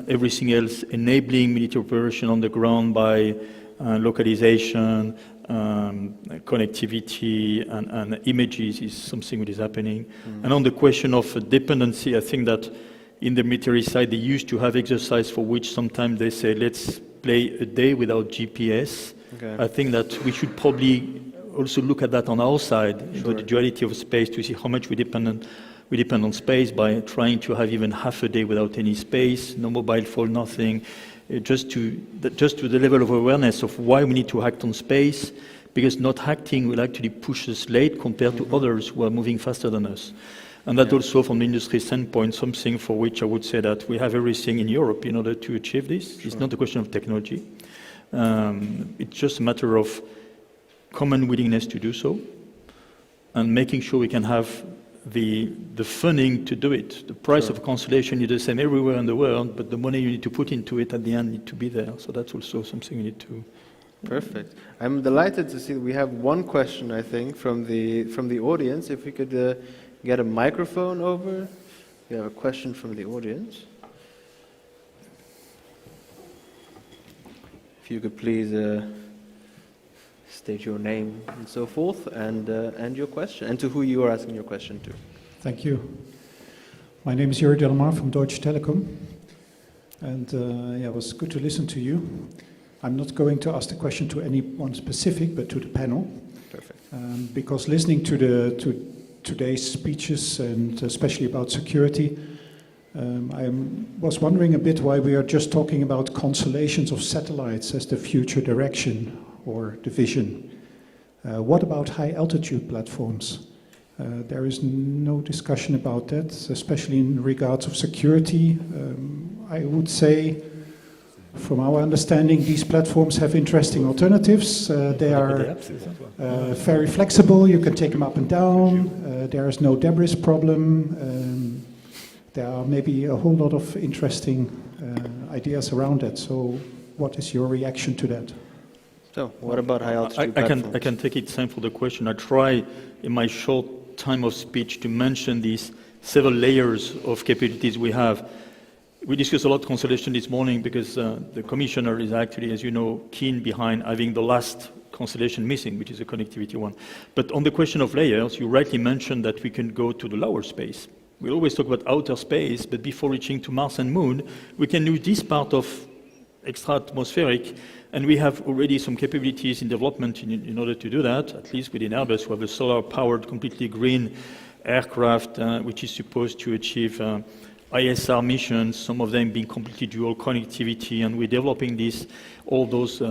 S15: Everything else, enabling military operation on the ground by localization, connectivity, and images is something that is happening. And on the question of dependency, I think that in the military side, they used to have exercise for which sometimes they say, let's play a day without GPS.
S11: Okay.
S15: I think that we should probably also look at that on our side, the duality of space, to see how much we depend on space by trying to have even half a day without any space, no mobile phone, nothing, just to the level of awareness of why we need to act on space, because not acting will actually push us late compared to others who are moving faster than us. And that also, from the industry standpoint, something for which I would say that we have everything in Europe in order to achieve this. It's not a question of technology. It's just a matter of common willingness to do so, and making sure we can have the funding to do it. The price of constellation is the same everywhere in the world, but the money you need to put into it at the end need to be there. So that's also something you need to.
S11: Perfect. I'm delighted to see that we have one question, I think, from the audience. If we could get a microphone over. We have a question from the audience. If you could please state your name and so forth, and your question, and to who you are asking your question to.
S19: Thank you. My name is Juri Delmar from Deutsche Telekom, and it was good to listen to you. I'm not going to ask the question to anyone specific, but to the panel.
S11: Perfect.
S19: Because listening to today's speeches, and especially about security, I was wondering a bit why we are just talking about constellations of satellites as the future direction or the vision. What about high altitude platforms? There is no discussion about that, especially in regards of security. I would say, from our understanding, these platforms have interesting alternatives. They are very flexible. You can take them up and down. There is no debris problem. There are maybe a whole lot of interesting ideas around that. So what is your reaction to that?
S11: So what about high altitude platforms?
S15: I can take it, time for the question. I try in my short time of speech to mention these several layers of capabilities we have. We discussed a lot of constellation this morning because the commissioner is actually, as you know, keen behind having the last constellation missing, which is a connectivity one. But on the question of layers, you rightly mentioned that we can go to the lower space. We always talk about outer space, but before reaching to Mars and Moon, we can use this part of extra-atmospheric, and we have already some capabilities in development in order to do that, at least within Airbus. We have a solar-powered, completely green aircraft, which is supposed to achieve ISR missions, some of them being completely dual connectivity, and we're developing all those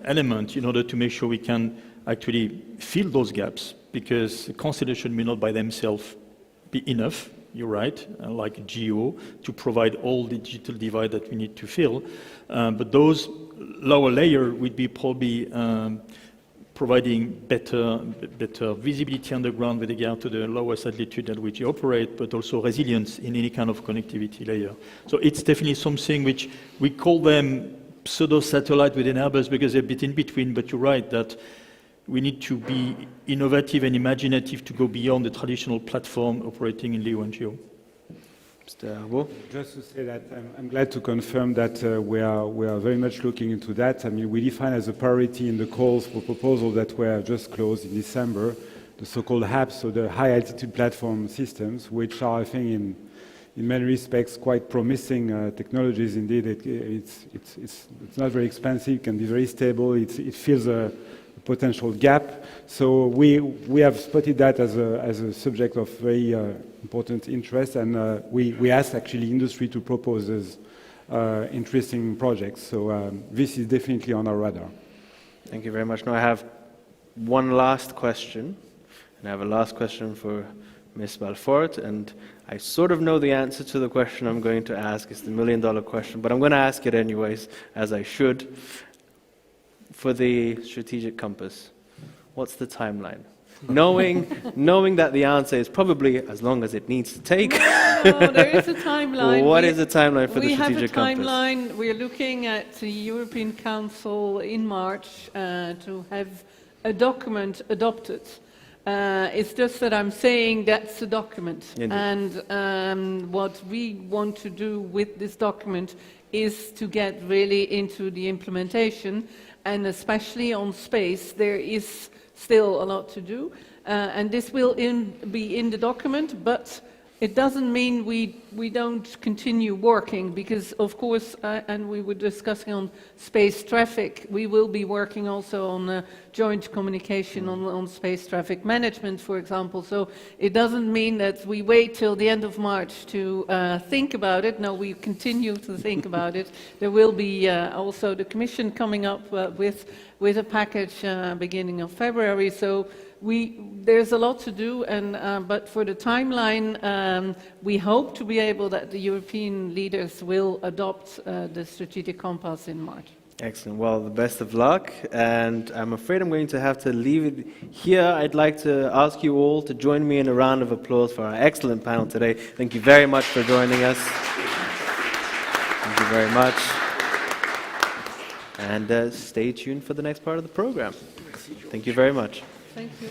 S15: elements in order to make sure we can actually fill those gaps, because the constellation may not by themselves be enough, you're right, like GEO, to provide all the digital divide that we need to fill. But those lower layer would be probably providing better visibility on the ground with regard to the lowest altitude at which you operate, but also resilience in any kind of connectivity layer. So it's definitely something which we call them pseudo-satellite within Airbus because they're a bit in between, but you're right that we need to be innovative and imaginative to go beyond the traditional platform operating in LEO and GEO.
S11: Mr. Arbo?
S13: Just to say that I'm glad to confirm that we are very much looking into that. I mean, we define as a priority in the calls for proposal that were just closed in December, the so-called HAPS, so the high altitude platform systems, which are, I think, in many respects quite promising technologies. Indeed, it's not very expensive, it can be very stable, it fills a potential gap. So we have spotted that as a subject of very important interest, and we asked actually industry to propose those interesting projects. So this is definitely on our radar.
S11: Thank you very much. Now I have one last question, and I have a last question for Ms. Belfort, and I sort of know the answer to the question I'm going to ask. It's the million-dollar question, but I'm going to ask it anyways, as I should. For the strategic compass, what's the timeline? knowing that the answer is probably as long as it needs to take.
S12: No, there is a timeline.
S11: What is the timeline for the strategic compass?
S12: We have a timeline. We're looking at the European Council in March to have a document adopted. It's just that I'm saying that's a document. Indeed. And what we want to do with this document is to get really into the implementation, and especially on space, there is still a lot to do. And this will be in the document, but it doesn't mean we don't continue working, because of course, and we were discussing on space traffic, we will be working also on joint communication on space traffic management, for example. So it doesn't mean that we wait till the end of March to think about it. No, we continue to think about it. There will be also the Commission coming up with a package beginning of February. So there's a lot to do, and but for the timeline, we hope to be able that the European leaders will adopt the strategic compass in March.
S11: Excellent. Well, the best of luck, and I'm afraid I'm going to have to leave it here. I'd like to ask you all to join me in a round of applause for our excellent panel today. Thank you very much for joining us. Thank you very much. And stay tuned for the next part of the program. Thank you very much.
S12: Thank you.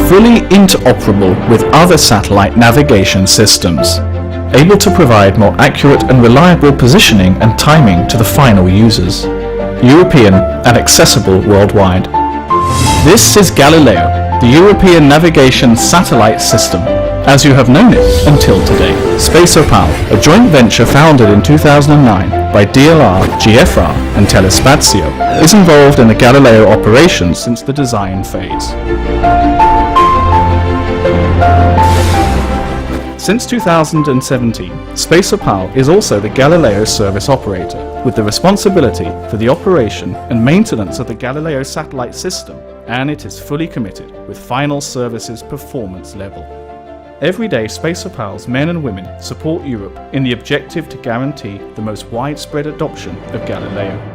S20: Fully interoperable with other satellite navigation systems, able to provide more accurate and reliable positioning and timing to the final users, European and accessible worldwide. This is Galileo, the European navigation satellite system, as you have known it until today. SpaceOpal, a joint venture founded in 2009 by DLR, GFR and Telespazio, is involved in the Galileo operations since the design phase. Since 2017, SpaceOpal is also the Galileo service operator, with the responsibility for the operation and maintenance of the Galileo satellite system, and it is fully committed with final services performance level. Every day, SpaceOpal's men and women support Europe in the objective to guarantee the most widespread adoption of Galileo.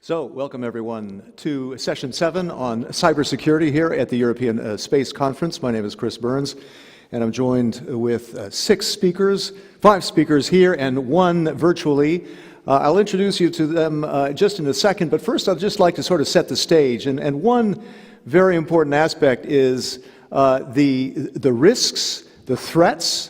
S21: So, welcome everyone to session 7 on cybersecurity here at the European Space Conference. My name is Chris Burns, and I'm joined with 5 speakers here and 1 virtually. I'll introduce you to them just in a second, but first I'd just like to sort of set the stage. And one very important aspect is the risks, the threats,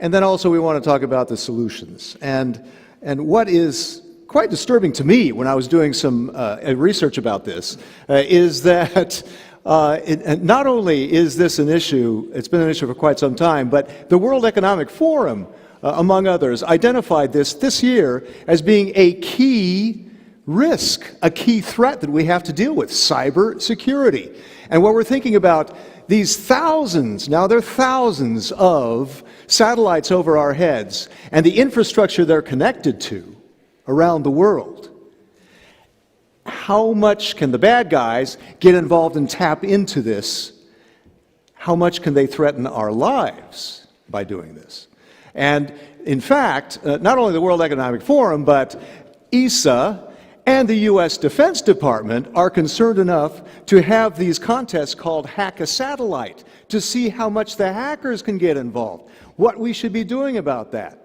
S21: and then also we want to talk about the solutions. And what is quite disturbing to me when I was doing some research about this is that not only is this an issue, it's been an issue for quite some time, but the World Economic Forum, among others, identified this year as being a key risk, a key threat that we have to deal with, cyber security. And what we're thinking about, these thousands, now there are thousands of satellites over our heads, and the infrastructure they're connected to around the world. How much can the bad guys get involved and tap into this? How much can they threaten our lives by doing this? And in fact, not only the World Economic Forum, but ESA and the US Defense Department are concerned enough to have these contests called Hack a Satellite to see how much the hackers can get involved, what we should be doing about that.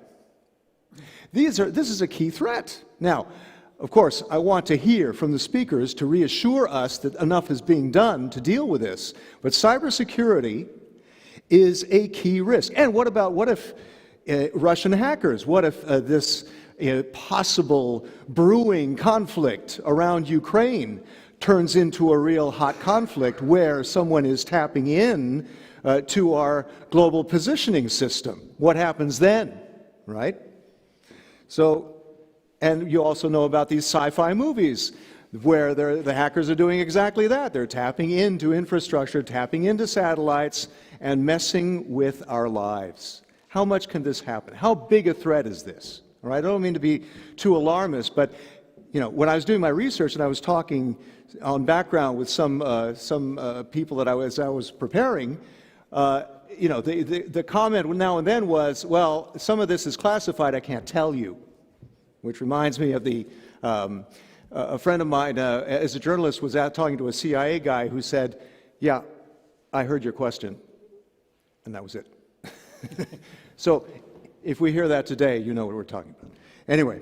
S21: This is a key threat. Now, of course, I want to hear from the speakers to reassure us that enough is being done to deal with this. But cybersecurity is a key risk. And what if Russian hackers, what if this possible brewing conflict around Ukraine turns into a real hot conflict where someone is tapping in to our global positioning system? What happens then, right? So, and you also know about these sci-fi movies where the hackers are doing exactly that. They're tapping into infrastructure, tapping into satellites, and messing with our lives. How much can this happen? How big a threat is this? All right, I don't mean to be too alarmist, but you know, when I was doing my research and I was talking on background with some people that I was preparing, you know, the comment now and then was, well, some of this is classified, I can't tell you, which reminds me of a friend of mine, as a journalist, was out talking to a CIA guy who said, yeah, I heard your question, and that was it. So if we hear that today, you know what we're talking about. Anyway,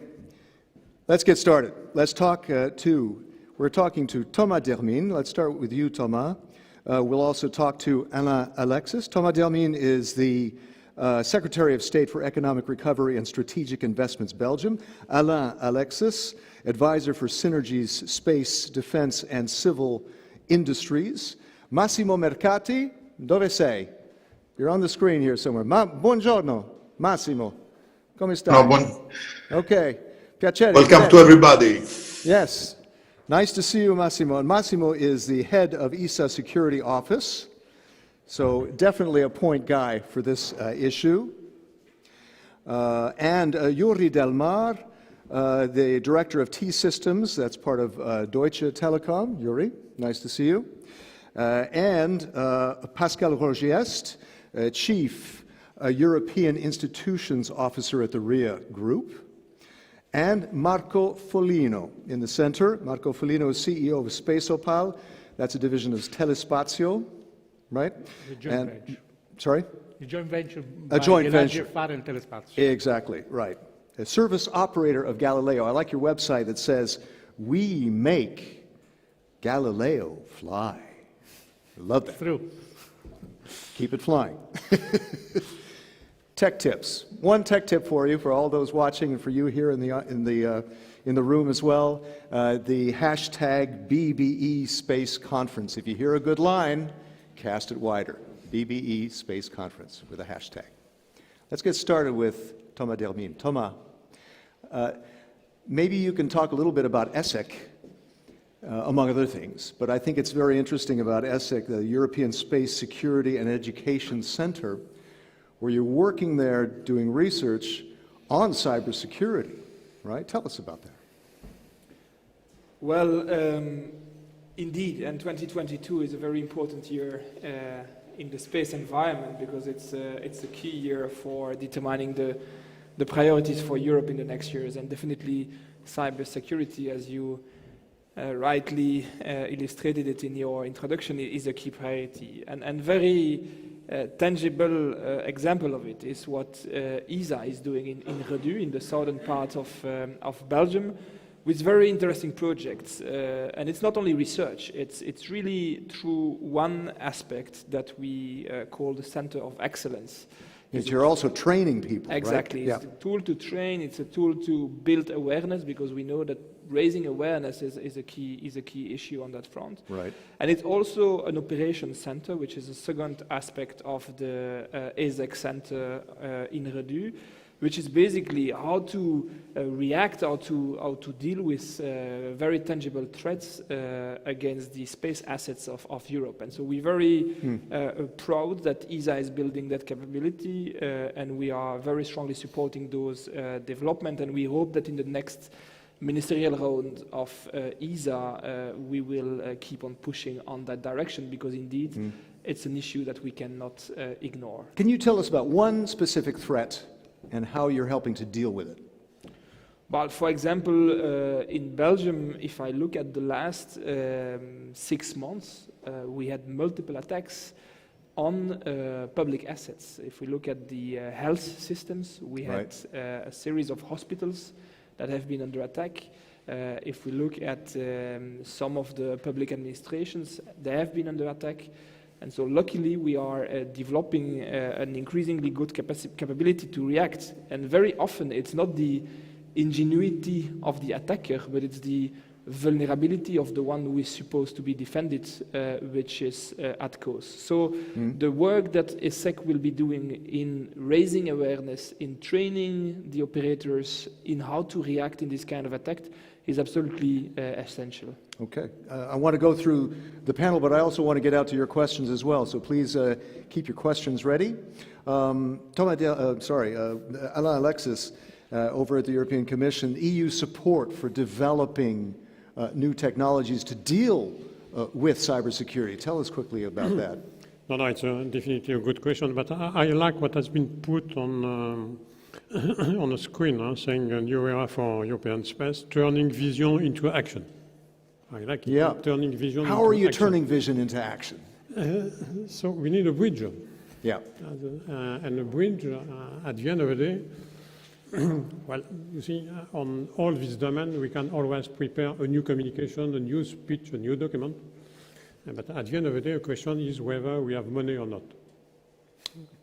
S21: let's get started. Let's talk we're talking to Thomas Dermine. Let's start with you, Thomas. We'll also talk to Alain Alexis. Thomas Dermine is the Secretary of State for Economic Recovery and Strategic Investments, Belgium. Alain Alexis, Advisor for Synergies, Space, Defense, and Civil Industries. Massimo Mercati, dove sei? You're on the screen here somewhere. Buongiorno, Massimo. Come stai? Okay, piacere.
S1: Welcome to everybody.
S21: Yes, nice to see you, Massimo. And Massimo is the head of ESA Security Office, so definitely a point guy for this issue. And Yuri Delmar, the director of T-Systems, that's part of Deutsche Telekom. Yuri, nice to see you. And Pascal Rogiest, Chief European Institutions Officer at the RIA Group. And Marco Foligno in the center. Marco Foligno is CEO of SpaceOpal. That's a division of Telespazio, right?
S14: The joint venture.
S21: Sorry?
S14: The joint venture.
S21: A joint venture.
S14: And Telespazio.
S21: Exactly, right. A service operator of Galileo. I like your website that says, we make Galileo fly. I love that.
S14: True.
S21: Keep it flying. Tech tips. One tech tip for you, for all those watching, and for you here in the room as well. The hashtag BBE Space Conference. If you hear a good line, cast it wider. BBE Space Conference with a hashtag. Let's get started with Thomas Dermine. Thomas, maybe you can talk a little bit about ESSEC, among other things, but I think it's very interesting about ESSEC, the European Space Security and Education Center, where you're working there doing research on cybersecurity, right? Tell us about that.
S22: Well, indeed, and 2022 is a very important year in the space environment because it's a key year for determining the priorities for Europe in the next years, and definitely cybersecurity, as you rightly illustrated it in your introduction, is a key priority. And very tangible example of it is what ESA is doing in Redu, in the southern part of Belgium, with very interesting projects. And it's not only research, it's really through one aspect that we call the Center of Excellence.
S21: Because you're also training people,
S22: exactly.
S21: Right?
S22: It's a tool to train, it's a tool to build awareness, because we know that raising awareness is a key issue on that front.
S21: Right.
S22: And it's also an operations center, which is a second aspect of the ESEC center in Redu, which is basically how to react, how to deal with very tangible threats against the space assets of Europe. And so we're very proud that ESA is building that capability, and we are very strongly supporting those development, and we hope that in the next ministerial round of ESA, we will keep on pushing on that direction, because indeed it's an issue that we cannot ignore.
S21: Can you tell us about one specific threat and how you're helping to deal with it?
S22: Well, for example, in Belgium, if I look at the last 6 months, we had multiple attacks on public assets. If we look at the health systems, we had a series of hospitals that have been under attack. If we look at some of the public administrations, they have been under attack. And so luckily we are developing an increasingly good capability to react. And very often it's not the ingenuity of the attacker, but it's the vulnerability of the one who is supposed to be defended, which is at cause. So the work that ESSEC will be doing in raising awareness, in training the operators in how to react in this kind of attack is absolutely essential.
S21: Okay. I want to go through the panel, but I also want to get out to your questions as well. So please keep your questions ready. Alain Alexis, over at the European Commission, EU support for developing new technologies to deal with cybersecurity. Tell us quickly about that.
S1: No, it's definitely a good question, but I like what has been put on on the screen, saying a new era for European space, turning vision into action. I like it.
S21: Yeah.
S1: Turning vision
S21: How
S1: into
S21: are you
S1: action.
S21: turning vision into action?
S1: So we need a bridge.
S21: Yeah.
S1: And a bridge, at the end of the day, well, you see, on all these domains, we can always prepare a new communication, a new speech, a new document. But at the end of the day, the question is whether we have money or not.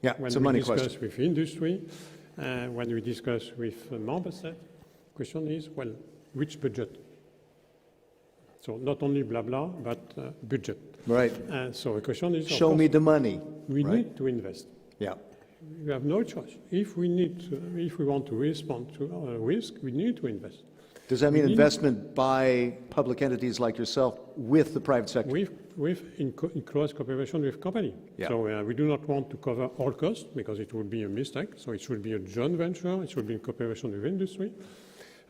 S21: Yeah,
S1: when
S21: it's a
S1: we
S21: money
S1: discuss
S21: question.
S1: with industry, when we discuss with member states, the question is, well, which budget? So not only blah blah, but budget.
S21: Right.
S1: So the question is, of
S21: Show me
S1: course,
S21: the money.
S1: we
S21: right?
S1: need to invest.
S21: Yeah.
S1: We have no choice. If we want to respond to risk, we need to invest.
S21: Does that mean
S1: We need-
S21: investment by public entities like yourself with the private sector?
S1: In close cooperation with company.
S21: Yeah.
S1: So we do not want to cover all costs because it would be a mistake. So it should be a joint venture. It should be in cooperation with industry.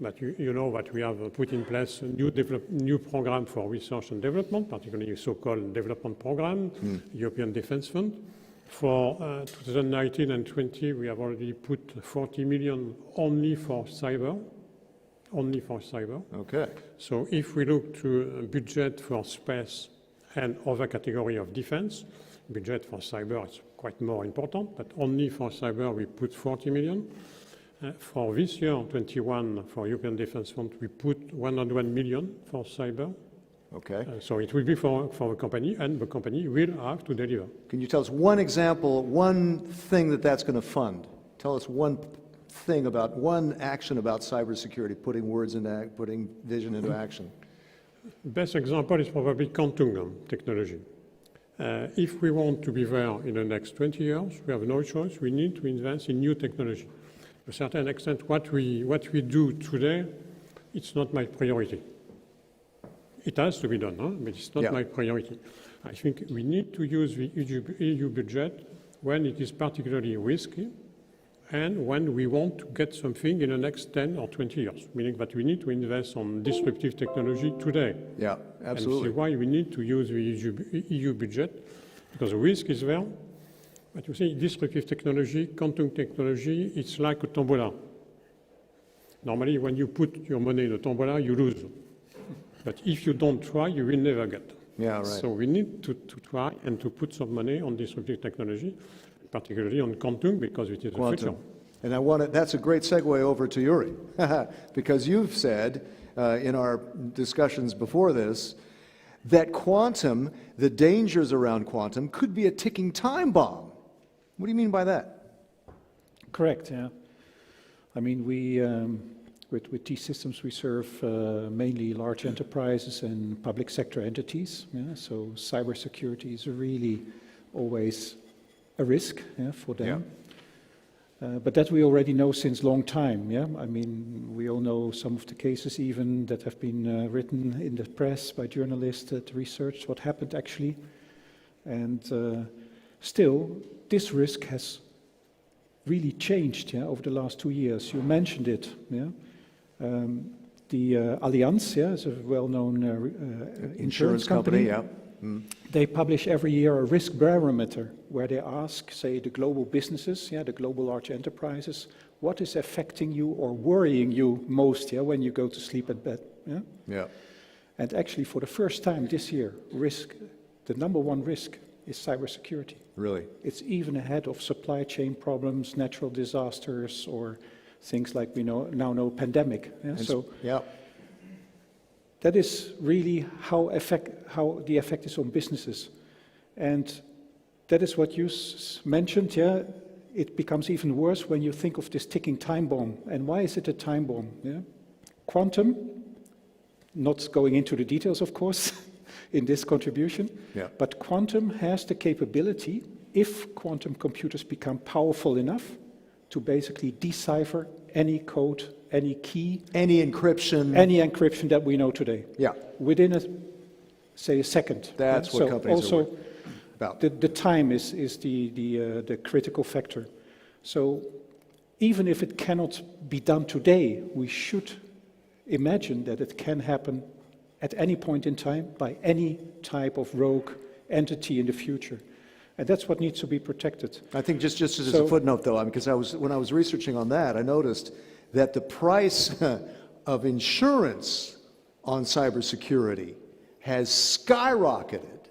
S1: But you know that we have put in place a new program for research and development, particularly a so-called development program, European Defence Fund. For 2019 and 20, we have already put 40 million only for cyber. Only for cyber.
S21: Okay.
S1: So if we look to a budget for space and other category of defense, budget for cyber is quite more important, but only for cyber we put 40 million. For this year, 21, for European Defence Fund, we put 101 million for cyber.
S21: Okay.
S1: So it will be for the company, and the company will have to deliver.
S21: Can you tell us one example, one thing that's going to fund? Tell us one thing about, one action about cybersecurity, putting vision into action.
S1: Best example is probably quantum technology. If we want to be there in the next 20 years, we have no choice. We need to invest in new technology. To a certain extent, what we do today, it's not my priority. It has to be done, but it's not my priority. I think we need to use the EU budget when it is particularly risky and when we want to get something in the next 10 or 20 years, meaning that we need to invest on disruptive technology today.
S21: Yeah, absolutely.
S1: And this is why we need to use the EU budget, because the risk is there. But you see, disruptive technology, quantum technology, it's like a tombola. Normally, when you put your money in a tombola, you lose. But if you don't try, you will never get.
S21: Yeah, right.
S1: So we need to try and to put some money on disruptive technology, particularly on quantum, because it is the future.
S21: And that's a great segue over to Yuri, because you've said in our discussions before this that quantum, the dangers around quantum, could be a ticking time bomb. What do you mean by that?
S19: Correct, yeah. I mean, with T-Systems, we serve mainly large enterprises and public sector entities. Yeah? So cybersecurity is really always a risk for them. Yeah. But that we already know since long time. Yeah, I mean, we all know some of the cases even that have been written in the press by journalists that researched what happened actually. And still, this risk has really changed over the last 2 years. You mentioned it. Yeah. The Allianz, is a well-known insurance company.
S21: Yeah.
S19: They publish every year a risk barometer where they ask, say, the global businesses, the global large enterprises, what is affecting you or worrying you most when you go to sleep at bed. Yeah?
S21: Yeah.
S19: And actually, for the first time this year, the number one risk is cybersecurity.
S21: Really?
S19: It's even ahead of supply chain problems, natural disasters, or things like we now know pandemic. Yeah? So that is really how the effect is on businesses. And that is what you mentioned, it becomes even worse when you think of this ticking time bomb. And why is it a time bomb? Yeah? Quantum, not going into the details, of course, in this contribution, but quantum has the capability, if quantum computers become powerful enough, to basically decipher any code, any key,
S21: any encryption
S19: that we know today.
S21: Yeah.
S19: Within a second.
S21: That's what companies are about.
S19: The time is the critical factor. So even if it cannot be done today, we should imagine that it can happen at any point in time by any type of rogue entity in the future. And that's what needs to be protected.
S21: I think just as a footnote, though, because when I was researching on that, I noticed that the price of insurance on cybersecurity has skyrocketed.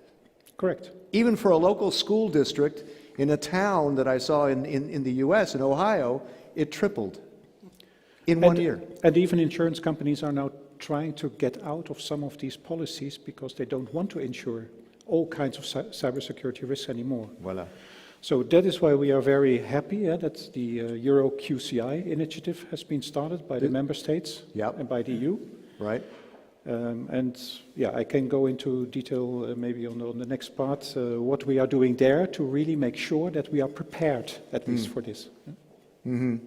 S19: Correct.
S21: Even for a local school district in a town that I saw in the US, in Ohio, it tripled in 1 year.
S19: And even insurance companies are now trying to get out of some of these policies because they don't want to insure all kinds of cybersecurity risks anymore.
S21: Voila.
S19: So that is why we are very happy that the Euro QCI initiative has been started by the member states and by the EU.
S21: Right.
S19: And yeah, I can go into detail maybe on the next part, what we are doing there to really make sure that we are prepared, at least for this.
S21: Mm-hmm.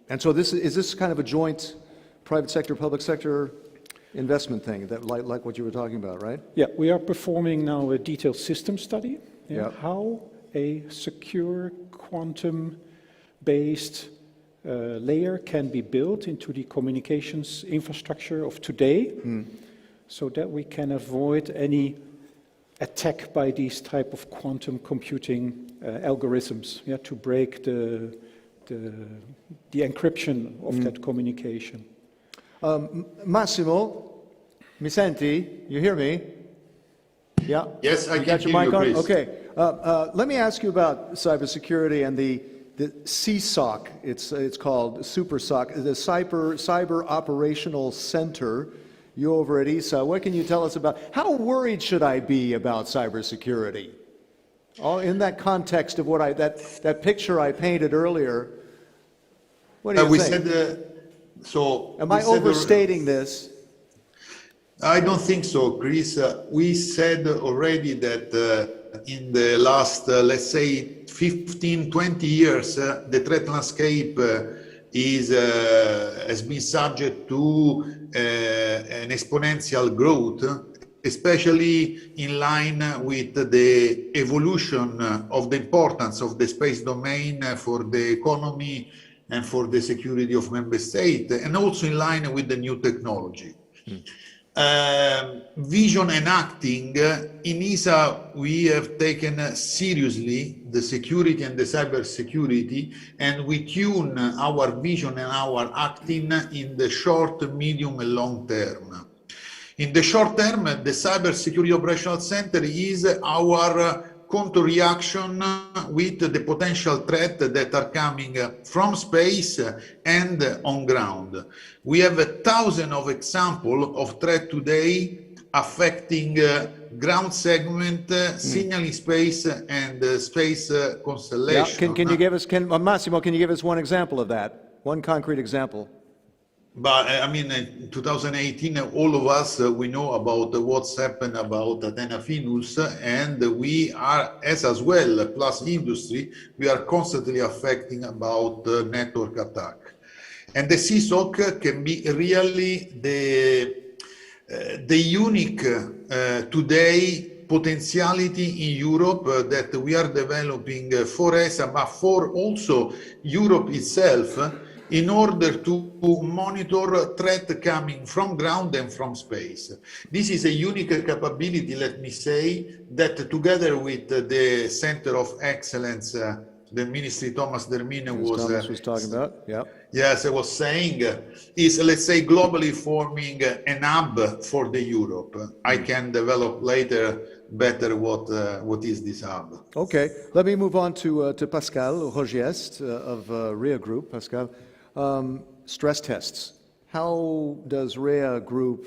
S21: And so is this kind of a joint private sector, public sector investment thing, that like what you were talking about, right?
S19: Yeah, we are performing now a detailed system study. How a secure quantum-based layer can be built into the communications infrastructure of today, so that we can avoid any attack by these type of quantum computing algorithms, to break the encryption of that communication.
S21: Massimo, mi senti? You hear me? Yeah?
S3: Yes, I
S21: you
S3: can
S21: got your
S3: hear
S21: mic
S3: you,
S21: on?
S3: Chris.
S21: Okay. Let me ask you about cybersecurity and the CSOC, it's called SuperSOC, the Cyber Operational Center. You over at ESA, what can you tell us about, how worried should I be about cybersecurity? In that context of what that picture I painted earlier, what do you think? Am I overstating this?
S3: I don't think so, Chris. We said already that in the last, let's say, 15, 20 years, the threat landscape has been subject to an exponential growth, especially in line with the evolution of the importance of the space domain for the economy and for the security of member states, and also in line with the new technology. Vision and acting, in ESA we have taken seriously the security and the cyber security, and we tune our vision and our acting in the short, medium and long term. In the short term, the Cyber Security Operational Center is our counter-reaction with the potential threats that are coming from space and on ground. We have 1,000 of examples of threat today affecting ground segment, signaling space, and space constellation.
S21: Yeah. Can you give us, Massimo, can you give us one example of that? One concrete example?
S3: But I mean, in 2018, all of us, we know about what's happened about Athena Finus, and we are, as well, plus industry, we are constantly affecting about network attack. And the CSOC can be really the unique today potentiality in Europe that we are developing for ESA, but for also Europe itself, in order to monitor threat coming from ground and from space. This is a unique capability, let me say, that together with the Center of Excellence, the Ministry Thomas Dermine
S21: was talking about, yeah.
S3: Yes, I was saying, is, let's say, globally forming an hub for the Europe. I can develop later better what is this hub.
S21: Okay, let me move on to Pascal Rogiest of REA Group. Pascal, stress tests. How does REA Group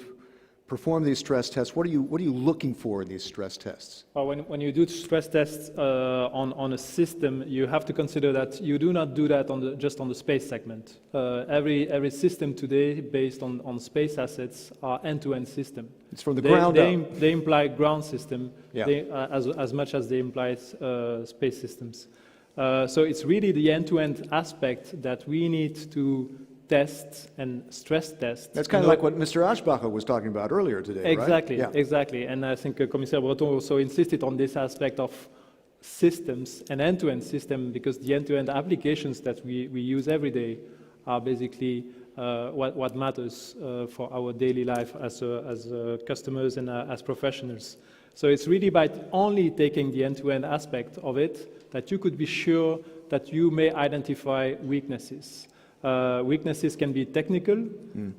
S21: perform these stress tests? What are you looking for in these stress tests?
S6: Well, when you do stress tests on a system, you have to consider that you do not do that just on the space segment. Every system today based on space assets are end-to-end system.
S21: It's from the ground up.
S6: They imply ground system,
S21: yeah.
S6: as much as they imply space systems. So it's really the end-to-end aspect that we need to test and stress test.
S21: That's kind of like what Mr. Aschbacher was talking about earlier today,
S6: exactly,
S21: right?
S6: Exactly. And I think Commissaire Breton also insisted on this aspect of systems, an end-to-end system, because the end-to-end applications that we use every day are basically what matters for our daily life as customers and as professionals. So it's really by only taking the end-to-end aspect of it that you could be sure that you may identify weaknesses. Weaknesses can be technical,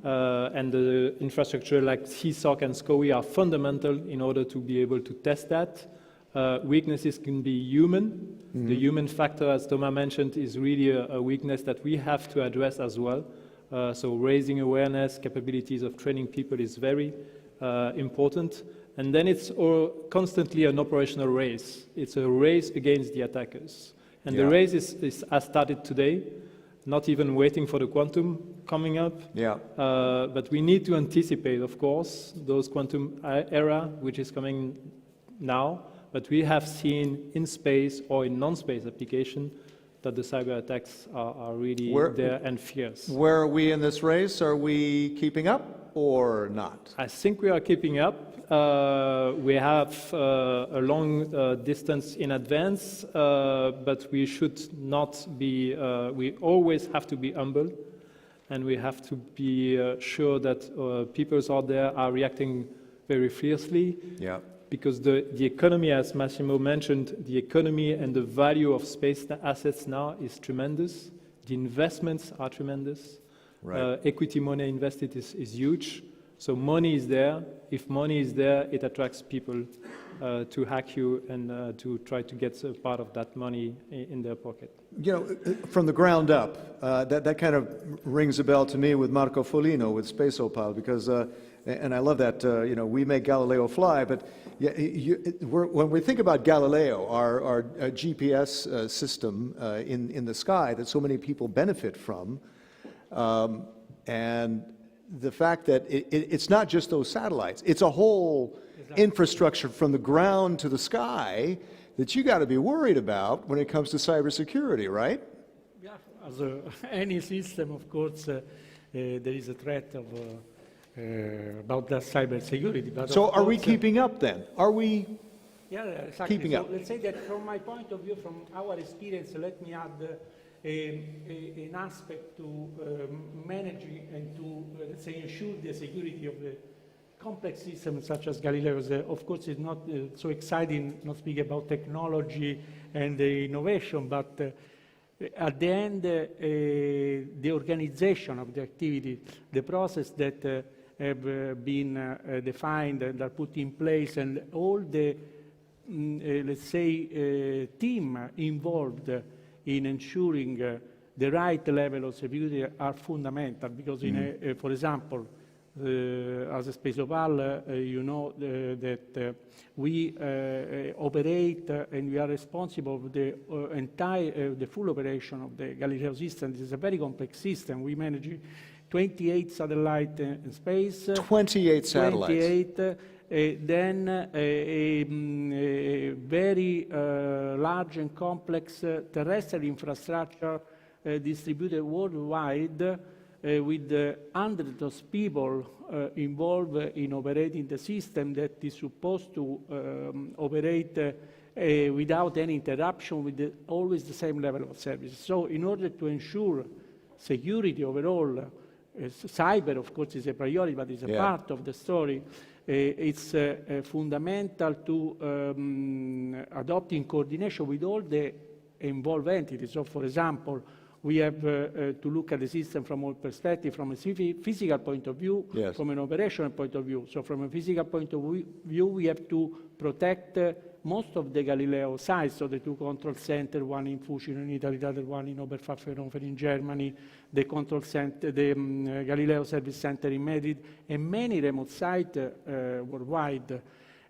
S6: and the infrastructure like CSOC and SCOE are fundamental in order to be able to test that. Weaknesses can be human. The human factor, as Thomas mentioned, is really a weakness that we have to address as well. So raising awareness, capabilities of training people is very important. And then it's constantly an operational race. It's a race against the attackers. And the race has started today, not even waiting for the quantum coming up. But we need to anticipate, of course, those quantum era, which is coming now. But we have seen in space or in non-space application that the cyber attacks are really there and fierce.
S21: Where are we in this race? Are we keeping up or not?
S6: I think we are keeping up. We have a long distance in advance, but we should not be, we always have to be humble, and we have to be sure that people out there are reacting very fiercely. Because the economy, as Massimo mentioned, the economy and the value of space assets now is tremendous. The investments are tremendous. Equity money invested is huge. So money is there. If money is there, it attracts people to hack you and to try to get a part of that money in their pocket.
S21: You know, from the ground up, that kind of rings a bell to me with Marco Foligno, with Space Opal, because, and I love that, you know, we make Galileo fly, but when we think about Galileo, our GPS system in the sky that so many people benefit from, and the fact that it's not just those satellites, it's a whole infrastructure from the ground to the sky that you got to be worried about when it comes to cybersecurity, right?
S4: Yeah, as any system, of course, there is a threat of about that cybersecurity. But
S21: so, are we keeping up then? Are we keeping up?
S22: Let's say that from my point of view, from our experience, let me add an aspect to managing and to, let's say, ensure the security of the complex systems such as Galileo. Of course, it's not so exciting not speak about technology and innovation, but at the end, the organization of the activity, the process that have been defined and are put in place, and all the, let's say, team involved in ensuring the right level of security are fundamental, because, in for example, as a Space Opal, you know that we operate and we are responsible for the entire, the full operation of the Galileo system. This is a very complex system. We manage 28 satellites in space.
S21: 28 satellites.
S4: 28. Then a very large and complex terrestrial infrastructure distributed worldwide, with hundreds of people involved in operating the system that is supposed to operate without any interruption, with always the same level of service. So in order to ensure security overall, cyber, of course, is a priority, but it's a part of the story. It's fundamental to adopt in coordination with all the involved entities. So, for example, we have to look at the system from all perspectives, from a physical point of view, from an operational point of view. So from a physical point of view, we have to protect most of the Galileo sites, so the two control centers, one in Fucino in Italy, the other one in Oberpfaffenhofen in Germany, the control center, the Galileo Service Center in Madrid, and many remote sites worldwide.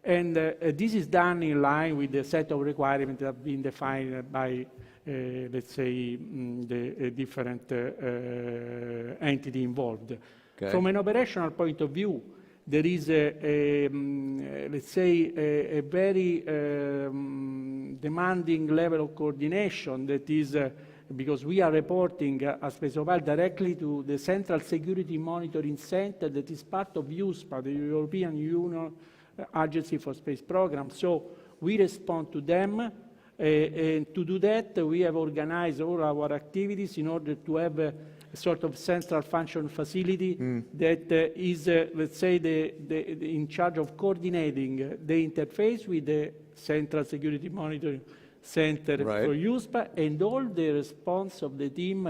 S4: And this is done in line with the set of requirements that have been defined by let's say, the different entity involved. From an operational point of view, there is let's say, a very demanding level of coordination that is, because we are reporting as Space Opal directly to the Central Security Monitoring Center that is part of EUSPA, the European Union Agency for Space Program. So we respond to them And to do that, we have organized all our activities in order to have a sort of central function facility that is, let's say, in charge of coordinating the interface with the Central Security Monitoring Center for USPA and all the response of the team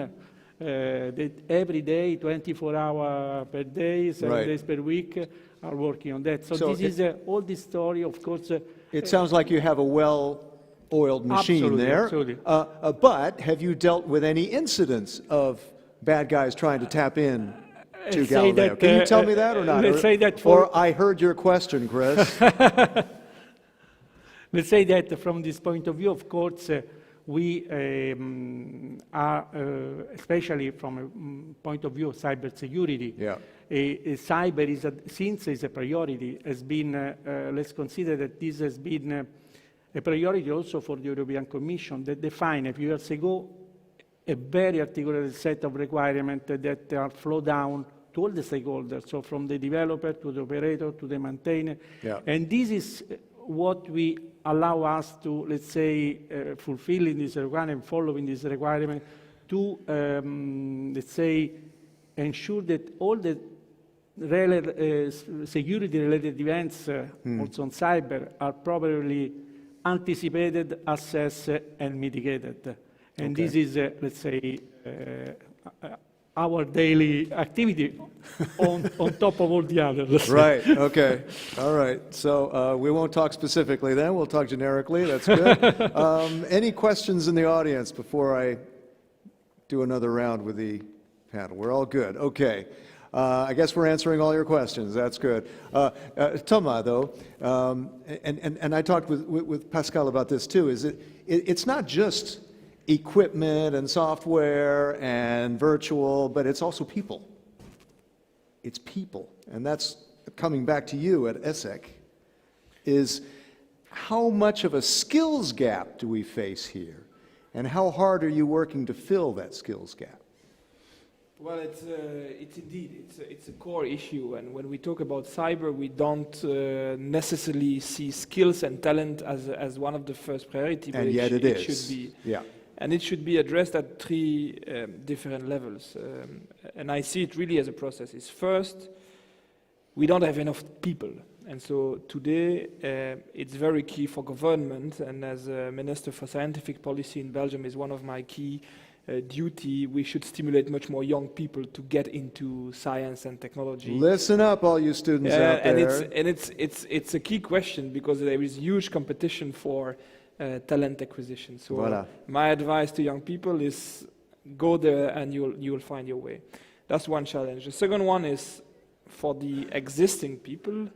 S4: that every day, 24 hours per day, 7 days per week, are working on that. So this is all this story, of course.
S21: It sounds like you have a well-oiled machine there.
S4: Absolutely.
S21: But have you dealt with any incidents of bad guys trying to tap in to Galileo? Can you tell me that or not?
S4: Let's say that
S21: or I heard your question, Chris.
S4: Let's say that from this point of view, of course, we are, especially from a point of view of cybersecurity, cyber is, since it's a priority, has been, let's consider that this has been a priority also for the European Commission that defined a few years ago a very articulated set of requirements that are flow down to all the stakeholders, so from the developer to the operator to the maintainer. And this is what we allow us to, let's say, fulfill in this requirement, following this requirement, to, let's say, ensure that all the security-related events, also on cyber, are properly anticipated, assessed, and mitigated. And this is, let's say, our daily activity on top of all the others.
S21: Right, okay. All right. So we won't talk specifically then. We'll talk generically. That's good. Any questions in the audience before I do another round with the panel? We're all good. Okay. I guess we're answering all your questions. That's good. Thomas, though, and I talked with Pascal about this too, is it's not just equipment and software and virtual, but it's also people. It's people. And that's coming back to you at ESSEC, is how much of a skills gap do we face here? And how hard are you working to fill that skills gap?
S22: Well, it's indeed, it's a core issue. And when we talk about cyber, we don't necessarily see skills and talent as one of the first priority.
S21: And yet it is.
S22: Should be.
S21: Yeah.
S22: And it should be addressed at three different levels. And I see it really as a process. It's first, we don't have enough people. And so today, it's very key for government, and as a Minister for Scientific Policy in Belgium is one of my key duty, we should stimulate much more young people to get into science and technology.
S21: Listen up, all you students out there.
S22: And it's a key question because there is huge competition for talent acquisition. So my advice to young people is go there and you'll find your way. That's one challenge. The second one is for the existing people.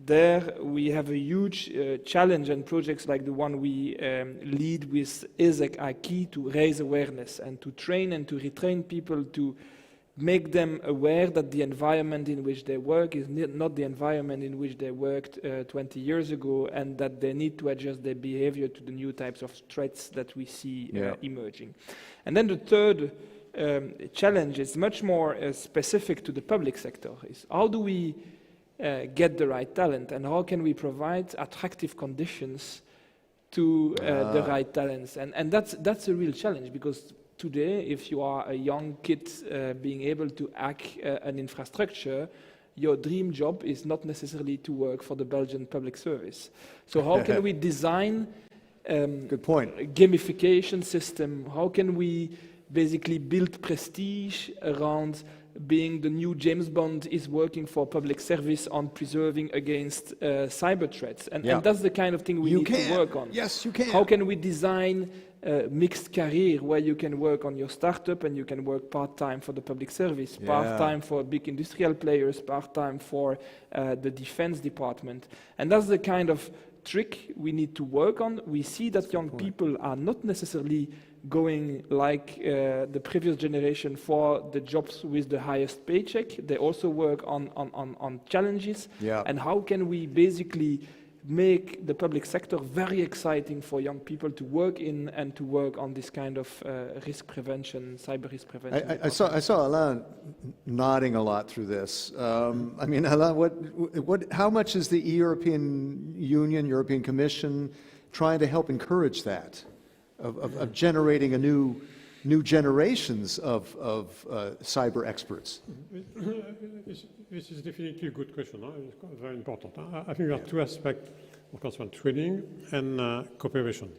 S22: There we have a huge challenge, and projects like the one we lead with ESSEC are key to raise awareness and to train and to retrain people to make them aware that the environment in which they work is not the environment in which they worked 20 years ago, and that they need to adjust their behavior to the new types of threats that we see emerging. And then the third challenge is much more specific to the public sector, is how do we get the right talent, and how can we provide attractive conditions to the right talents? And that's a real challenge, because today, if you are a young kid being able to hack an infrastructure, your dream job is not necessarily to work for the Belgian public service. So how can we design
S21: good point.
S22: A gamification system? How can we basically build prestige around being the new James Bond is working for public service on preserving against cyber threats? And that's the kind of thing we need to work on.
S21: Yes, you can.
S22: How can we design mixed career where you can work on your startup and you can work part-time for the public service, part-time for big industrial players, part-time for the defense department. And that's the kind of trick we need to work on. We see that young people are not necessarily going like the previous generation for the jobs with the highest paycheck. They also work on challenges. And how can we basically make the public sector very exciting for young people to work in and to work on this kind of risk prevention, cyber risk prevention?
S21: I saw Alain nodding a lot through this. I mean, Alain, how much is the European Union, European Commission trying to help encourage that, of generating a new generations of cyber experts?
S1: This is definitely a good question. It's very important. I think there are two aspects, of course, one training and cooperation.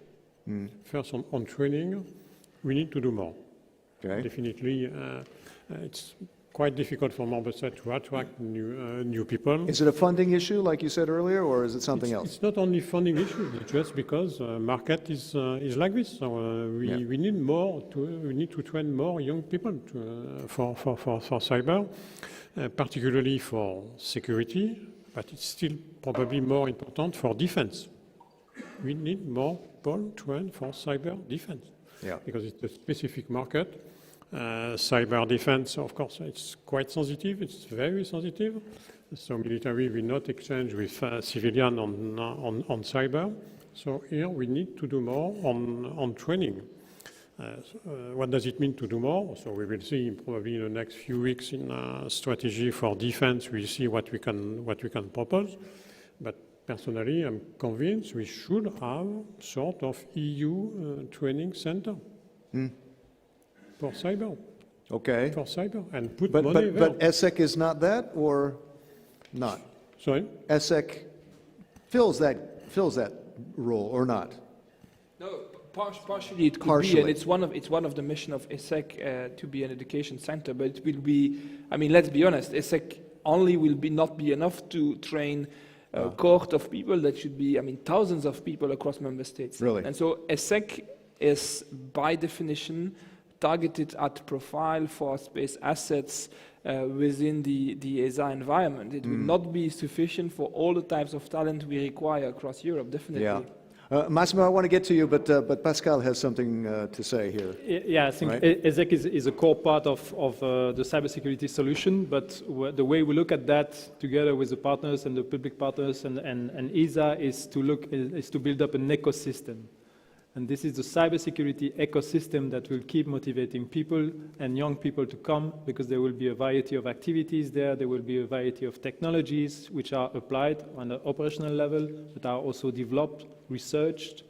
S1: First, on training, we need to do more.
S21: Okay.
S1: Definitely, it's quite difficult for member states to attract new people.
S21: Is it a funding issue, like you said earlier, or is it something else?
S1: It's not only funding issue, it's just because market is like this. So we need more. We need to train more young people for cyber, particularly for security, but it's still probably more important for defense. We need more people trained for cyber defense.
S21: Yeah.
S1: Because it's a specific market. Cyber defense, of course, it's quite sensitive. It's very sensitive. So military will not exchange with civilian on cyber. So here we need to do more on training. What does it mean to do more? So we will see probably in the next few weeks in strategy for defense. We'll see what we can propose. But personally, I'm convinced we should have sort of EU training center. For cyber.
S21: Okay.
S1: For cyber, and put money there.
S21: But ESSEC is not that, or not?
S1: Sorry?
S21: ESSEC fills that role, or not?
S22: No, partially it could be, and it's one of the mission of ESSEC to be an education center. But it will be, I mean, let's be honest, ESSEC only will not be enough to train a cohort of people. That should be, I mean, thousands of people across member states.
S21: Really?
S22: And so ESSEC is by definition targeted at profile for space assets within the ESA environment. It will not be sufficient for all the types of talent we require across Europe, definitely.
S21: Yeah. Massimo, I want to get to you, but Pascal has something to say here.
S6: Yeah, I think ESSEC is a core part of the cybersecurity solution, but the way we look at that together with the partners and the public partners and ESA is to build up an ecosystem. And this is the cybersecurity ecosystem that will keep motivating people and young people to come, because there will be a variety of activities there. There will be a variety of technologies which are applied on an operational level, but are also developed, researched,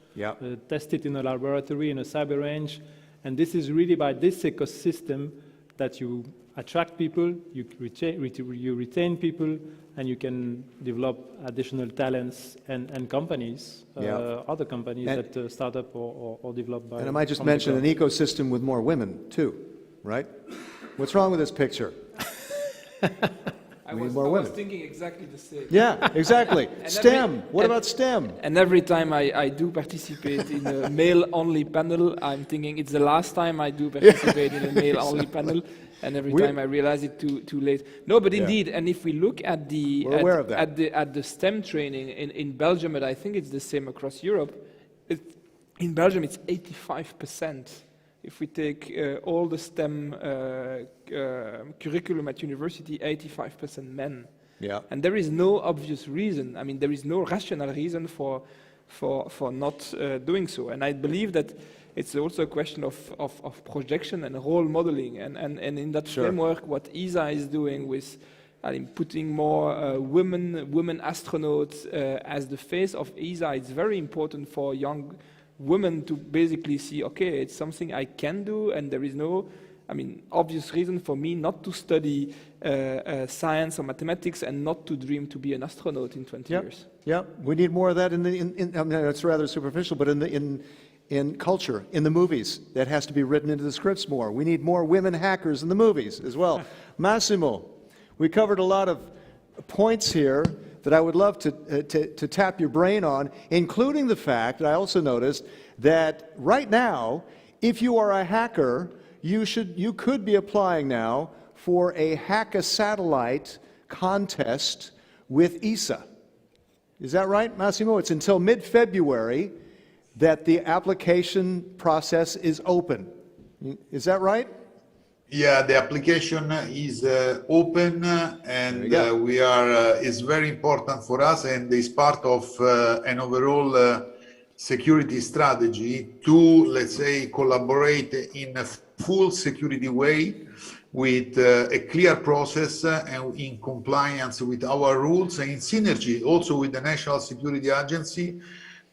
S6: tested in a laboratory, in a cyber range. And this is really by this ecosystem that you attract people, you retain people, and you can develop additional talents and companies, other companies that start up or develop by.
S21: And I might just mention an ecosystem with more women too, right? What's wrong with this picture?
S22: I was thinking exactly the same.
S21: Yeah, exactly. STEM. What about STEM?
S22: And every time I do participate in a male-only panel, I'm thinking it's the last time I do participate in a male-only panel. And every time I realize it too late. No, but indeed, and if we look at the STEM training in Belgium, and I think it's the same across Europe, in Belgium it's 85%. If we take all the STEM curriculum at university, 85% men.
S21: Yeah.
S22: And there is no obvious reason. I mean, there is no rational reason for not doing so. And I believe that it's also a question of projection and role modeling. And in that framework, what ESA is doing with putting more women astronauts as the face of ESA, it's very important for young women to basically see, okay, it's something I can do, and there is no, obvious reason for me not to study science or mathematics and not to dream to be an astronaut in 20 years.
S21: Yeah, we need more of that I mean, it's rather superficial, but in culture, in the movies, that has to be written into the scripts more. We need more women hackers in the movies as well. Massimo, we covered a lot of points here that I would love to tap your brain on, including the fact that I also noticed that right now, if you are a hacker, you could be applying now for a Hack-a-Satellite contest with ESA. Is that right, Massimo? It's until mid-February that the application process is open. Is that right?
S3: Yeah, the application is open, and we are. It's very important for us, and is part of an overall security strategy to, let's say, collaborate in a full security way with a clear process and in compliance with our rules and in synergy also with the National Security Agency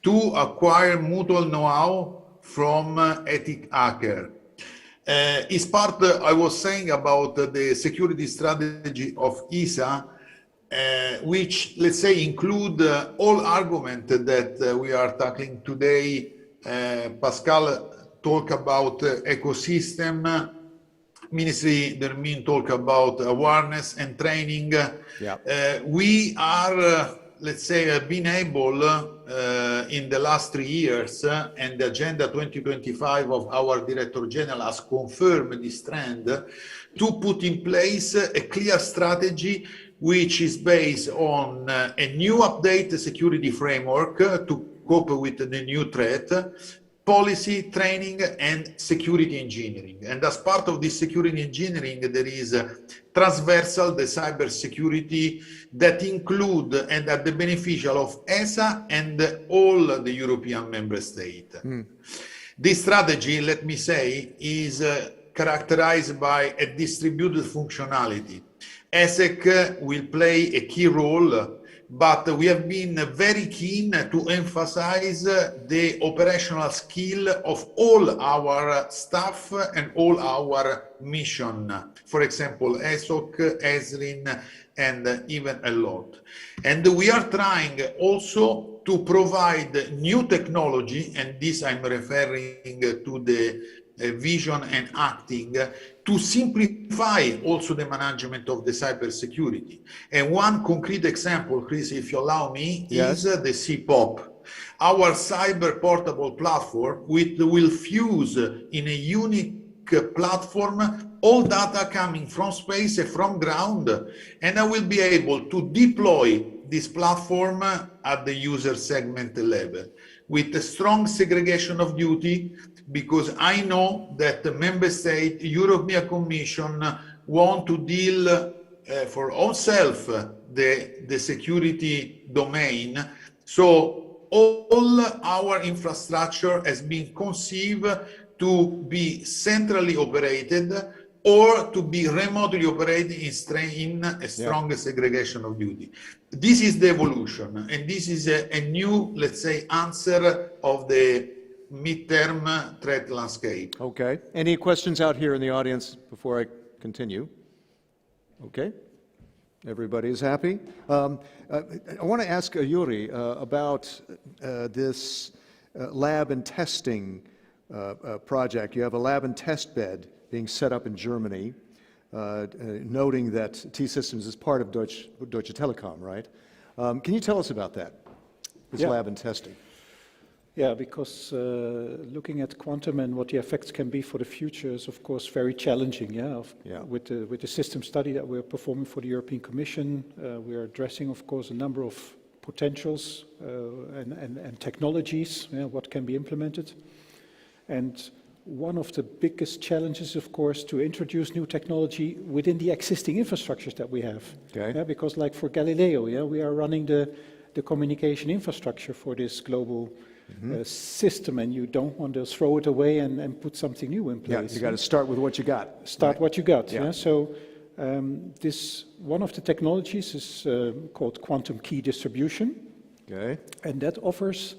S3: to acquire mutual know-how from ethic hacker. Is part, I was saying about the security strategy of ESA, which, let's say, include all arguments that we are tackling today. Pascal talk about ecosystem, Ministry Dermin talk about awareness and training. We are, let's say, been able in the last 3 years, and the Agenda 2025 of our Director General has confirmed this trend, to put in place a clear strategy which is based on a new updated security framework to cope with the new threat, policy, training, and security engineering. And as part of this security engineering, there is transversal, the cyber security, that include and are the beneficial of ESA and all the European member states. This strategy, let me say, is characterized by a distributed functionality. ESEC will play a key role, but we have been very keen to emphasize the operational skill of all our staff and all our mission. For example, ESOC, ESRIN, and even a lot. And we are trying also to provide new technology, and this I'm referring to the vision and acting, to simplify also the management of the cybersecurity. And one concrete example, Chris, if you allow me, is the CPOP, our cyber portable platform, which will fuse in a unique platform all data coming from space and from ground, and I will be able to deploy this platform at the user segment level with a strong segregation of duty, because I know that the member state, European Commission, want to deal for ourselves the security domain. So all our infrastructure has been conceived to be centrally operated or to be remotely operated in a strong segregation of duty. This is the evolution, and this is a new, let's say, answer of the midterm threat landscape.
S21: Okay. Any questions out here in the audience before I continue? Okay. Everybody is happy. I want to ask Yuri about this lab and testing project. You have a lab and test bed being set up in Germany, noting that T-Systems is part of Deutsche Telekom, right? Can you tell us about that, this lab and testing?
S5: Yeah, because looking at quantum and what the effects can be for the future is, of course, very challenging. With the system study that we're performing for the European Commission, we are addressing, of course, a number of potentials and technologies, what can be implemented. And one of the biggest challenges, of course, to introduce new technology within the existing infrastructures that we have. Because, like for Galileo, we are running the communication infrastructure for this global system, and you don't want to throw it away and put something new in place.
S21: You got to start with what you got.
S5: Start what you got. So this one of the technologies is called quantum key distribution, and that offers,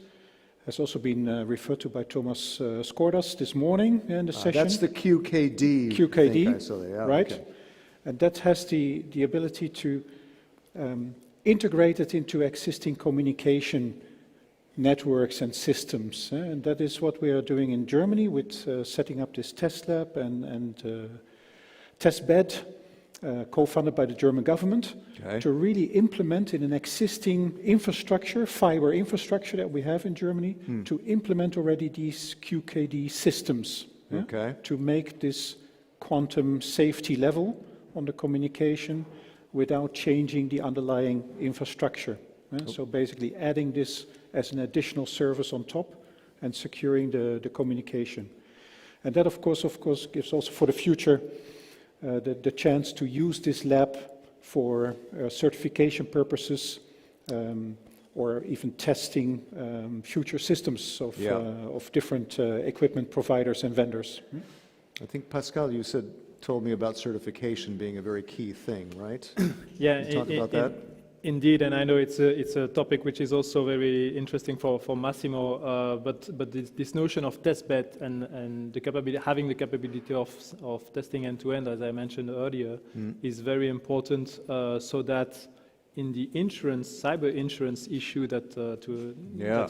S5: has also been referred to by Thomas Skordas this morning in the session.
S21: That's the QKD.
S5: QKD,
S21: I saw that.
S5: right?
S21: Okay.
S5: And that has the ability to integrate it into existing communication networks and systems. And that is what we are doing in Germany with setting up this test lab and test bed, co-funded by the German government, to really implement in an existing infrastructure, fiber infrastructure that we have in Germany, to implement already these QKD systems, to make this quantum safety level on the communication without changing the underlying infrastructure. So basically adding this as an additional service on top and securing the communication. And that, of course, gives also for the future the chance to use this lab for certification purposes or even testing future systems of different equipment providers and vendors.
S21: I think, Pascal, you told me about certification being a very key thing, right?
S15: Yeah.
S21: Can you talk about that?
S6: Indeed, and I know it's a topic which is also very interesting for Massimo, but this notion of test bed and the capability, having the capability of testing end-to-end, as I mentioned earlier, is very important, so that in the cyber insurance issue that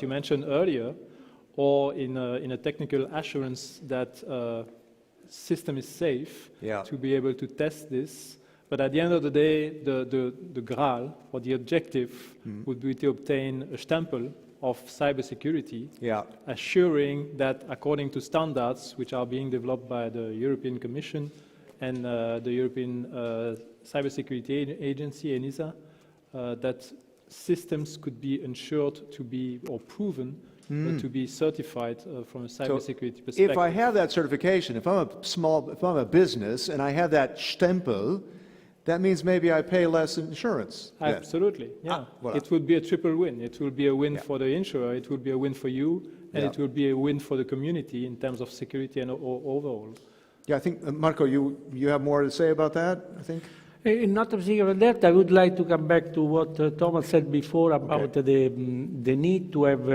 S6: you mentioned earlier, or in a technical assurance that system is safe, to be able to test this. But at the end of the day, the Graal, or the objective, would be to obtain a stamp of cybersecurity, assuring that according to standards which are being developed by the European Commission and the European Cybersecurity Agency, ENISA, that systems could be ensured to be, or proven, to be certified from a cybersecurity perspective.
S21: If I have that certification, if I'm a business and I have that stempel, that means maybe I pay less insurance.
S6: Absolutely, yeah.
S21: Voilà.
S6: It would be a triple win. It will be a win for the insurer, it will be a win for you, and it will be a win for the community in terms of security and overall.
S21: Yeah, I think, Marco, you have more to say about that, I think?
S4: Not particularly that. I would like to come back to what Thomas said before about the need to have,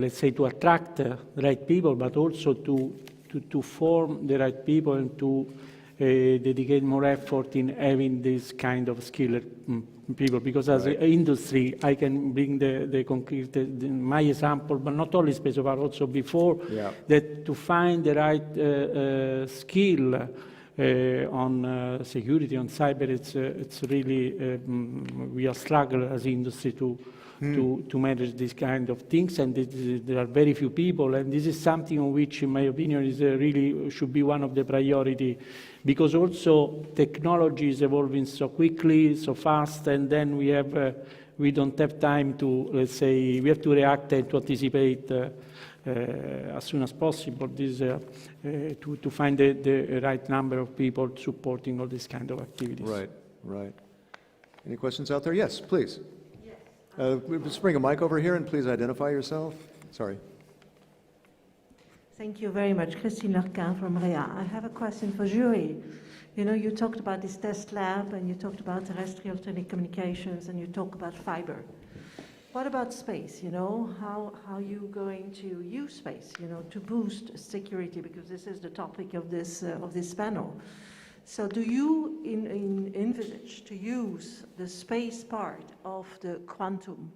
S4: let's say, to attract the right people, but also to form the right people and to dedicate more effort in having this kind of skilled people. Because as an industry, I can bring the concrete, my example, but not only space, but also before, that to find the right skill on security, on cyber, it's really, we are struggling as industry to manage these kind of things, and there are very few people, and this is something on which, in my opinion, is really should be one of the priority, because also technology is evolving so quickly, so fast, and then we don't have time to, let's say, we have to react and to anticipate as soon as possible this, to find the right number of people supporting all these kind of activities.
S21: Right. Any questions out there? Yes, please. Let's bring a mic over here and please identify yourself. Sorry.
S7: Thank you very much. Christine Larquin from REA. I have a question for Jury. You know, you talked about this test lab and you talked about terrestrial telecommunications and you talk about fiber. What about space? You know, how are you going to use space, you know, to boost security? Because this is the topic of this panel. So do you envisage to use the space part of the quantum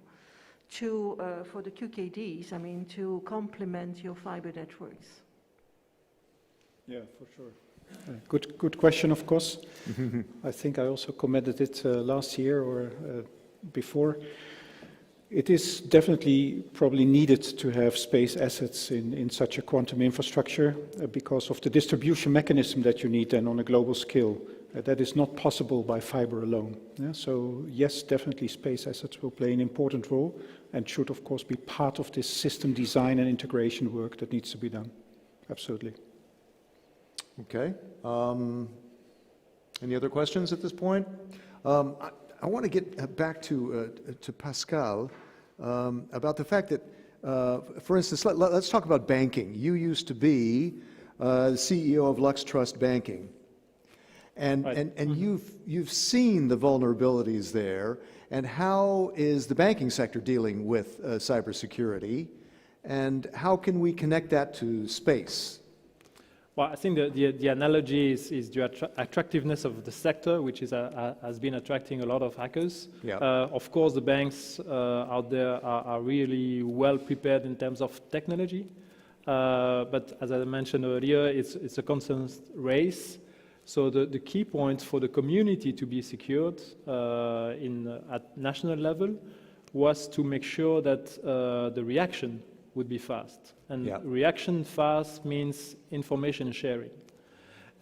S7: for the QKDs, I mean, to complement your fiber networks?
S5: Yeah, for sure. Good question, of course. I think I also commented it last year or before. It is definitely probably needed to have space assets in such a quantum infrastructure because of the distribution mechanism that you need then on a global scale. That is not possible by fiber alone. Yeah? So yes, definitely space assets will play an important role and should of course be part of this system design and integration work that needs to be done. Absolutely.
S21: Okay. Any other questions at this point? I want to get back to Pascal about the fact that, for instance, let's talk about banking. You used to be the CEO of Lux Trust Banking, and you've seen the vulnerabilities there. And how is the banking sector dealing with cybersecurity, and how can we connect that to space?
S6: Well, I think the analogy is the attractiveness of the sector, which has been attracting a lot of hackers.
S21: Yeah.
S6: Of course, the banks out there are really well prepared in terms of technology. But as I mentioned earlier, it's a constant race. So the key point for the community to be secured at national level was to make sure that the reaction would be fast. And reaction fast means information sharing.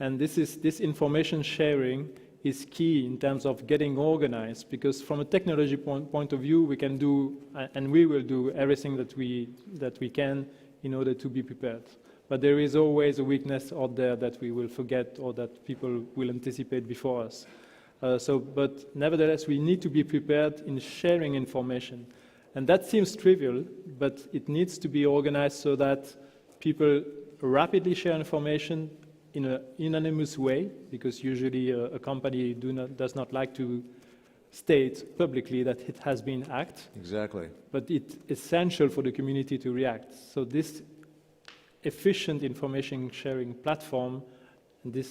S6: And this information sharing is key in terms of getting organized, because from a technology point of view, we can do, and we will do everything that we can in order to be prepared. But there is always a weakness out there that we will forget or that people will anticipate before us. But nevertheless, we need to be prepared in sharing information. And that seems trivial, but it needs to be organized so that people rapidly share information in an anonymous way, because usually a company does not like to state publicly that it has been hacked.
S21: Exactly.
S6: But it's essential for the community to react. So this efficient information sharing platform,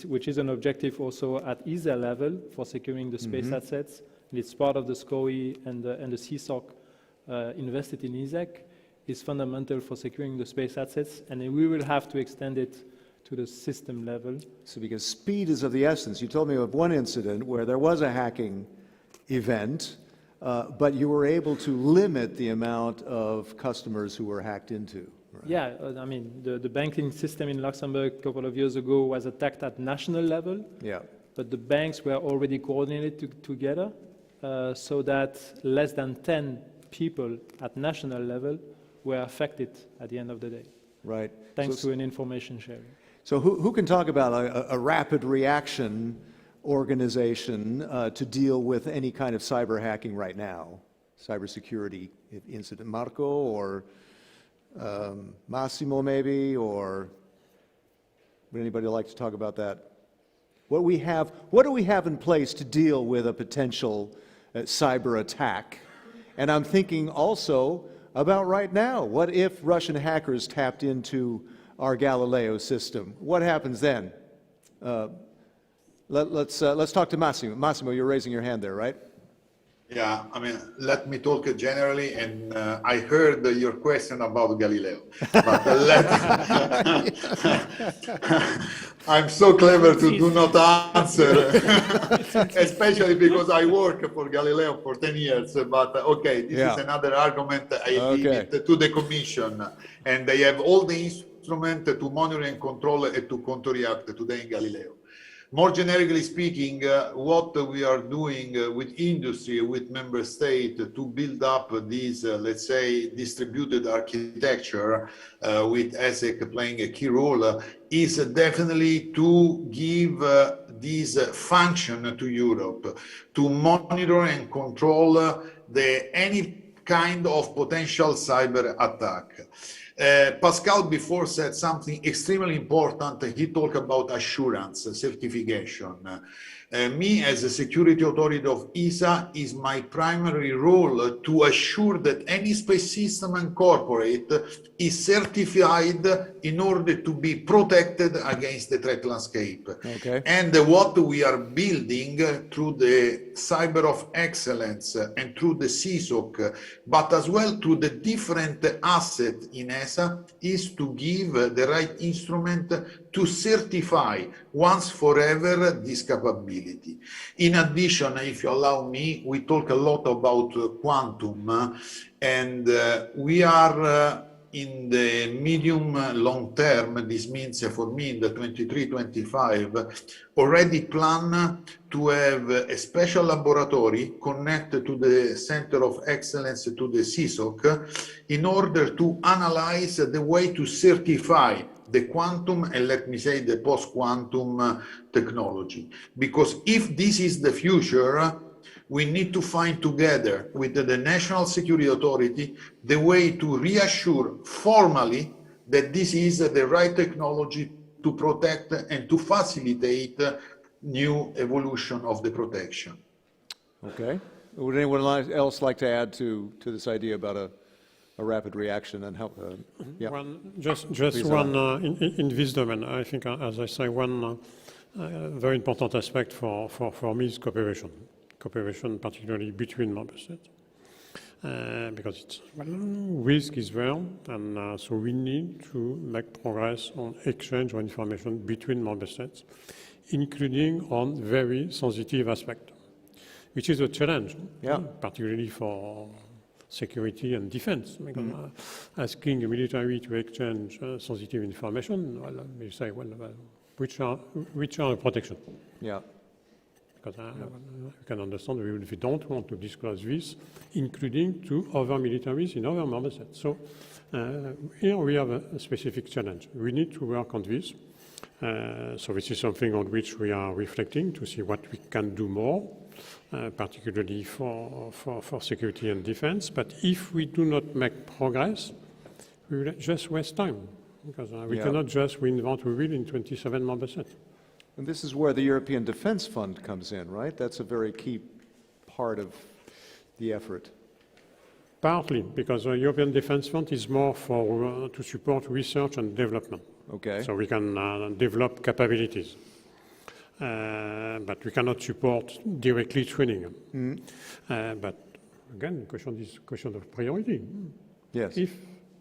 S6: which is an objective also at ESA level for securing the space assets, and it's part of the SCOE and the CSOC invested in ESEC, is fundamental for securing the space assets, and then we will have to extend it to the system level.
S21: So because speed is of the essence. You told me of one incident where there was a hacking event, but you were able to limit the amount of customers who were hacked into. Right?
S6: Yeah, I mean, the banking system in Luxembourg a couple of years ago was attacked at national level.
S21: Yeah.
S6: But the banks were already coordinated together so that less than 10 people at national level were affected at the end of the day.
S21: Right.
S6: Thanks to an information sharing.
S21: So who can talk about a rapid reaction organization to deal with any kind of cyber hacking right now? Cybersecurity incident. Marco or Massimo maybe, or would anybody like to talk about that? What do we have in place to deal with a potential cyber attack? And I'm thinking also about right now. What if Russian hackers tapped into our Galileo system? What happens then? Let's talk to Massimo. Massimo, you're raising your hand there, right?
S3: Yeah, I mean, let me talk generally, and I heard your question about Galileo. But I'm so clever to do not answer, especially because I work for Galileo for 10 years. But okay, this is another argument I leave it to the Commission, and they have all the instruments to monitor and control and to counter-react today in Galileo. More generically speaking, what we are doing with industry, with member state to build up this, let's say, distributed architecture with ESEC playing a key role is definitely to give this function to Europe, to monitor and control any kind of potential cyber attack. Pascal before said something extremely important. He talked about assurance, certification. Me as a security authority of ESA is my primary role to assure that any space system incorporate is certified in order to be protected against the threat landscape.
S21: Okay.
S3: And what we are building through the Cyber of Excellence and through the CSOC, but as well through the different assets in ESA, is to give the right instrument to certify once forever this capability. In addition, if you allow me, we talk a lot about quantum, and we are in the medium long term, this means for me in the 23-25, already plan to have a special laboratory connected to the Center of Excellence, to the CSOC, in order to analyze the way to certify the quantum and, let me say, the post-quantum technology. Because if this is the future, we need to find together with the National Security Authority the way to reassure formally that this is the right technology to protect and to facilitate new evolution of the protection.
S21: Okay. Would anyone else like to add to this idea about a rapid reaction and help? Yeah.
S1: Just one in this domain. I think, as I say, one very important aspect for me is cooperation. Cooperation, particularly between member states, because risk is there, and so we need to make progress on exchange of information between member states, including on very sensitive aspects, which is a challenge, particularly for security and defense. Because asking a military to exchange sensitive information, well, you say, well, which are protection?
S21: Yeah.
S1: Because you can understand even if we don't want to disclose this, including to other militaries in other member states. So here we have a specific challenge. We need to work on this. So this is something on which we are reflecting to see what we can do more, particularly for security and defense. But if we do not make progress, we will just waste time, because we cannot just reinvent the wheel in 27 member states.
S21: And this is where the European Defence Fund comes in, right? That's a very key part of the effort?
S1: Partly, because the European Defence Fund is more for to support research and development.
S21: Okay.
S1: So we can develop capabilities. But we cannot support directly training. But again, question of priority.
S21: Yes.
S1: If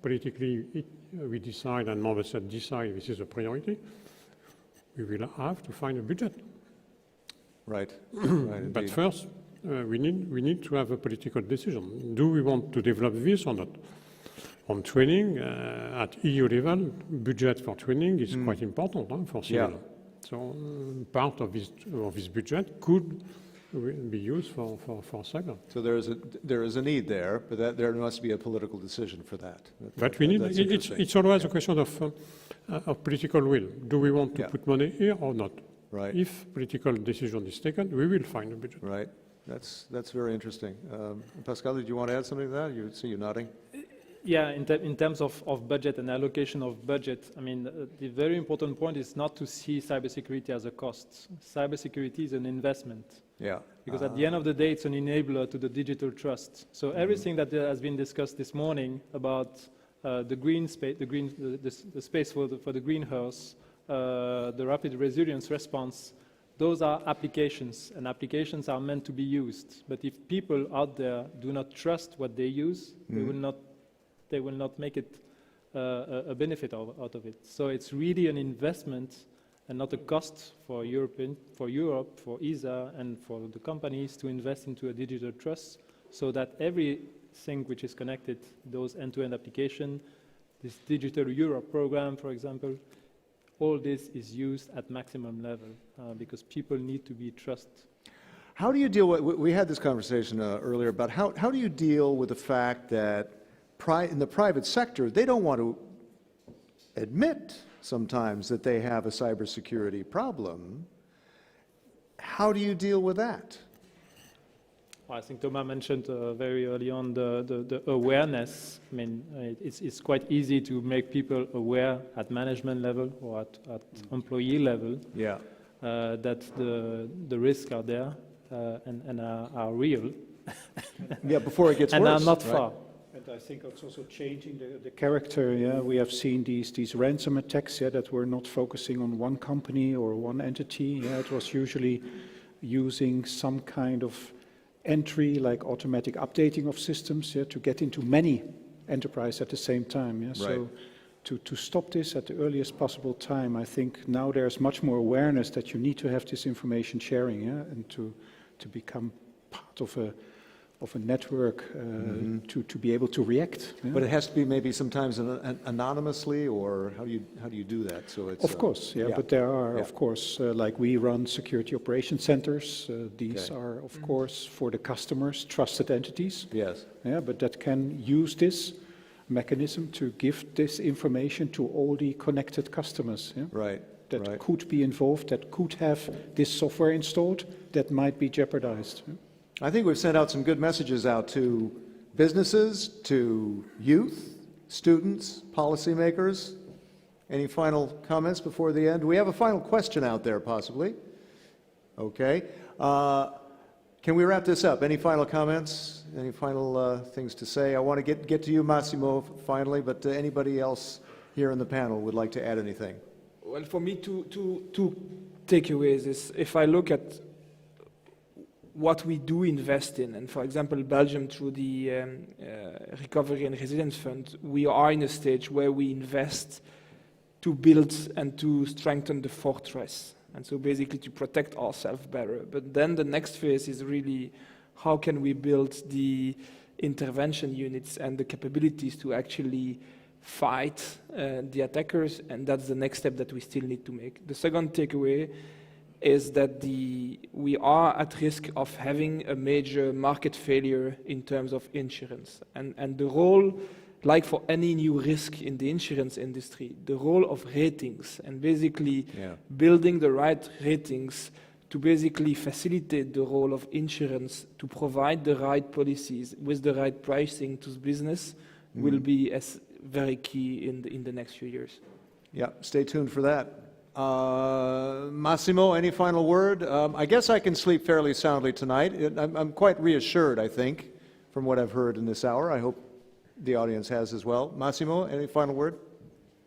S1: politically we decide and member states decide this is a priority, we will have to find a budget.
S21: Right. Right.
S1: But
S21: indeed.
S1: first, we need to have a political decision. Do we want to develop this or not? On training at EU level, budget for training is quite important for civil.
S21: Yeah.
S1: So part of this budget could be used for cyber.
S21: So there is a need there, but there must be a political decision for that.
S1: But we need.
S21: That's interesting.
S1: It's always a question of political will. Do we want to put money here or not?
S21: Right.
S1: If political decision is taken, we will find a budget.
S21: Right. That's very interesting. Pascal, did you want to add something to that? You see you nodding.
S6: Yeah, in terms of budget and allocation of budget, I mean, the very important point is not to see cybersecurity as a cost. Cybersecurity is an investment.
S21: Yeah.
S6: Because at the end of the day, it's an enabler to the digital trust. So everything that has been discussed this morning about the green space, the space for the greenhouse, the rapid resilience response, those are applications, and applications are meant to be used. But if people out there do not trust what they use, they will not make it a benefit out of it. So it's really an investment and not a cost for Europe, for ESA, and for the companies to invest into a digital trust, so that everything which is connected, those end-to-end applications, this Digital Europe program, for example, all this is used at maximum level because people need to be trusted.
S21: How do you deal with, we had this conversation earlier about how do you deal with the fact that in the private sector, they don't want to admit sometimes that they have a cybersecurity problem. How do you deal with that?
S6: Well, I think Thomas mentioned very early on the awareness. I mean, it's quite easy to make people aware at management level or at employee level that the risks are there and are real.
S21: Yeah, before it gets
S6: and
S21: worse.
S6: are not
S21: right?
S6: far.
S5: And I think it's also changing the character. Yeah, we have seen these ransom attacks. Yeah, that were not focusing on one company or one entity. Yeah, it was usually using some kind of entry, like automatic updating of systems, yeah, to get into many enterprises at the same time. Yeah, so to stop this at the earliest possible time, I think now there's much more awareness that you need to have this information sharing, yeah, and to become part of a network to be able to react. Yeah?
S21: But it has to be maybe sometimes anonymously, or how do you do that? So it's
S5: of course, but there are of course like we run security operation centers. These are of course for the customers trusted entities.
S21: Yes.
S5: Yeah, but that can use this mechanism to give this information to all the connected customers. Yeah?
S21: Right.
S5: That could be involved. That could have this software installed. That might be jeopardized. Yeah?
S21: I think we've sent out some good messages out to businesses, to youth, students, policymakers. Any final comments before the end? We have a final question out there, possibly. Okay. Can we wrap this up? Any final comments? Any final things to say? I want to get to you, Massimo, finally, but anybody else here in the panel would like to add anything?
S22: Well, for me, two takeaways is if I look at what we do invest in, and for example, Belgium through the Recovery and Resilience Fund, we are in a stage where we invest to build and to strengthen the fortress, and so basically to protect ourselves better. But then the next phase is really how can we build the intervention units and the capabilities to actually fight the attackers, and that's the next step that we still need to make. The second takeaway is that we are at risk of having a major market failure in terms of insurance. And the role, like for any new risk in the insurance industry, the role of ratings and basically building the right ratings to basically facilitate the role of insurance to provide the right policies with the right pricing to business will be as very key in the next few years.
S21: Yeah, stay tuned for that. Massimo, any final word? I guess I can sleep fairly soundly tonight. I'm quite reassured, I think, from what I've heard in this hour. I hope the audience has as well. Massimo, any final word?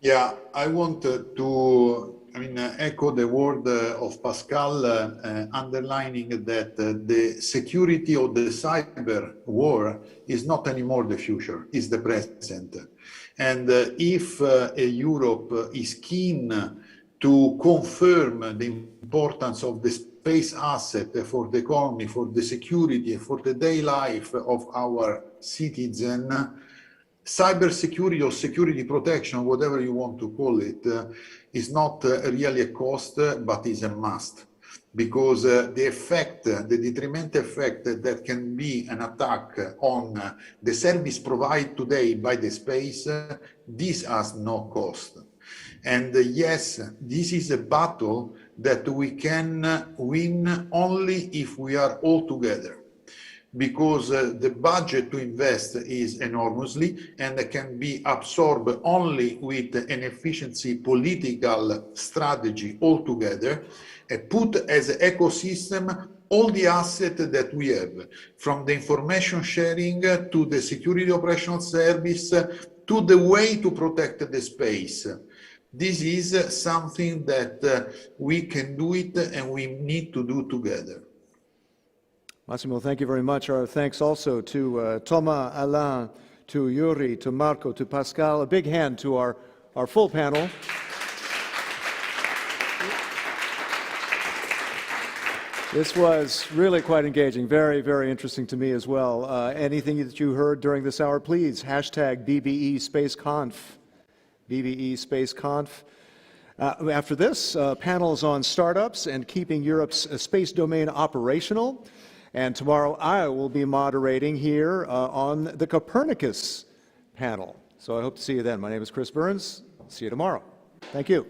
S3: Yeah, I want to echo the word of Pascal, underlining that the security of the cyber war is not anymore the future, it's the present. And if Europe is keen to confirm the importance of the space asset for the economy, for the security, for the day life of our citizen, cybersecurity or security protection, whatever you want to call it, is not really a cost, but is a must. Because the effect, the detrimental effect that can be an attack on the service provided today by the space, this has no cost. And yes, this is a battle that we can win only if we are all together. Because the budget to invest is enormously and can be absorbed only with an efficiency political strategy altogether, put as an ecosystem all the assets that we have, from the information sharing to the security operational service to the way to protect the space. This is something that we can do it and we need to do together.
S21: Massimo, thank you very much. Our thanks also to Thomas, Alain, to Yuri, to Marco, to Pascal. A big hand to our full panel. This was really quite engaging, very, very interesting to me as well. Anything that you heard during this hour, please, hashtag BBE SpaceConf. BBE SpaceConf. After this, panels on startups and keeping Europe's space domain operational. And tomorrow I will be moderating here on the Copernicus panel. So I hope to see you then. My name is Chris Burns. See you tomorrow. Thank you.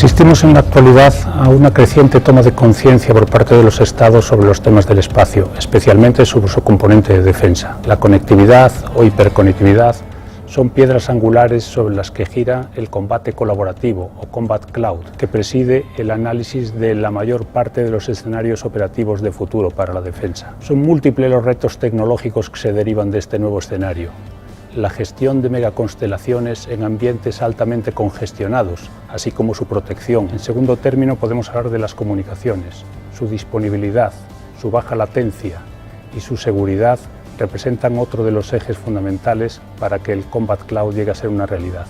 S8: Asistimos en la actualidad a una creciente toma de conciencia por parte de los Estados sobre los temas del espacio, especialmente sobre su componente de defensa. La conectividad o hiperconectividad son piedras angulares sobre las que gira el combate colaborativo o Combat Cloud, que preside el análisis de la mayor parte de los escenarios operativos de futuro para la defensa. Son múltiples los retos tecnológicos que se derivan de este nuevo escenario. La gestión de megaconstelaciones en ambientes altamente congestionados, así como su protección. En segundo término, podemos hablar de las comunicaciones. Su disponibilidad, su baja latencia y su seguridad representan otro de los ejes fundamentales para que el Combat Cloud llegue a ser una realidad.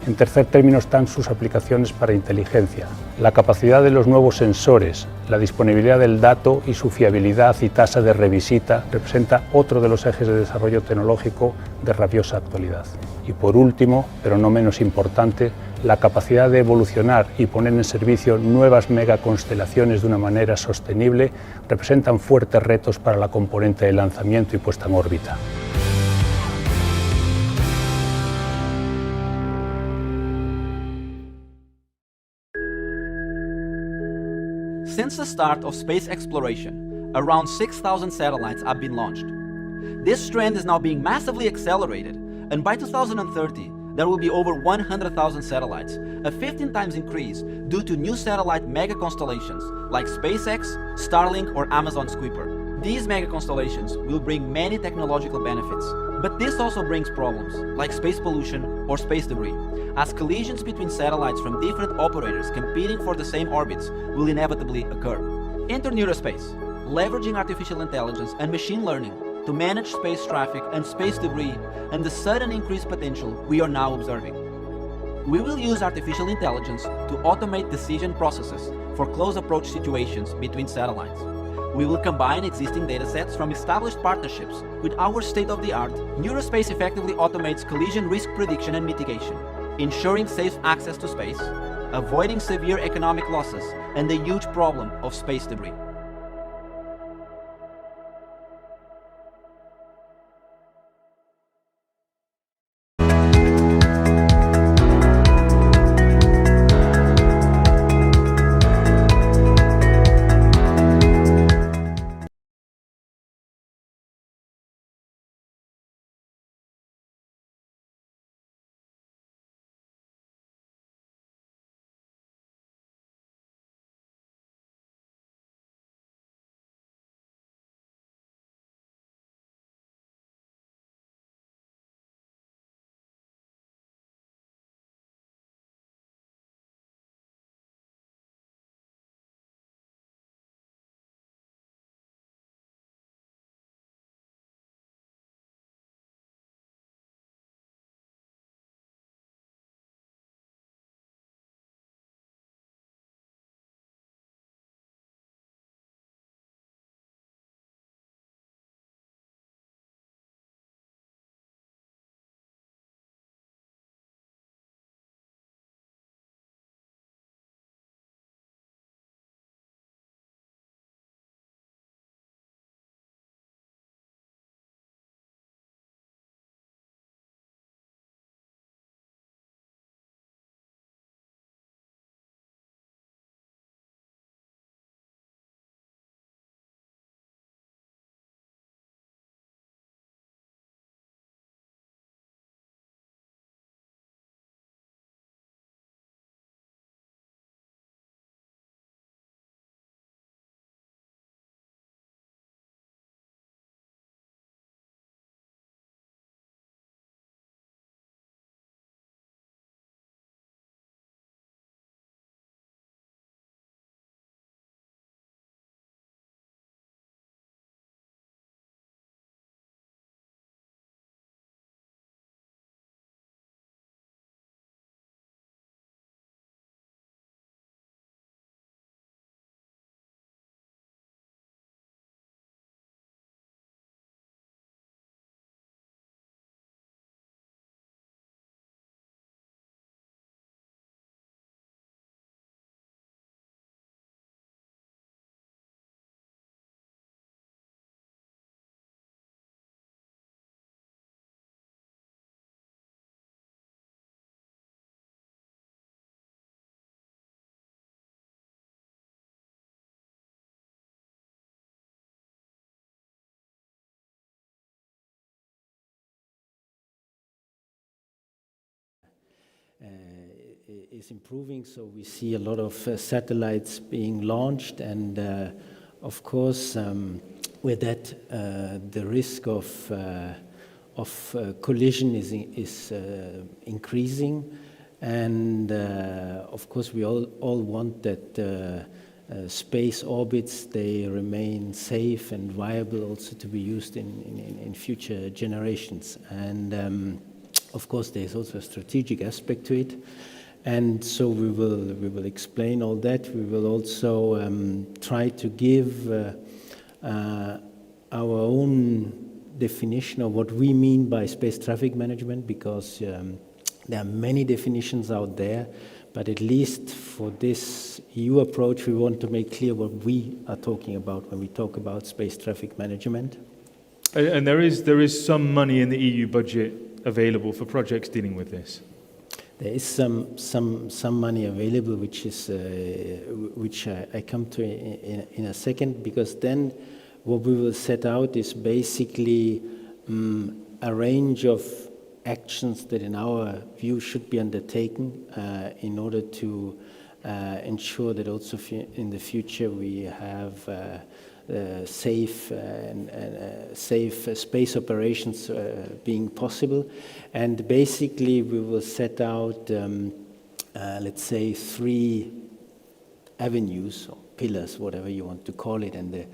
S8: En tercer término están sus aplicaciones para inteligencia, la capacidad de los nuevos sensores, la disponibilidad del dato y su fiabilidad y tasa de revisita representa otro de los ejes de desarrollo tecnológico de rabiosa actualidad. Y por último, pero no menos importante, la capacidad de evolucionar y poner en servicio nuevas megaconstelaciones de una manera sostenible representan fuertes retos para la componente de lanzamiento y puesta en órbita.
S9: Since the start of space exploration, around 6,000 satellites have been launched. This trend is now being massively accelerated, and by 2030, there will be over 100,000 satellites, a 15 times increase due to new satellite mega constellations like SpaceX, Starlink, or Amazon's Kuiper. These mega constellations will bring many technological benefits, but this also brings problems like space pollution or space debris, as collisions between satellites from different operators competing for the same orbits will inevitably occur. Enter Neurospace, leveraging artificial intelligence and machine learning to manage space traffic and space debris and the sudden increased potential we are now observing. We will use artificial intelligence to automate decision processes for close approach situations between satellites. We will combine existing datasets from established partnerships with our state-of-the-art. Neurospace effectively automates collision risk prediction and mitigation, ensuring safe access to space, avoiding severe economic losses, and the huge problem of space debris.
S2: is improving, so we see a lot of satellites being launched, and of course, with that, the risk of collision is increasing, and of course, we all want that space orbits, they remain safe and viable also to be used in future generations. And of course, there's also a strategic aspect to it. And so we will explain all that. We will also try to give our own definition of what we mean by space traffic management, because there are many definitions out there. But at least for this EU approach, we want to make clear what we are talking about when we talk about space traffic management.
S10: And there is some money in the EU budget available for projects dealing with this.
S2: There is some money available, which I come to in a second, because then what we will set out is basically a range of actions that in our view should be undertaken in order to ensure that also in the future we have safe space operations being possible. And basically we will set out, let's say, 3 avenues or pillars, whatever you want to call it. And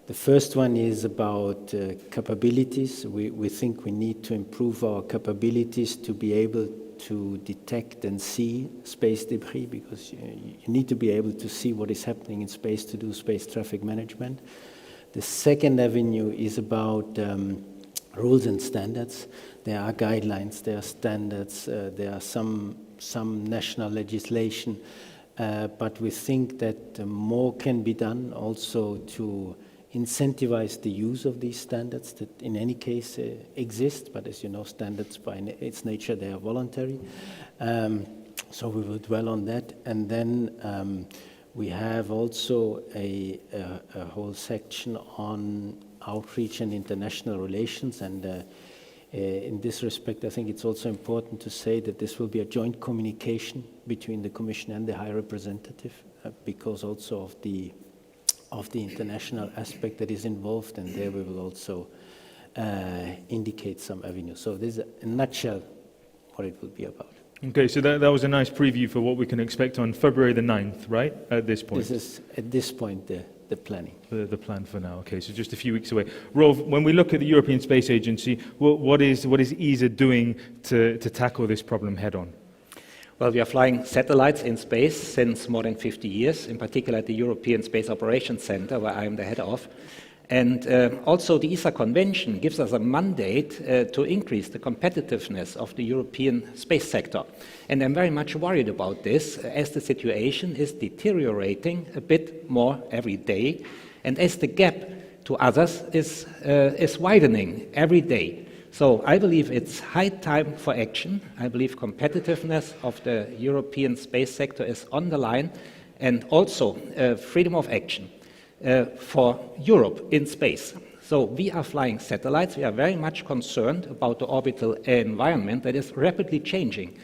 S2: the first one is about capabilities. We think we need to improve our capabilities to be able to detect and see space debris, because you need to be able to see what is happening in space to do space traffic management. The second avenue is about rules and standards. There are guidelines, there are standards, there are some national legislation, but we think that more can be done also to incentivize the use of these standards that in any case exist, but as you know, standards by its nature, they are voluntary. So we will dwell on that. And then we have also a whole section on outreach and international relations. And in this respect, I think it's also important to say that this will be a joint communication between the Commission and the High Representative, because also of the international aspect that is involved, and there we will also indicate some avenues. So this is, in a nutshell, what it will be about.
S10: Okay, so that was a nice preview for what we can expect on February the 9th, right, at this point?
S2: This is, at this point, the planning.
S10: The plan for now, okay, so just a few weeks away. Rolf, when we look at the European Space Agency, what is ESA doing to tackle this problem head-on?
S23: Well, we are flying satellites in space since more than 50 years, in particular at the European Space Operations Center, where I am the head of. And also the ESA Convention gives us a mandate to increase the competitiveness of the European space sector. And I'm very much worried about this, as the situation is deteriorating a bit more every day, and as the gap to others is widening every day. So I believe it's high time for action. I believe competitiveness of the European space sector is on the line, and also freedom of action for Europe in space. So we are flying satellites. We are very much concerned about the orbital environment that is rapidly changing.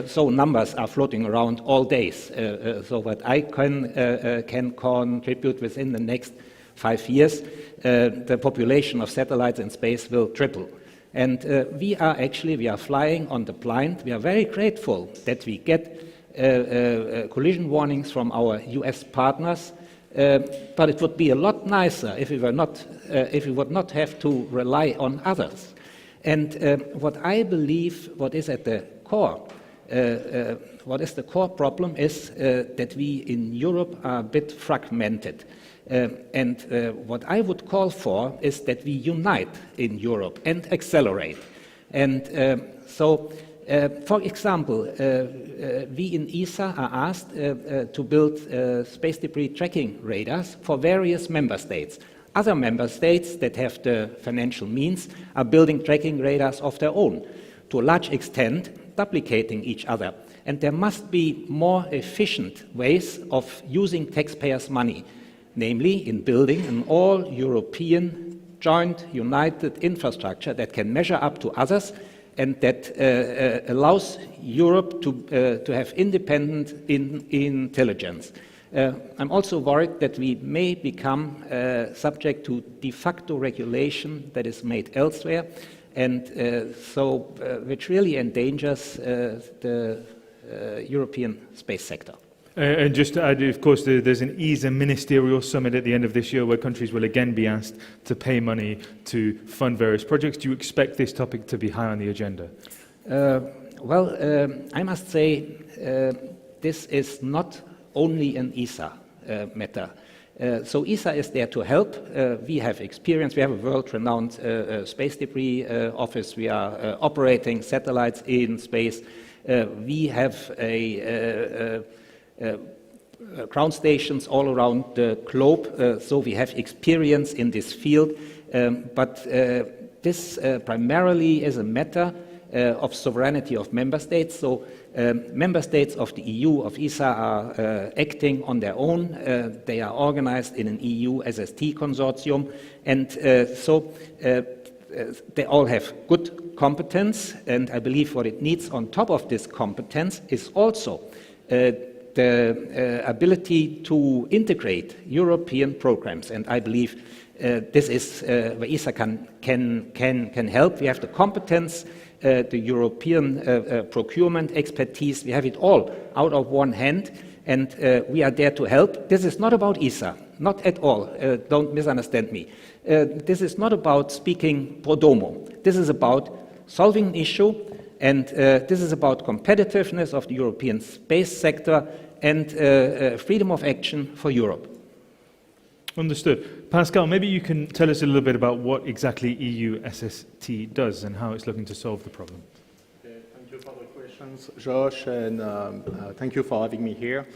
S23: So numbers are floating around all days. So what I can contribute within the next 5 years, the population of satellites in space will triple. And we are flying on the blind. We are very grateful that we get collision warnings from our US partners, but it would be a lot nicer if we would not have to rely on others. And what I believe, what is at the core, what is the core problem is that we in Europe are a bit fragmented. And what I would call for is that we unite in Europe and accelerate. And so, for example, we in ESA are asked to build space debris tracking radars for various member states. Other member states that have the financial means are building tracking radars of their own, to a large extent duplicating each other. And there must be more efficient ways of using taxpayers' money, namely in building an all-European, joint, united infrastructure that can measure up to others and that allows Europe to have independent intelligence. I'm also worried that we may become subject to de facto regulation that is made elsewhere, and which really endangers the European space sector.
S10: And just to add, of course, there's an ESA ministerial summit at the end of this year where countries will again be asked to pay money to fund various projects. Do you expect this topic to be high on the agenda?
S23: I must say this is not only an ESA matter. So ESA is there to help. We have experience. We have a world-renowned space debris office. We are operating satellites in space. We have ground stations all around the globe, so we have experience in this field. But this primarily is a matter of sovereignty of member states. So member states of the EU, of ESA, are acting on their own. They are organized in an EU SST consortium, and they all have good competence, and I believe what it needs on top of this competence is also the ability to integrate European programs, and I believe this is where ESA can help. We have the competence, the European procurement expertise. We have it all out of one hand, and we are there to help. This is not about ESA, not at all. Don't misunderstand me. This is not about speaking pro domo. This is about solving an issue, and this is about competitiveness of the European space sector and freedom of action for Europe.
S10: Understood. Pascal, maybe you can tell us a little bit about what exactly EU SST does and how it's looking to solve the problem.
S16: Okay, thank you for the questions, Josh, and thank you for having me here.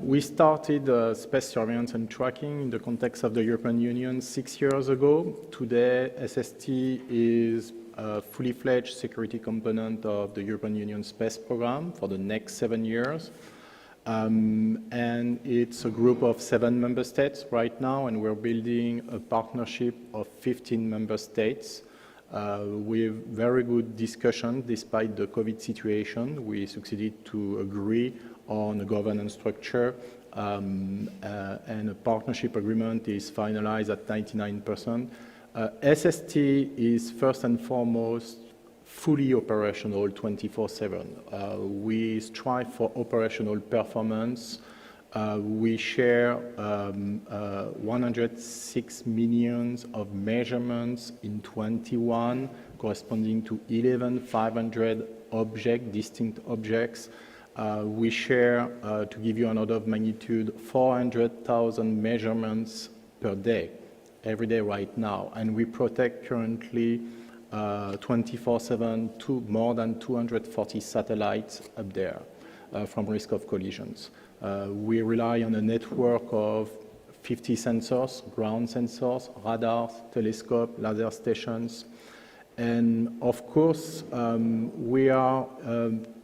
S16: We started space surveillance and tracking in the context of the European Union 6 years ago. Today, SST is a fully fledged security component of the European Union space program for the next 7 years. And it's a group of 7 member states right now, and we're building a partnership of 15 member states with very good discussion despite the COVID situation. We succeeded to agree on a governance structure, and a partnership agreement is finalized at 99%. SST is first and foremost fully operational 24/7. We strive for operational performance. We share 106 million of measurements in 21, corresponding to 11,500 distinct objects. We share, to give you an order of magnitude, 400,000 measurements per day, every day right now. And we protect currently 24/7 to more than 240 satellites up there from risk of collisions. We rely on a network of 50 sensors, ground sensors, radars, telescopes, laser stations. And of course, we are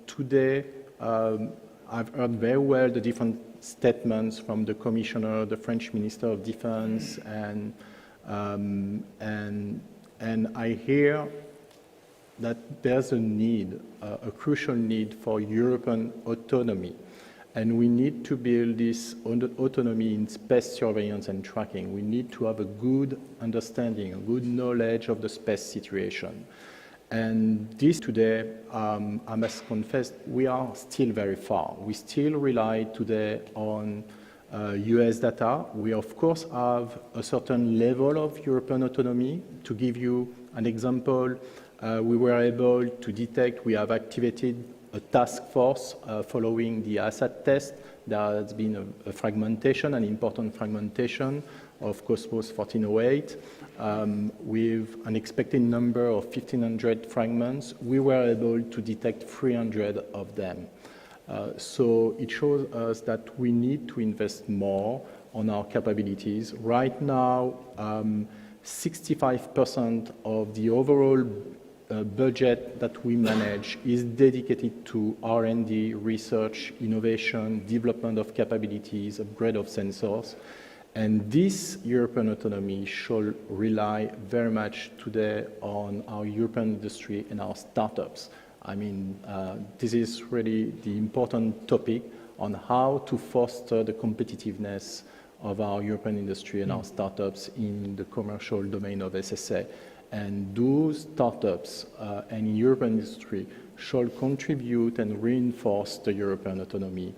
S16: today, I've heard very well the different statements from the Commissioner, the French Minister of Defense, and I hear that there's a need, a crucial need for European autonomy. And we need to build this autonomy in space surveillance and tracking. We need to have a good understanding, a good knowledge of the space situation. And this today, I must confess, we are still very far. We still rely today on US data. We of course have a certain level of European autonomy. To give you an example, we were able to detect, we have activated a task force following the Assad test. There has been a fragmentation, an important fragmentation of Cosmos 1408. With an expected number of 1,500 fragments, we were able to detect 300 of them. So it shows us that we need to invest more on our capabilities. Right now, 65% of the overall budget that we manage is dedicated to R&D, research, innovation, development of capabilities, upgrade of sensors. And this European autonomy should rely very much today on our European industry and our startups. I mean, this is really the important topic on how to foster the competitiveness of our European industry and our startups in the commercial domain of SSA. And those startups and European industry should contribute and reinforce the European autonomy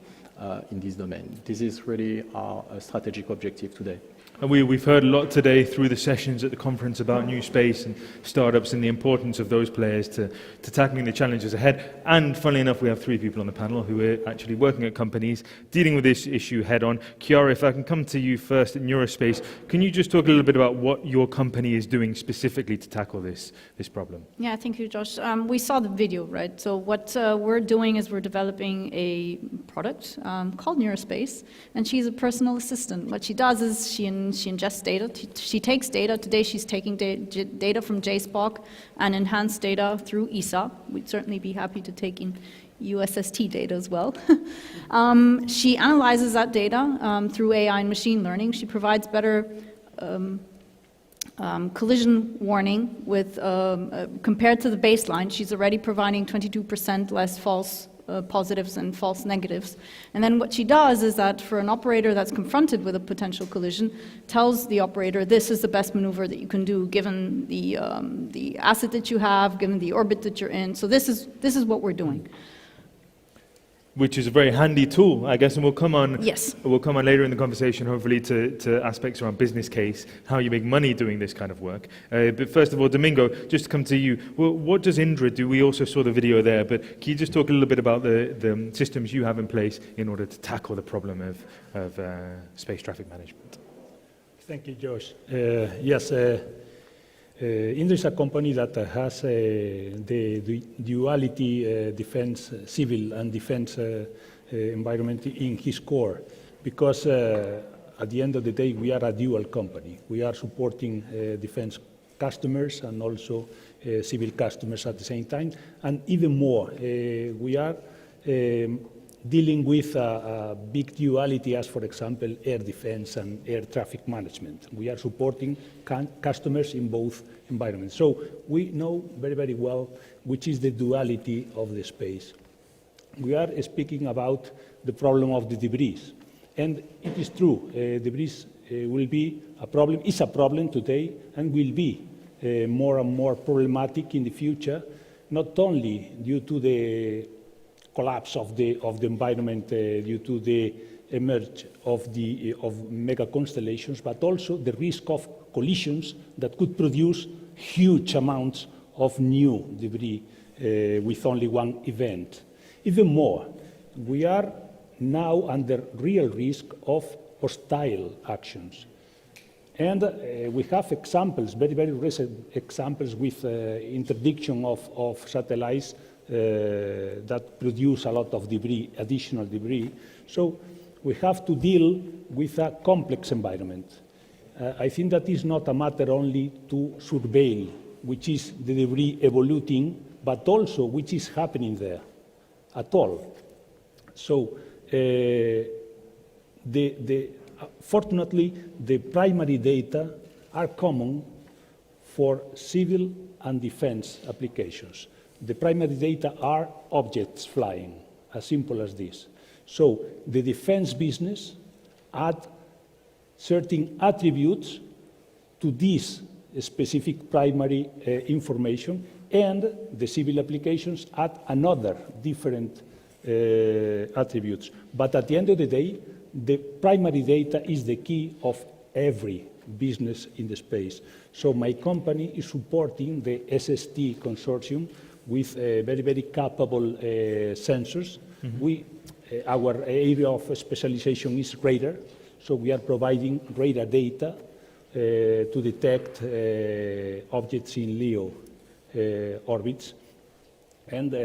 S16: in this domain. This is really our strategic objective today.
S10: And we've heard a lot today through the sessions at the conference about new space and startups and the importance of those players to tackling the challenges ahead. And funnily enough, we have 3 people on the panel who are actually working at companies dealing with this issue head on. Chiara, if I can come to you first in Neurospace, can you just talk a little bit about what your company is doing specifically to tackle this problem?
S13: Yeah, thank you, Josh. We saw the video, right? So what we're doing is we're developing a product called Neurospace, and she's a personal assistant. What she does is she ingests data. She takes data. Today she's taking data from JSPOC and enhanced data through ESA. We'd certainly be happy to take in USST data as well. She analyzes that data through AI and machine learning. She provides better collision warning with compared to the baseline. She's already providing 22% less false positives and false negatives. And then what she does is that for an operator that's confronted with a potential collision, tells the operator this is the best maneuver that you can do given the asset that you have, given the orbit that you're in. So this is what we're doing.
S10: Which is a very handy tool, I guess, and we'll come on.
S13: Yes.
S10: We'll come on later in the conversation, hopefully, to aspects around business case, how you make money doing this kind of work. But first of all, Domingo, just to come to you, well, what does Indra do? We also saw the video there, but can you just talk a little bit about the systems you have in place in order to tackle the problem of space traffic management?
S8: Thank you, Josh. Yes. Indra is a company that has the duality defense, civil and defense environment in his core, because at the end of the day, we are a dual company. We are supporting defense customers and also civil customers at the same time, and even more, we are dealing with a big duality as, for example, air defense and air traffic management. We are supporting customers in both environments. So we know very, very well which is the duality of the space. We are speaking about the problem of the debris. And it is true, debris will be a problem, is a problem today, and will be more and more problematic in the future, not only due to the collapse of the environment due to the emerge of mega constellations, but also the risk of collisions that could produce huge amounts of new debris with only one event. Even more, we are now under real risk of hostile actions. And we have examples, very, very recent examples with interdiction of satellites that produce a lot of debris, additional debris. So we have to deal with a complex environment. I think that is not a matter only to surveil, which is the debris evolving, but also which is happening there at all. So fortunately, the primary data are common for civil and defense applications. The primary data are objects flying, as simple as this. So the defense business add certain attributes to this specific primary information, and the civil applications add another different attributes. But at the end of the day, the primary data is the key of every business in the space. So my company is supporting the SST consortium with very, very capable sensors. Mm-hmm. Our area of specialization is radar, so we are providing radar data to detect objects in LEO orbits. And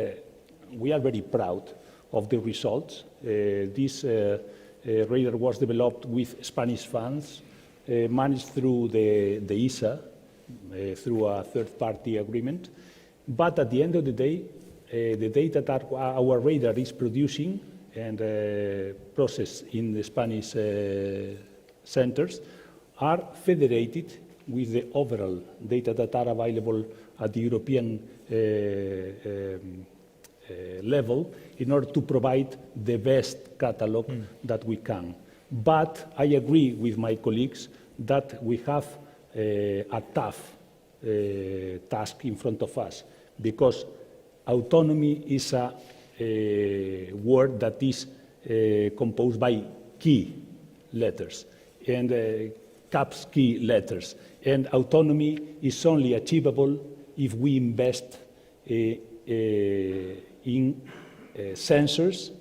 S8: we are very proud of the results. This radar was developed with Spanish funds, managed through the ESA, through a third-party agreement. But at the end of the day, the data that our radar is producing and processed in the Spanish centers are federated with the overall data that are available at the European level in order to provide the best catalog that we can. But I agree with my colleagues that we have a tough task in front of us, because autonomy is a word that is composed by key letters and caps key letters. And autonomy is only achievable if we invest in sensors,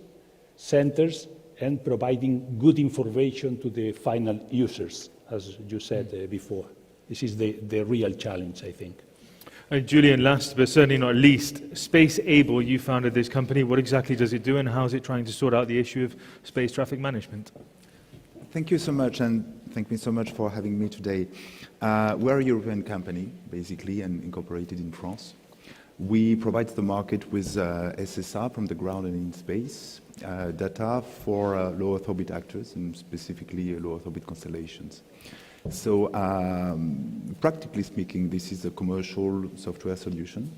S8: centers, and providing good information to the final users, as you said before. This is the real challenge, I think.
S10: Julian, last but certainly not least, SpaceAble, you founded this company. What exactly does it do, and how is it trying to sort out the issue of space traffic management?
S11: Thank you so much, and thank you so much for having me today. We're a European company, basically, and incorporated in France. We provide the market with SSR from the ground and in space, data for low Earth orbit actors, and specifically low Earth orbit constellations. So, practically speaking, this is a commercial software solution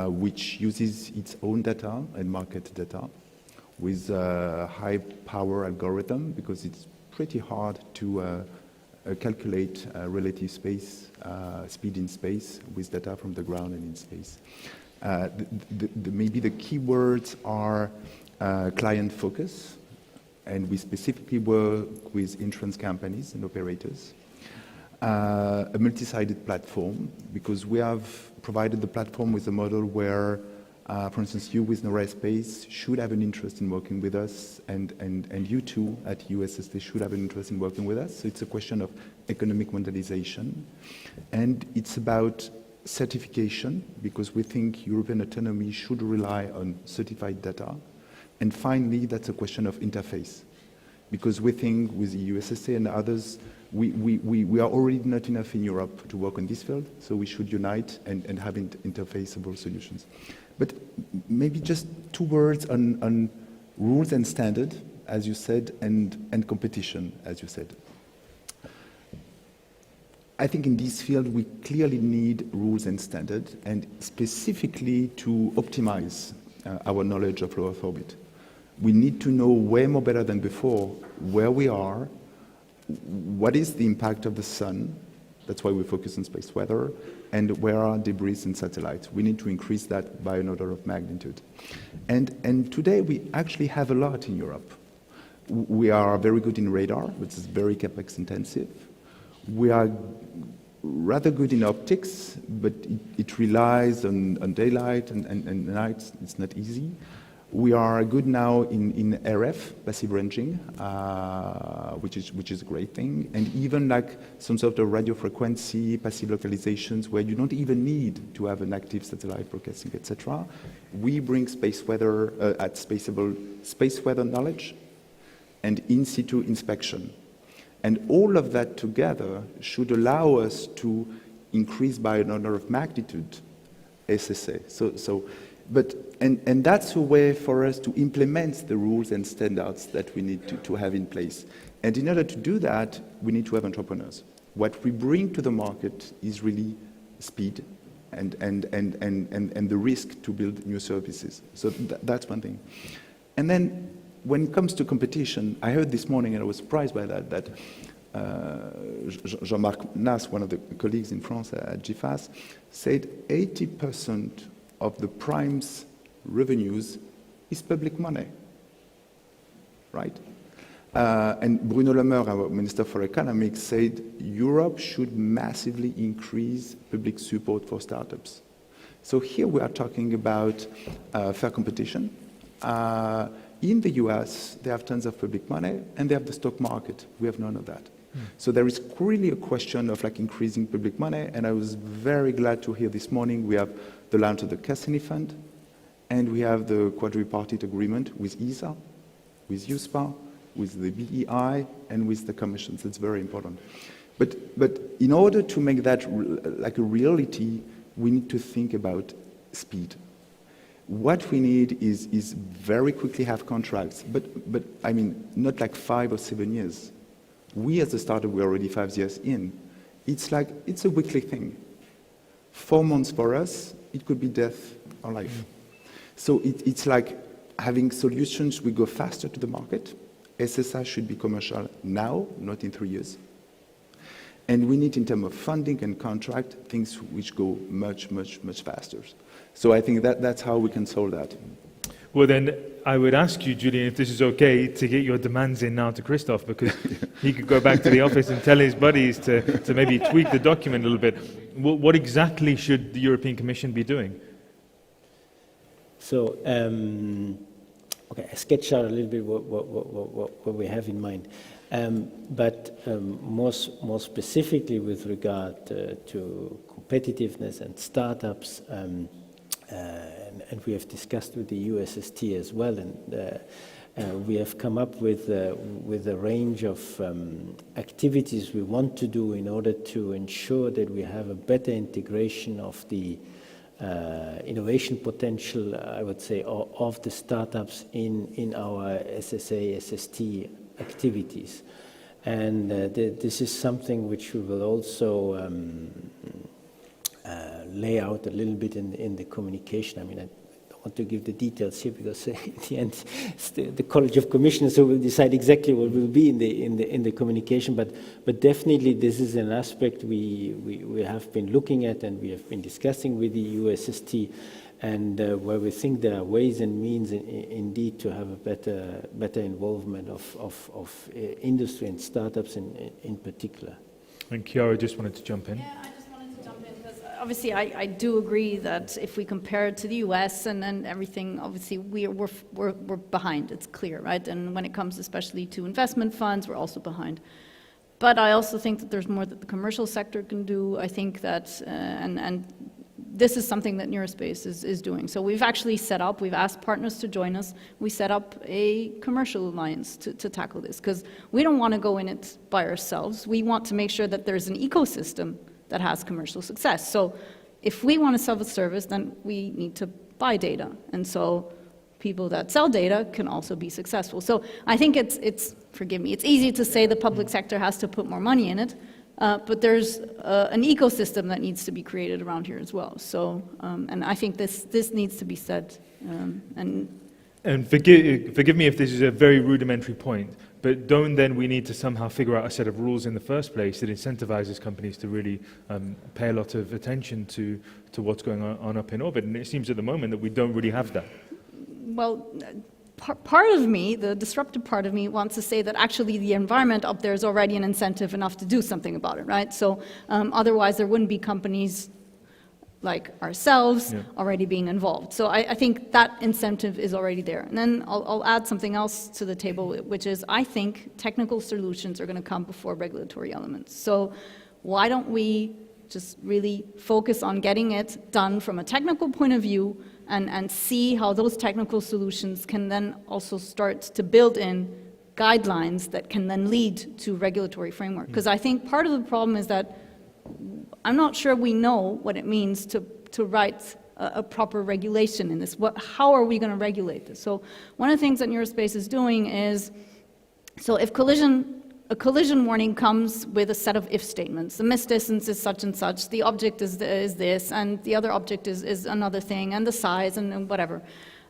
S11: which uses its own data and market data with a high-power algorithm, because it's pretty hard to calculate relative space, speed in space with data from the ground and in space. Maybe the keywords are client focus, and we specifically work with insurance companies and operators. A multi-sided platform, because we have provided the platform with a model where, for instance, you with Noray Space should have an interest in working with us, and you too at USSD should have an interest in working with us. So it's a question of economic monetization. And it's about certification, because we think European autonomy should rely on certified data. And finally, that's a question of interface, because we think with the USSA and others, we are already not enough in Europe to work on this field, so we should unite and have interfaceable solutions. But maybe just 2 words on rules and standard, as you said, and competition, as you said. I think in this field we clearly need rules and standard, and specifically to optimize our knowledge of low Earth orbit. We need to know way more better than before where we are, what is the impact of the sun, that's why we focus on space weather, and where are debris and satellites. We need to increase that by an order of magnitude. And today we actually have a lot in Europe. We are very good in radar, which is very capex intensive. We are rather good in optics, but it relies on daylight and nights. It's not easy. We are good now in RF, passive ranging, which is a great thing, and even like some sort of radio frequency, passive localizations, where you don't even need to have an active satellite broadcasting, etc. We bring space weather at SpaceAble, space weather knowledge and in situ inspection. And all of that together should allow us to increase by an order of magnitude SSA. And that's a way for us to implement the rules and standards that we need to have in place. And in order to do that, we need to have entrepreneurs. What we bring to the market is really speed and the risk to build new services. So that's one thing. And then when it comes to competition, I heard this morning, and I was surprised by that Jean-Marc Nas, one of the colleagues in France at GIFAS, said 80% of the prime's revenues is public money, right? And Bruno Le Maire, our Minister for Economics, said Europe should massively increase public support for startups. So here we are talking about fair competition. In the US, they have tons of public money, and they have the stock market. We have none of that. So there is really a question of like increasing public money, and I was very glad to hear this morning we have the launch of the Cassini Fund, and we have the quadripartite agreement with ESA, with USPA, with the BEI, and with the commissions. It's very important. But in order to make that like a reality, we need to think about speed. What we need is very quickly have contracts, but I mean, not like 5 or 7 years. We as a startup, we're already 5 years in. It's like, it's a weekly thing. 4 months for us, it could be death or life. So it's like having solutions, we go faster to the market. SSI should be commercial now, not in 3 years. And we need, in terms of funding and contract, things which go much, much, much faster. So I think that's how we can solve that.
S10: Well, then I would ask you, Julian, if this is okay, to get your demands in now to Christoph, because he could go back to the office and tell his buddies to maybe tweak the document a little bit. What exactly should the European Commission be doing?
S2: So, okay, I sketched out a little bit what we have in mind. But more specifically with regard to competitiveness and startups, and we have discussed with the USST as well, and we have come up with a range of activities we want to do in order to ensure that we have a better integration of the innovation potential, I would say, of the startups in our SSA, SST activities. And this is something which we will also lay out a little bit in the communication. I mean, I don't want to give the details here because in the end, it's the College of Commissioners who will decide exactly what will be in the communication. But definitely, this is an aspect we have been looking at and we have been discussing with the USST, and where we think there are ways and means indeed to have a better involvement of industry and startups in particular.
S10: And Chiara just wanted to jump in.
S13: Yeah, I just wanted to jump in because obviously I do agree that if we compare it to the US and everything, obviously we're behind. It's clear, right? And when it comes especially to investment funds, we're also behind. But I also think that there's more that the commercial sector can do. I think that and this is something that Neurospace is doing. So we've actually we've asked partners to join us. We set up a commercial alliance to tackle this because we don't want to go in it by ourselves. We want to make sure that there's an ecosystem that has commercial success. So if we want to sell a service, then we need to buy data. And so people that sell data can also be successful. So I think it's forgive me, it's easy to say the public sector has to put more money in it. But there's an ecosystem that needs to be created around here as well. So, and I think this needs to be said.
S10: And forgive me if this is a very rudimentary point, but don't then we need to somehow figure out a set of rules in the first place that incentivizes companies to really pay a lot of attention to what's going on up in orbit? And it seems at the moment that we don't really have that.
S13: Well, part of me, the disruptive part of me, wants to say that actually the environment up there is already an incentive enough to do something about it, right? So otherwise there wouldn't be companies like ourselves already being involved. So I think that incentive is already there. And then I'll add something else to the table, which is I think technical solutions are going to come before regulatory elements. So why don't we just really focus on getting it done from a technical point of view and see how those technical solutions can then also start to build in guidelines that can then lead to regulatory framework. Because I think part of the problem is that I'm not sure we know what it means to write a proper regulation in this. How are we going to regulate this? So one of the things that Neurospace is doing is, so if a collision warning comes with a set of if statements. The miss distance is such and such, the object is this, and the other object is another thing, and the size, and whatever.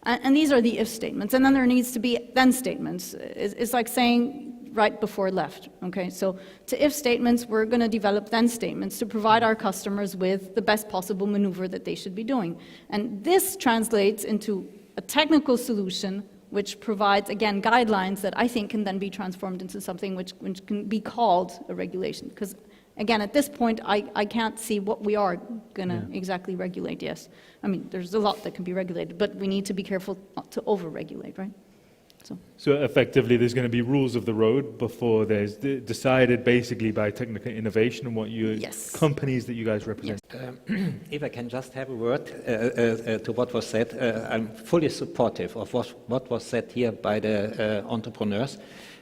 S13: And these are the if statements. And then there needs to be then statements. It's like saying right before left, okay? So to if statements, we're going to develop then statements to provide our customers with the best possible maneuver that they should be doing. And this translates into a technical solution which provides, again, guidelines that I think can then be transformed into something which can be called a regulation. Because, again, at this point, I can't see what we are going to exactly regulate, yes. I mean, there's a lot that can be regulated, but we need to be careful not to over-regulate, right? So
S10: effectively, there's going to be rules of the road before there's decided basically by technical innovation and what companies that you guys represent.
S23: If I can just have a word to what was said, I'm fully supportive of what was said here by the entrepreneurs.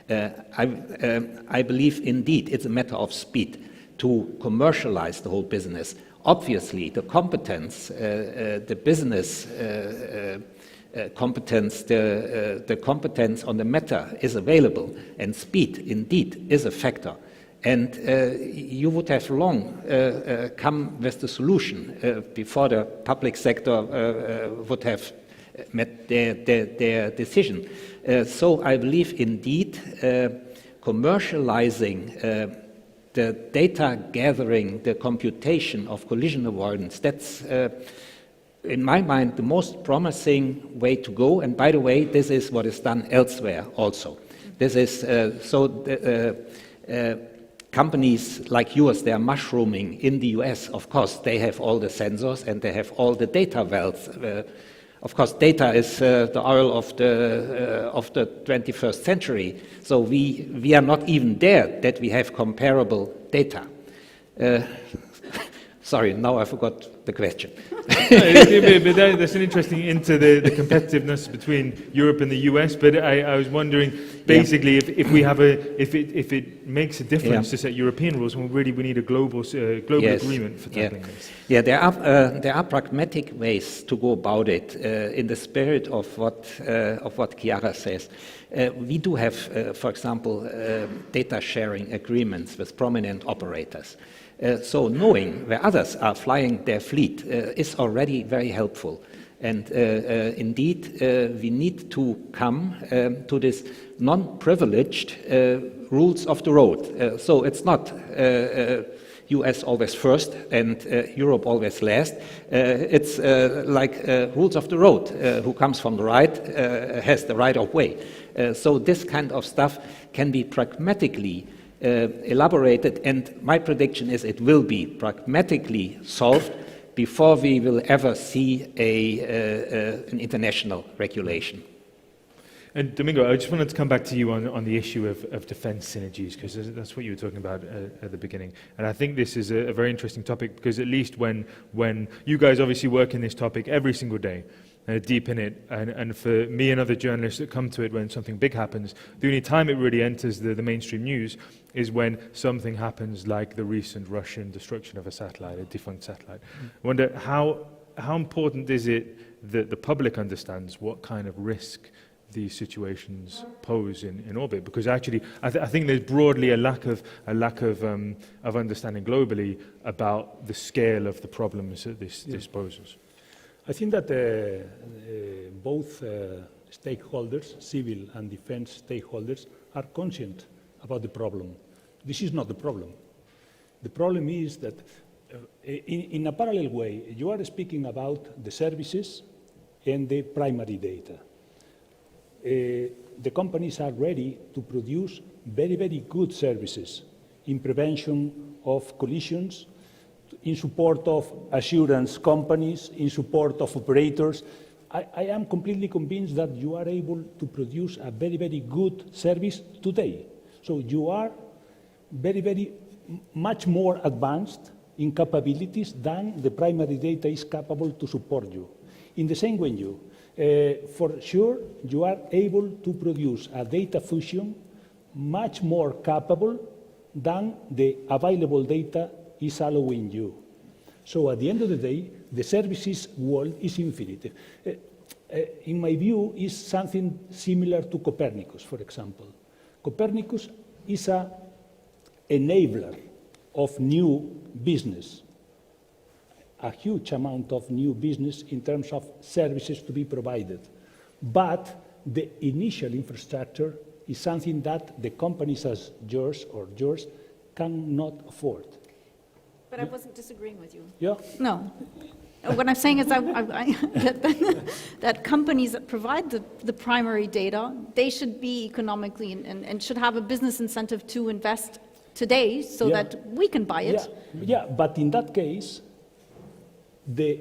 S23: I believe indeed it's a matter of speed to commercialize the whole business. Obviously, the competence, the business competence, the competence on the matter is available, and speed indeed is a factor. And you would have long come with the solution before the public sector would have met their decision. So I believe indeed commercializing the data gathering, the computation of collision avoidance, that's in my mind the most promising way to go. And by the way, this is what is done elsewhere also. This is companies like yours, they are mushrooming in the US. Of course, they have all the sensors and they have all the data wealth. Of course, data is the oil of the 21st century. So we are not even there that we have comparable data. Sorry, now I forgot the question.
S10: But that's an interesting into the competitiveness between Europe and the US. But I was wondering, basically, if we have if it makes a difference to set European rules, well, really we need a global agreement for tackling this.
S23: Yeah, there are pragmatic ways to go about it in the spirit of what Chiara says. We do have, for example, data sharing agreements with prominent operators. So knowing where others are flying their fleet is already very helpful. And indeed, we need to come to this non-privileged rules of the road. So it's not US always first and Europe always last. It's like rules of the road. Who comes from the right has the right of way. So this kind of stuff can be pragmatically elaborated, and my prediction is it will be pragmatically solved before we will ever see an international regulation.
S10: And Domingo, I just wanted to come back to you on the issue of defence synergies, because that's what you were talking about at the beginning. And I think this is a very interesting topic, because at least when you guys obviously work in this topic every single day, deep in it, and for me and other journalists that come to it when something big happens, the only time it really enters the mainstream news is when something happens like the recent Russian destruction of a satellite, a defunct satellite. I wonder how important is it that the public understands what kind of risk these situations pose in orbit? Because actually, I think there's broadly a lack of understanding globally about the scale of the problems that this poses.
S8: I think that both stakeholders, civil and defense stakeholders, are conscient about the problem. This is not the problem. The problem is that in a parallel way, you are speaking about the services and the primary data. The companies are ready to produce very, very good services in prevention of collisions, in support of assurance companies, in support of operators. I am completely convinced that you are able to produce a very, very good service today. So you are very much more advanced in capabilities than the primary data is capable to support you. In the same way, for sure, you are able to produce a data fusion much more capable than the available data is allowing you. So at the end of the day, the services world is infinite. In my view, is something similar to Copernicus, for example. Copernicus is an enabler of new business, a huge amount of new business in terms of services to be provided. But the initial infrastructure is something that the companies as yours cannot afford.
S13: But I wasn't disagreeing with you.
S8: Yeah?
S13: No. What I'm saying is that companies that provide the primary data, they should be economically and should have a business incentive to invest today so that we can buy it.
S8: Yeah, but in that case, the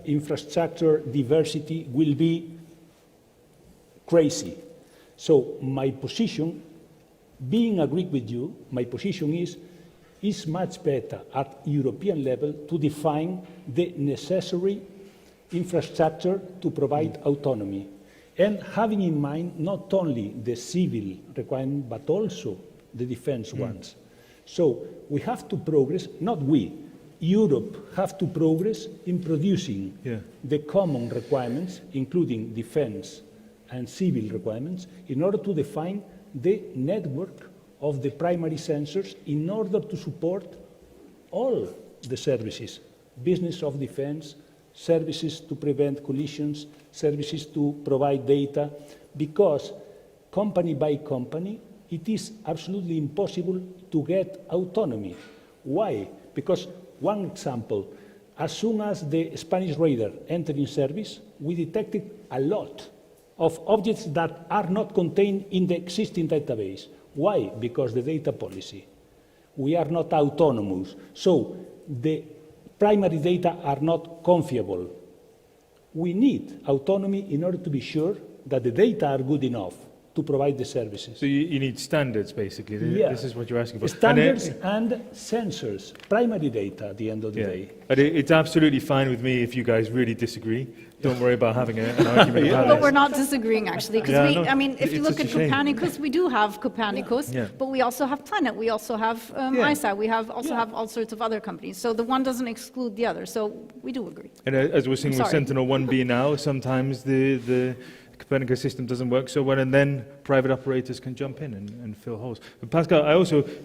S8: infrastructure diversity will be crazy. So my position, being agreed with you, my position is much better at European level to define the necessary infrastructure to provide autonomy, and having in mind not only the civil requirement but also the defense ones. So we have to progress, not we, Europe have to progress in producing the common requirements, including defense and civil requirements, in order to define the network of the primary sensors in order to support all the services, business of defense, services to prevent collisions, services to provide data, because company by company, it is absolutely impossible to get autonomy. Why? Because, one example, as soon as the Spanish radar entered in service, we detected a lot of objects that are not contained in the existing database. Why? Because the data policy. We are not autonomous. So the primary data are not confiable. We need autonomy in order to be sure that the data are good enough to provide the services.
S10: So you need standards, basically.
S8: Yeah.
S10: This is what you're asking for.
S8: Standards and sensors, primary data at the end of the day.
S10: But it's absolutely fine with me if you guys really disagree. Don't worry about having an argument about
S13: But
S10: it.
S13: we're not disagreeing, actually, because
S10: Yeah, no,
S13: I mean, if you
S10: it's
S13: look at
S10: such a shame.
S13: Copernicus, we do have Copernicus,
S10: Yeah.
S13: but we also have Planet, we also have ISAT, we have also have all sorts of other companies. So the one doesn't exclude the other. So we do agree.
S10: And as we're seeing with
S13: Sorry.
S10: Sentinel-1B now, sometimes the Copernicus system doesn't work so well, and then private operators can jump in and fill holes. But Pascal,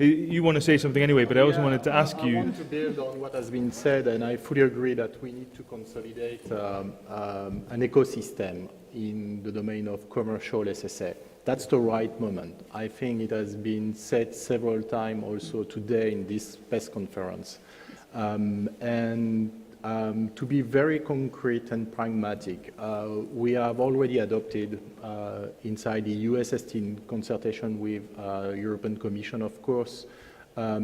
S10: you want to say something anyway, but I also wanted to ask you...
S16: I want to build on what has been said, and I fully agree that we need to consolidate an ecosystem in the domain of commercial SSA. That's the right moment. I think it has been said several times also today in this press conference. To be very concrete and pragmatic, we have already adopted inside the USST in consultation with European Commission, of course, a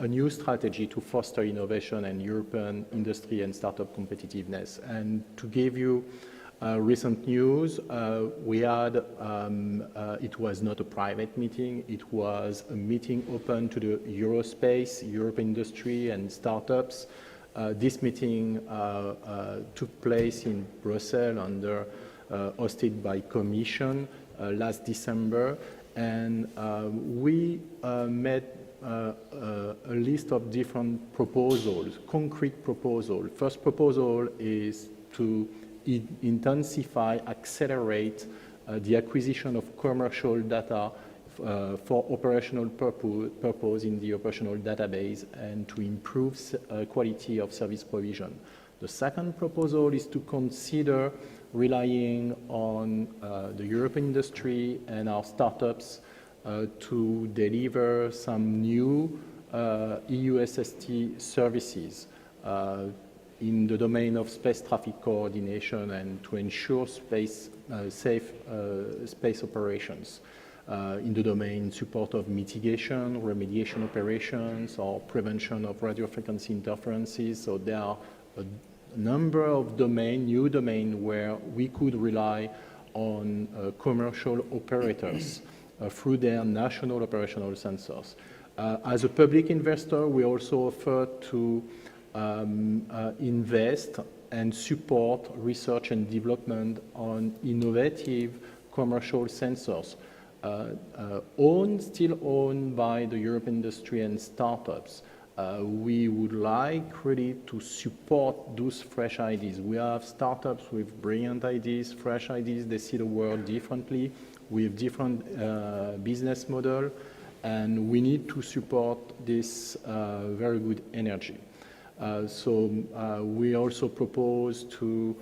S16: new strategy to foster innovation and European industry and startup competitiveness. And to give you recent news, we had, it was not a private meeting, it was a meeting open to the Eurospace, European industry and startups. This meeting took place in Brussels hosted by Commission last December, and we made a list of different proposals, concrete proposals. First proposal is to intensify, accelerate the acquisition of commercial data for operational purpose in the operational database and to improve quality of service provision. The second proposal is to consider relying on the European industry and our startups to deliver some new EUSST services in the domain of space traffic coordination and to ensure safe space operations. In the domain support of mitigation, remediation operations, or prevention of radio frequency interferences. So there are a number of new domains where we could rely on commercial operators through their national operational sensors. As a public investor, we also offer to invest and support research and development on innovative commercial sensors. Still owned by the European industry and startups. We would like really to support those fresh ideas. We have startups with brilliant ideas, fresh ideas. They see the world differently with different business model, and we need to support this very good energy. We also propose to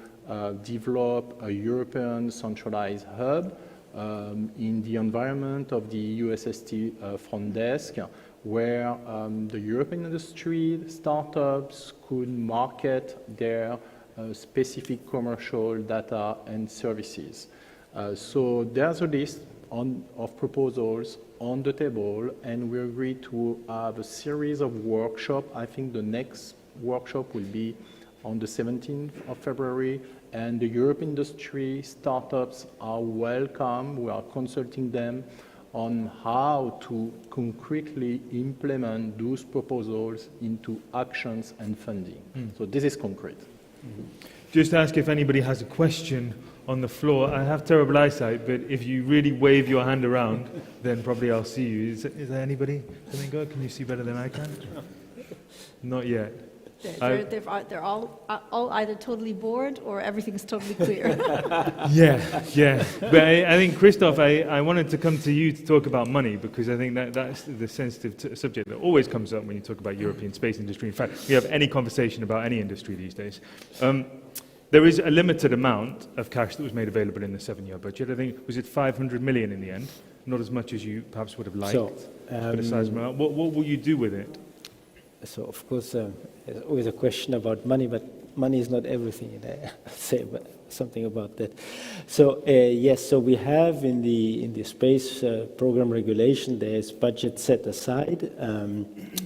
S16: develop a European centralized hub in the environment of the USST front desk, where the European industry startups could market their specific commercial data and services. So there's a list of proposals on the table, and we agree to have a series of workshops. I think the next workshop will be on the 17th of February, and the European industry startups are welcome. We are consulting them on how to concretely implement those proposals into actions and funding. So this is concrete.
S10: Just ask if anybody has a question on the floor. I have terrible eyesight, but if you really wave your hand around, then probably I'll see you. Is there anybody? Domingo, can you see better than I can? Not yet.
S13: They're all either totally bored or everything's totally clear.
S10: Yeah. But I think, Christoph, I wanted to come to you to talk about money, because I think that's the sensitive subject that always comes up when you talk about European space industry. In fact, we have any conversation about any industry these days. There is a limited amount of cash that was made available in the 7-year budget. I think, was it 500 million in the end? Not as much as you perhaps would have liked. But a sizable amount. What will you do with it?
S2: So, of course, there's always a question about money, but money is not everything. And I'll say something about that. So, yes, so we have in the space program regulation, there's budget set aside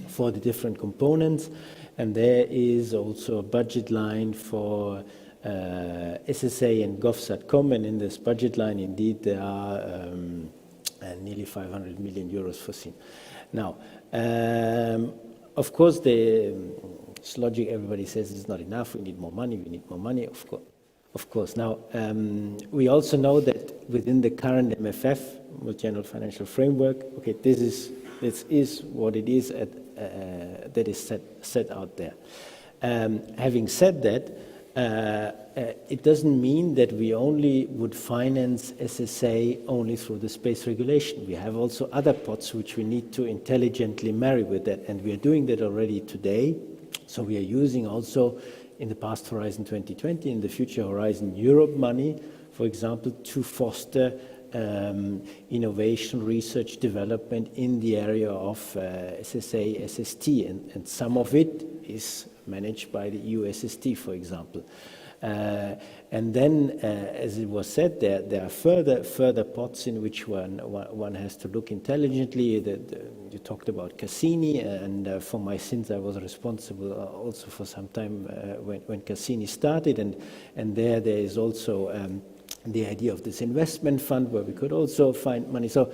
S2: for the different components, and there is also a budget line for SSA and GovSatcom, and in this budget line, indeed, there are nearly 500 million euros foreseen. Now, of course, it's logic, everybody says it's not enough, we need more money, of course. Now, we also know that within the current MFF, Multi-Annual Financial Framework, okay, this is what it is that is set out there. Having said that, it doesn't mean that we only would finance SSA only through the space regulation. We have also other pots which we need to intelligently marry with that, and we are doing that already today. So we are using also in the past Horizon 2020, in the future Horizon Europe money, for example, to foster innovation, research, development in the area of SSA, SST, and some of it is managed by the EU SST, for example. And then, as it was said, there are further pots in which one has to look intelligently. You talked about Cassini, and for my sins, I was responsible also for some time when Cassini started, and there is also the idea of this investment fund where we could also find money. So,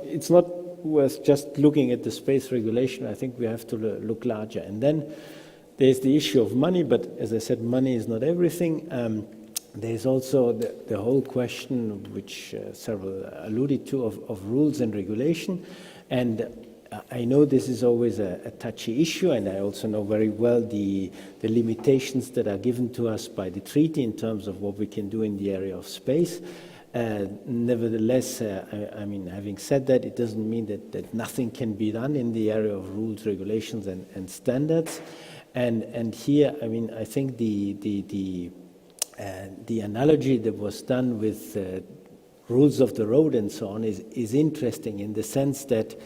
S2: it's not worth just looking at the space regulation. I think we have to look larger. And then there's the issue of money, but as I said, money is not everything. There's also the whole question, which several alluded to, of rules and regulation. And I know this is always a touchy issue, and I also know very well the limitations that are given to us by the treaty in terms of what we can do in the area of space. Nevertheless, I mean, having said that, it doesn't mean that nothing can be done in the area of rules, regulations, and standards. And here, I mean, I think the analogy that was done with rules of the road and so on is interesting in the sense that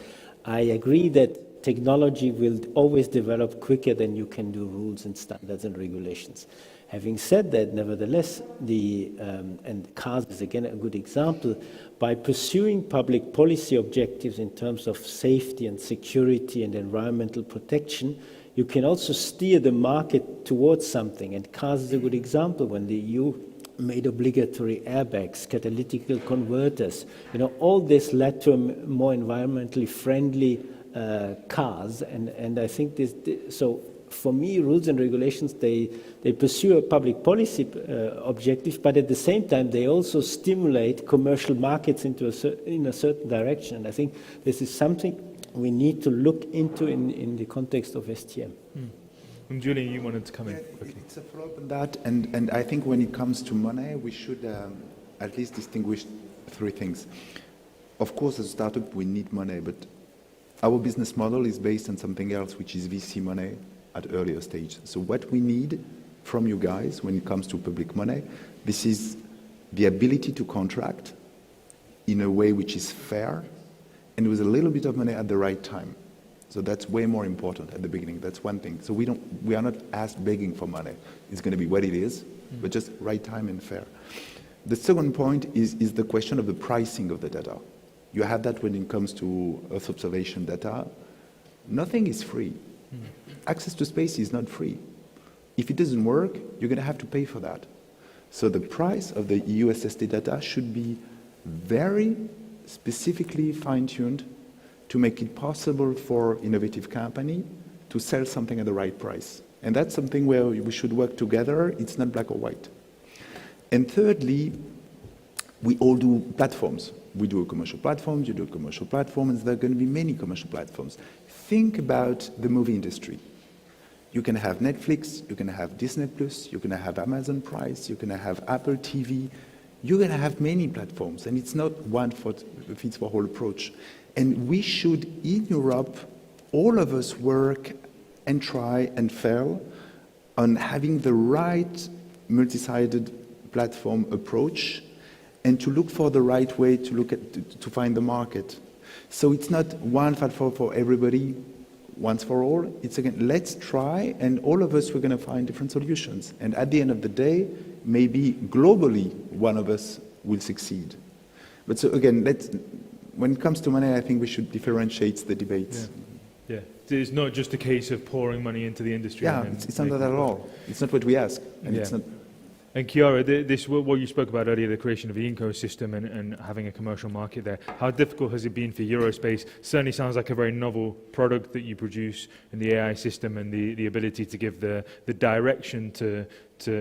S2: I agree that technology will always develop quicker than you can do rules and standards and regulations. Having said that, nevertheless, and cars is again a good example, by pursuing public policy objectives in terms of safety and security and environmental protection, you can also steer the market towards something. And cars is a good example. When the EU made obligatory airbags, catalytic converters, all this led to more environmentally friendly cars. And I think so for me, rules and regulations, they pursue a public policy objective, but at the same time, they also stimulate commercial markets in a certain direction. And I think this is something we need to look into in the context of STM.
S10: And Julie, you wanted to come in quickly.
S11: It's a follow-up on that, and I think when it comes to money, we should at least distinguish three things. Of course, as a startup, we need money, but our business model is based on something else, which is VC money at earlier stage. So what we need from you guys when it comes to public money, this is the ability to contract in a way which is fair and with a little bit of money at the right time. So that's way more important at the beginning. That's one thing. So we are not asked begging for money. It's going to be what it is, but just right time and fair. The second point is the question of the pricing of the data. You have that when it comes to Earth observation data. Nothing is free. Access to space is not free. If it doesn't work, you're going to have to pay for that. So the price of the EU SST data should be very specifically fine-tuned to make it possible for innovative company to sell something at the right price. And that's something where we should work together. It's not black or white. And thirdly, we all do platforms. We do a commercial platform, you do a commercial platform, and there are going to be many commercial platforms. Think about the movie industry. You can have Netflix, you can have Disney Plus, you can have Amazon Prime, you can have Apple TV. You're going to have many platforms, and it's not one fits for all approach. And we should, in Europe, all of us work and try and fail on having the right multi-sided platform approach, and to look for the right way to look at to find the market. So it's not one platform for everybody, once for all. It's again, let's try, and all of us we're going to find different solutions. And at the end of the day, maybe globally one of us will succeed. But so again, when it comes to money, I think we should differentiate the debates.
S10: Yeah, it's not just a case of pouring money into the industry.
S11: Yeah, it's not that at all. It's not what we ask, and it's not.
S10: And Chiara, what you spoke about earlier, the creation of the ecosystem and having a commercial market there, how difficult has it been for Eurospace? Certainly sounds like a very novel product that you produce in the AI system, and the ability to give the direction to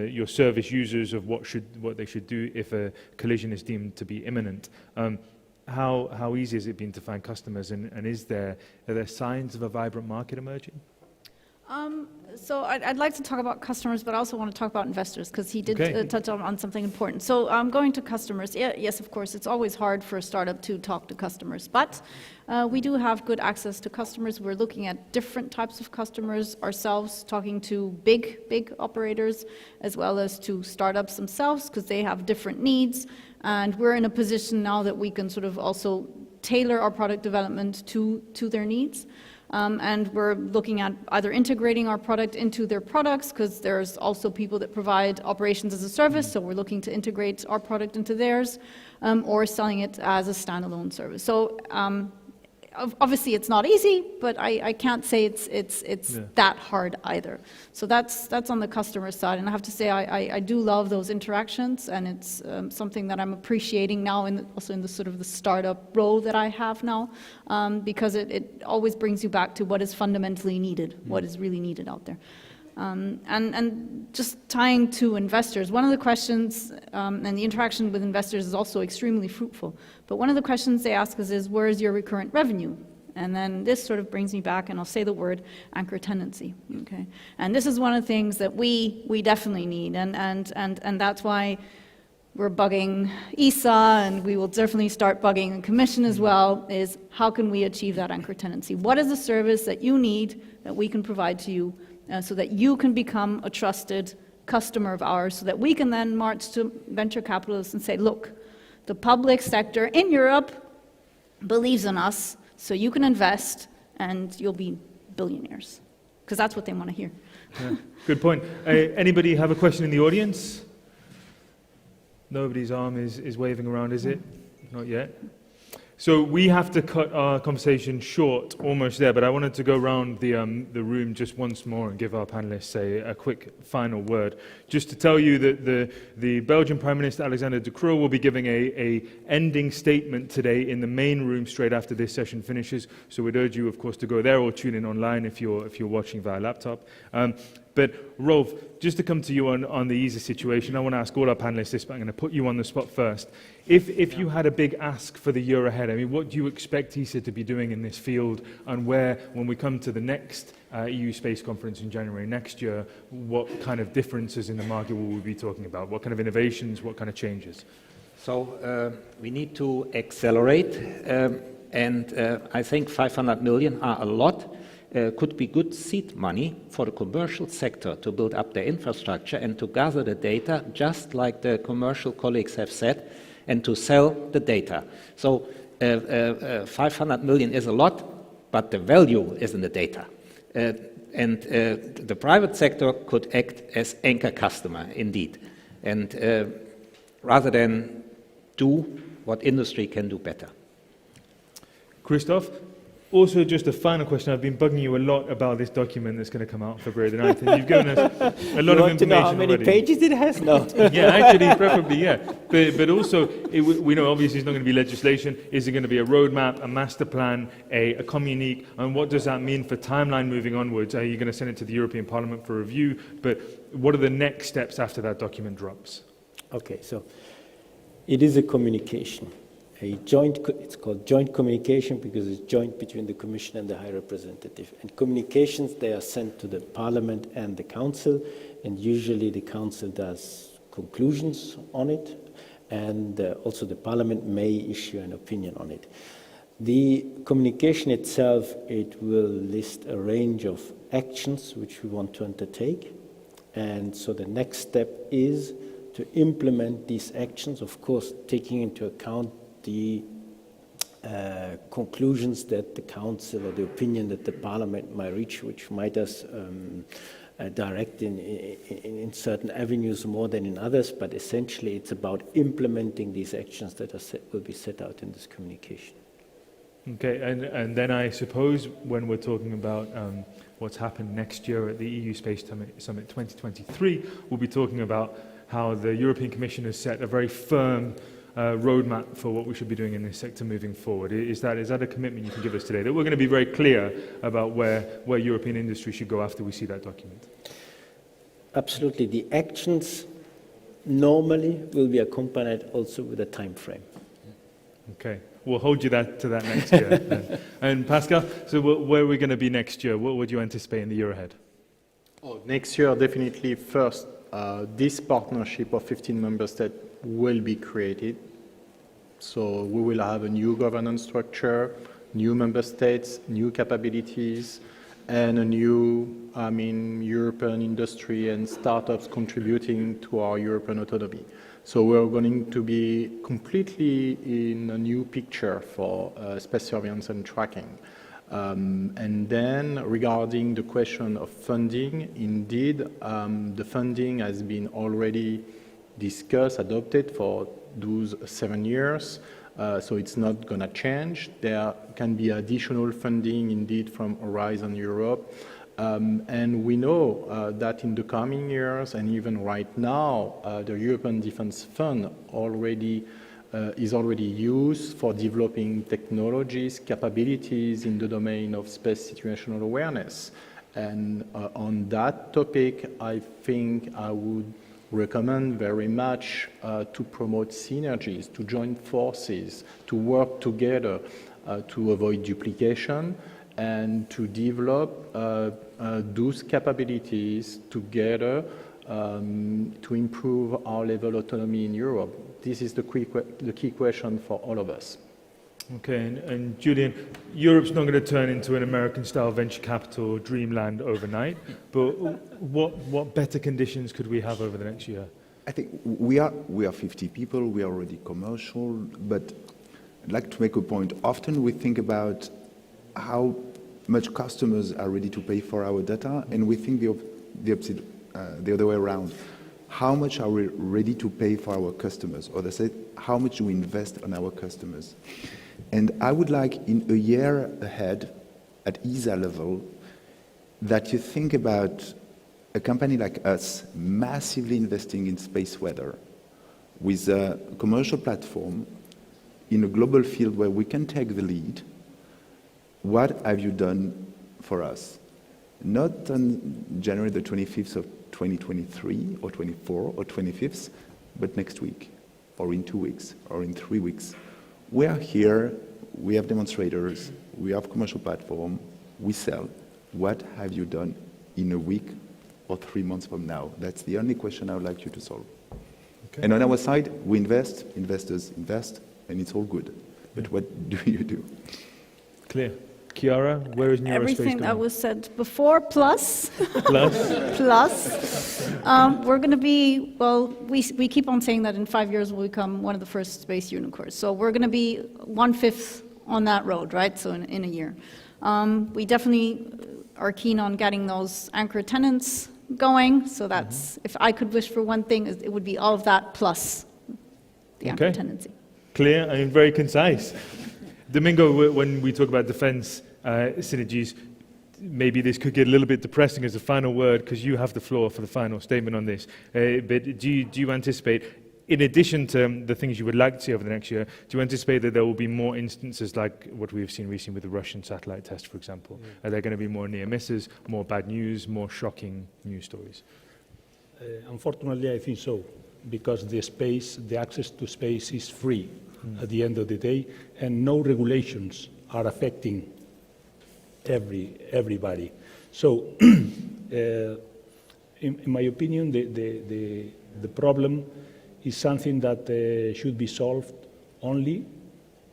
S10: your service users of what they should do if a collision is deemed to be imminent. How easy has it been to find customers, and are there signs of a vibrant market emerging?
S13: So I'd like to talk about customers, but I also want to talk about investors, because he did touch on something important. So going to customers, yes, of course, it's always hard for a startup to talk to customers, but we do have good access to customers. We're looking at different types of customers ourselves, talking to big operators, as well as to startups themselves, because they have different needs. And we're in a position now that we can sort of also tailor our product development to their needs. And we're looking at either integrating our product into their products, because there's also people that provide operations as a service, so we're looking to integrate our product into theirs, or selling it as a standalone service. So obviously it's not easy, but I can't say it's that hard either. So that's on the customer side, and I have to say I do love those interactions, and it's something that I'm appreciating now, also in the sort of the startup role that I have now, because it always brings you back to what is fundamentally needed, what is really needed out there. And just tying to investors, one of the questions, and the interaction with investors is also extremely fruitful, but one of the questions they ask us is, where is your recurrent revenue? And then this sort of brings me back, and I'll say the word anchor tenancy, okay? And this is one of the things that we definitely need, and that's why we're bugging ESA, and we will definitely start bugging the Commission as well, is how can we achieve that anchor tenancy? What is the service that you need that we can provide to you, so that you can become a trusted customer of ours, so that we can then march to venture capitalists and say, look, the public sector in Europe believes in us, so you can invest and you'll be billionaires, because that's what they want to hear.
S10: Yeah, good point. Anybody have a question in the audience? Nobody's arm is waving around, is it? Not yet. So we have to cut our conversation short, almost there, but I wanted to go around the room just once more and give our panelists a quick final word. Just to tell you that the Belgian Prime Minister, Alexander De Croo, will be giving a ending statement today in the main room straight after this session finishes. So we'd urge you, of course, to go there or tune in online if you're watching via laptop. But Rolf, just to come to you on the ESA situation, I want to ask all our panelists this, but I'm going to put you on the spot first. If you had a big ask for the year ahead, I mean, what do you expect ESA to be doing in this field, and when we come to the next EU Space Conference in January next year, what kind of differences in the market will we be talking about? What kind of innovations, what kind of changes?
S23: So we need to accelerate, and I think 500 million are a lot. Could be good seed money for the commercial sector to build up their infrastructure and to gather the data, just like the commercial colleagues have said, and to sell the data. So 500 million is a lot, but the value is in the data. And the private sector could act as anchor customer, indeed, and rather than do what industry can do better.
S10: Christoph? Also, just a final question. I've been bugging you a lot about this document that's going to come out on February the 9th, and you've given us a lot of information.
S2: You want to know how many pages it has? No.
S10: Yeah, actually, preferably, yeah. But also, we know obviously it's not going to be legislation. Is it going to be a roadmap, a master plan, a communique? And what does that mean for timeline moving onwards? Are you going to send it to the European Parliament for review? But what are the next steps after that document drops?
S2: Okay, so it is a communication. it's called joint communication because it's joint between the Commission and the High Representative. And communications, they are sent to the Parliament and the Council, and usually the Council does conclusions on it, and also the Parliament may issue an opinion on it. The communication itself, it will list a range of actions which we want to undertake, and so the next step is to implement these actions, of course, taking into account the conclusions that the Council or the opinion that the Parliament might reach, which might us direct in certain avenues more than in others, but essentially it's about implementing these actions that will be set out in this communication.
S10: Okay, and then I suppose when we're talking about what's happened next year at the EU Space Summit 2023, we'll be talking about how the European Commission has set a very firm roadmap for what we should be doing in this sector moving forward. Is that a commitment you can give us today, that we're going to be very clear about where European industry should go after we see that document?
S2: Absolutely. The actions normally will be accompanied also with a time frame.
S10: Okay, we'll hold you to that next year. Then. And Pascal, so where are we going to be next year? What would you anticipate in the year ahead?
S16: Next year, definitely first, this partnership of 15 member states will be created. So we will have a new governance structure, new member states, new capabilities, and a new, European industry and startups contributing to our European autonomy. So we're going to be completely in a new picture for space surveillance and tracking. And then regarding the question of funding, indeed, the funding has been already discussed, adopted for those 7 years. So it's not going to change. There can be additional funding indeed from Horizon Europe. And we know that in the coming years, and even right now, the European Defence Fund is already used for developing technologies, capabilities in the domain of space situational awareness. And on that topic, I think I would recommend very much to promote synergies, to join forces, to work together to avoid duplication and to develop those capabilities together to improve our level of autonomy in Europe. This is the key question for all of us.
S10: Okay, and Julian, Europe's not going to turn into an American-style venture capital dreamland overnight, but what better conditions could we have over the next year?
S11: I think we are 50 people, we are already commercial, but I'd like to make a point. Often we think about how much customers are ready to pay for our data, and we think the other way around. How much are we ready to pay for our customers? Or they say, how much do we invest on our customers? And I would like in a year ahead, at ESA level, that you think about a company like us massively investing in space weather with a commercial platform in a global field where we can take the lead. What have you done for us? Not on January the 25th of 2023 or 24 or 25th, but next week or in 2 weeks or in 3 weeks. We are here, we have demonstrators, we have commercial platform, we sell. What have you done in a week or 3 months from now? That's the only question I would like you to solve. Okay. And on our side, we invest, investors invest, and it's all good. But what do you do?
S10: Clear. Chiara, where is Neurospace
S13: Everything
S10: going?
S13: that was said before, plus.
S10: Plus?
S13: Plus. We're going to be, we keep on saying that in 5 years we'll become one of the first space unicorns. So we're going to be 1/5 on that road, right? So in a year. We definitely are keen on getting those anchor tenants going. So that's, if I could wish for one thing, it would be all of that plus the anchor tenancy.
S10: Clear and very concise. Domingo, when we talk about defense synergies, maybe this could get a little bit depressing as a final word because you have the floor for the final statement on this. But do you anticipate, in addition to the things you would like to see over the next year, do you anticipate that there will be more instances like what we've seen recently with the Russian satellite test, for example? Are there going to be more near misses, more bad news, more shocking news stories?
S8: Unfortunately, I think so, because the access to space is free. at the end of the day, and no regulations are affecting everybody. So, in my opinion, the problem is something that should be solved only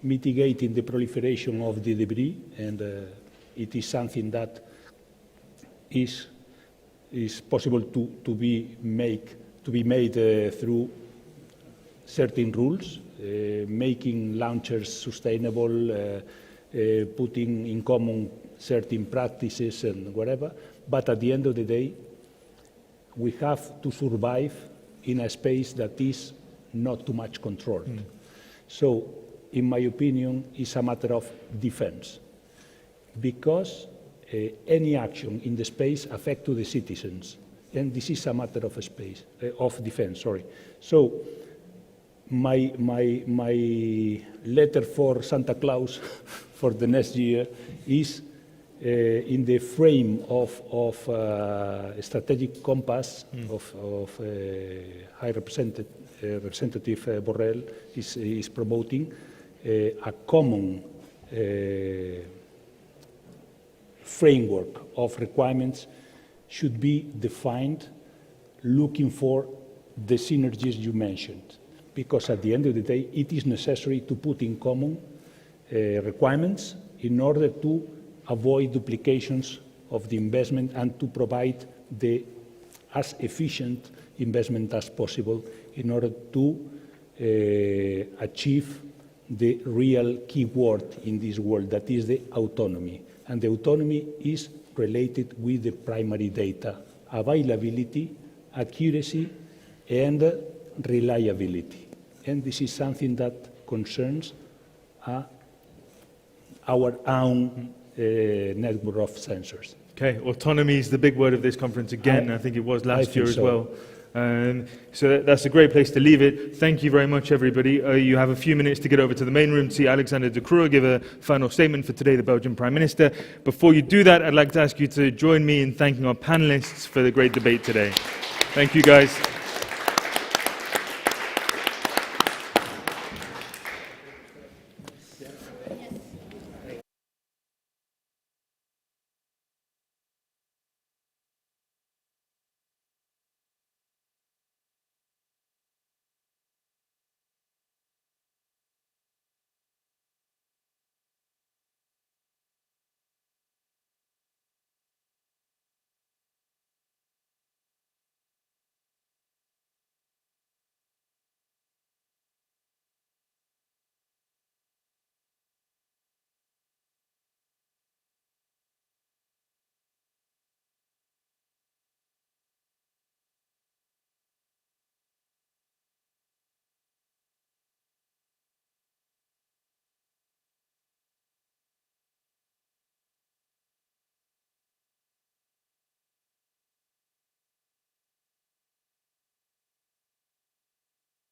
S8: mitigating the proliferation of the debris, and it is something that is possible to be made through certain rules, making launchers sustainable, putting in common certain practices and whatever. But at the end of the day, we have to survive in a space that is not too much controlled. So, in my opinion, it's a matter of defense, because any action in the space affects to the citizens, and this is a matter of space, of defense. Sorry. So, my letter for Santa Claus for the next year is in the frame of strategic compass of High Representative Borrell is promoting a common framework of requirements should be defined, looking for the synergies you mentioned, because at the end of the day, it is necessary to put in common requirements in order to avoid duplications of the investment and to provide the as efficient investment as possible in order to achieve the real key word in this world, that is the autonomy. And the autonomy is related with the primary data, availability, accuracy, and reliability. And this is something that concerns our own network of sensors.
S10: Okay, autonomy is the big word of this conference again. I think it was last year as well. So that's a great place to leave it. Thank you very much, everybody. You have a few minutes to get over to the main room to see Alexander De Croo give a final statement for today, the Belgian Prime Minister. Before you do that, I'd like to ask you to join me in thanking our panelists for the great debate today. Thank you, guys.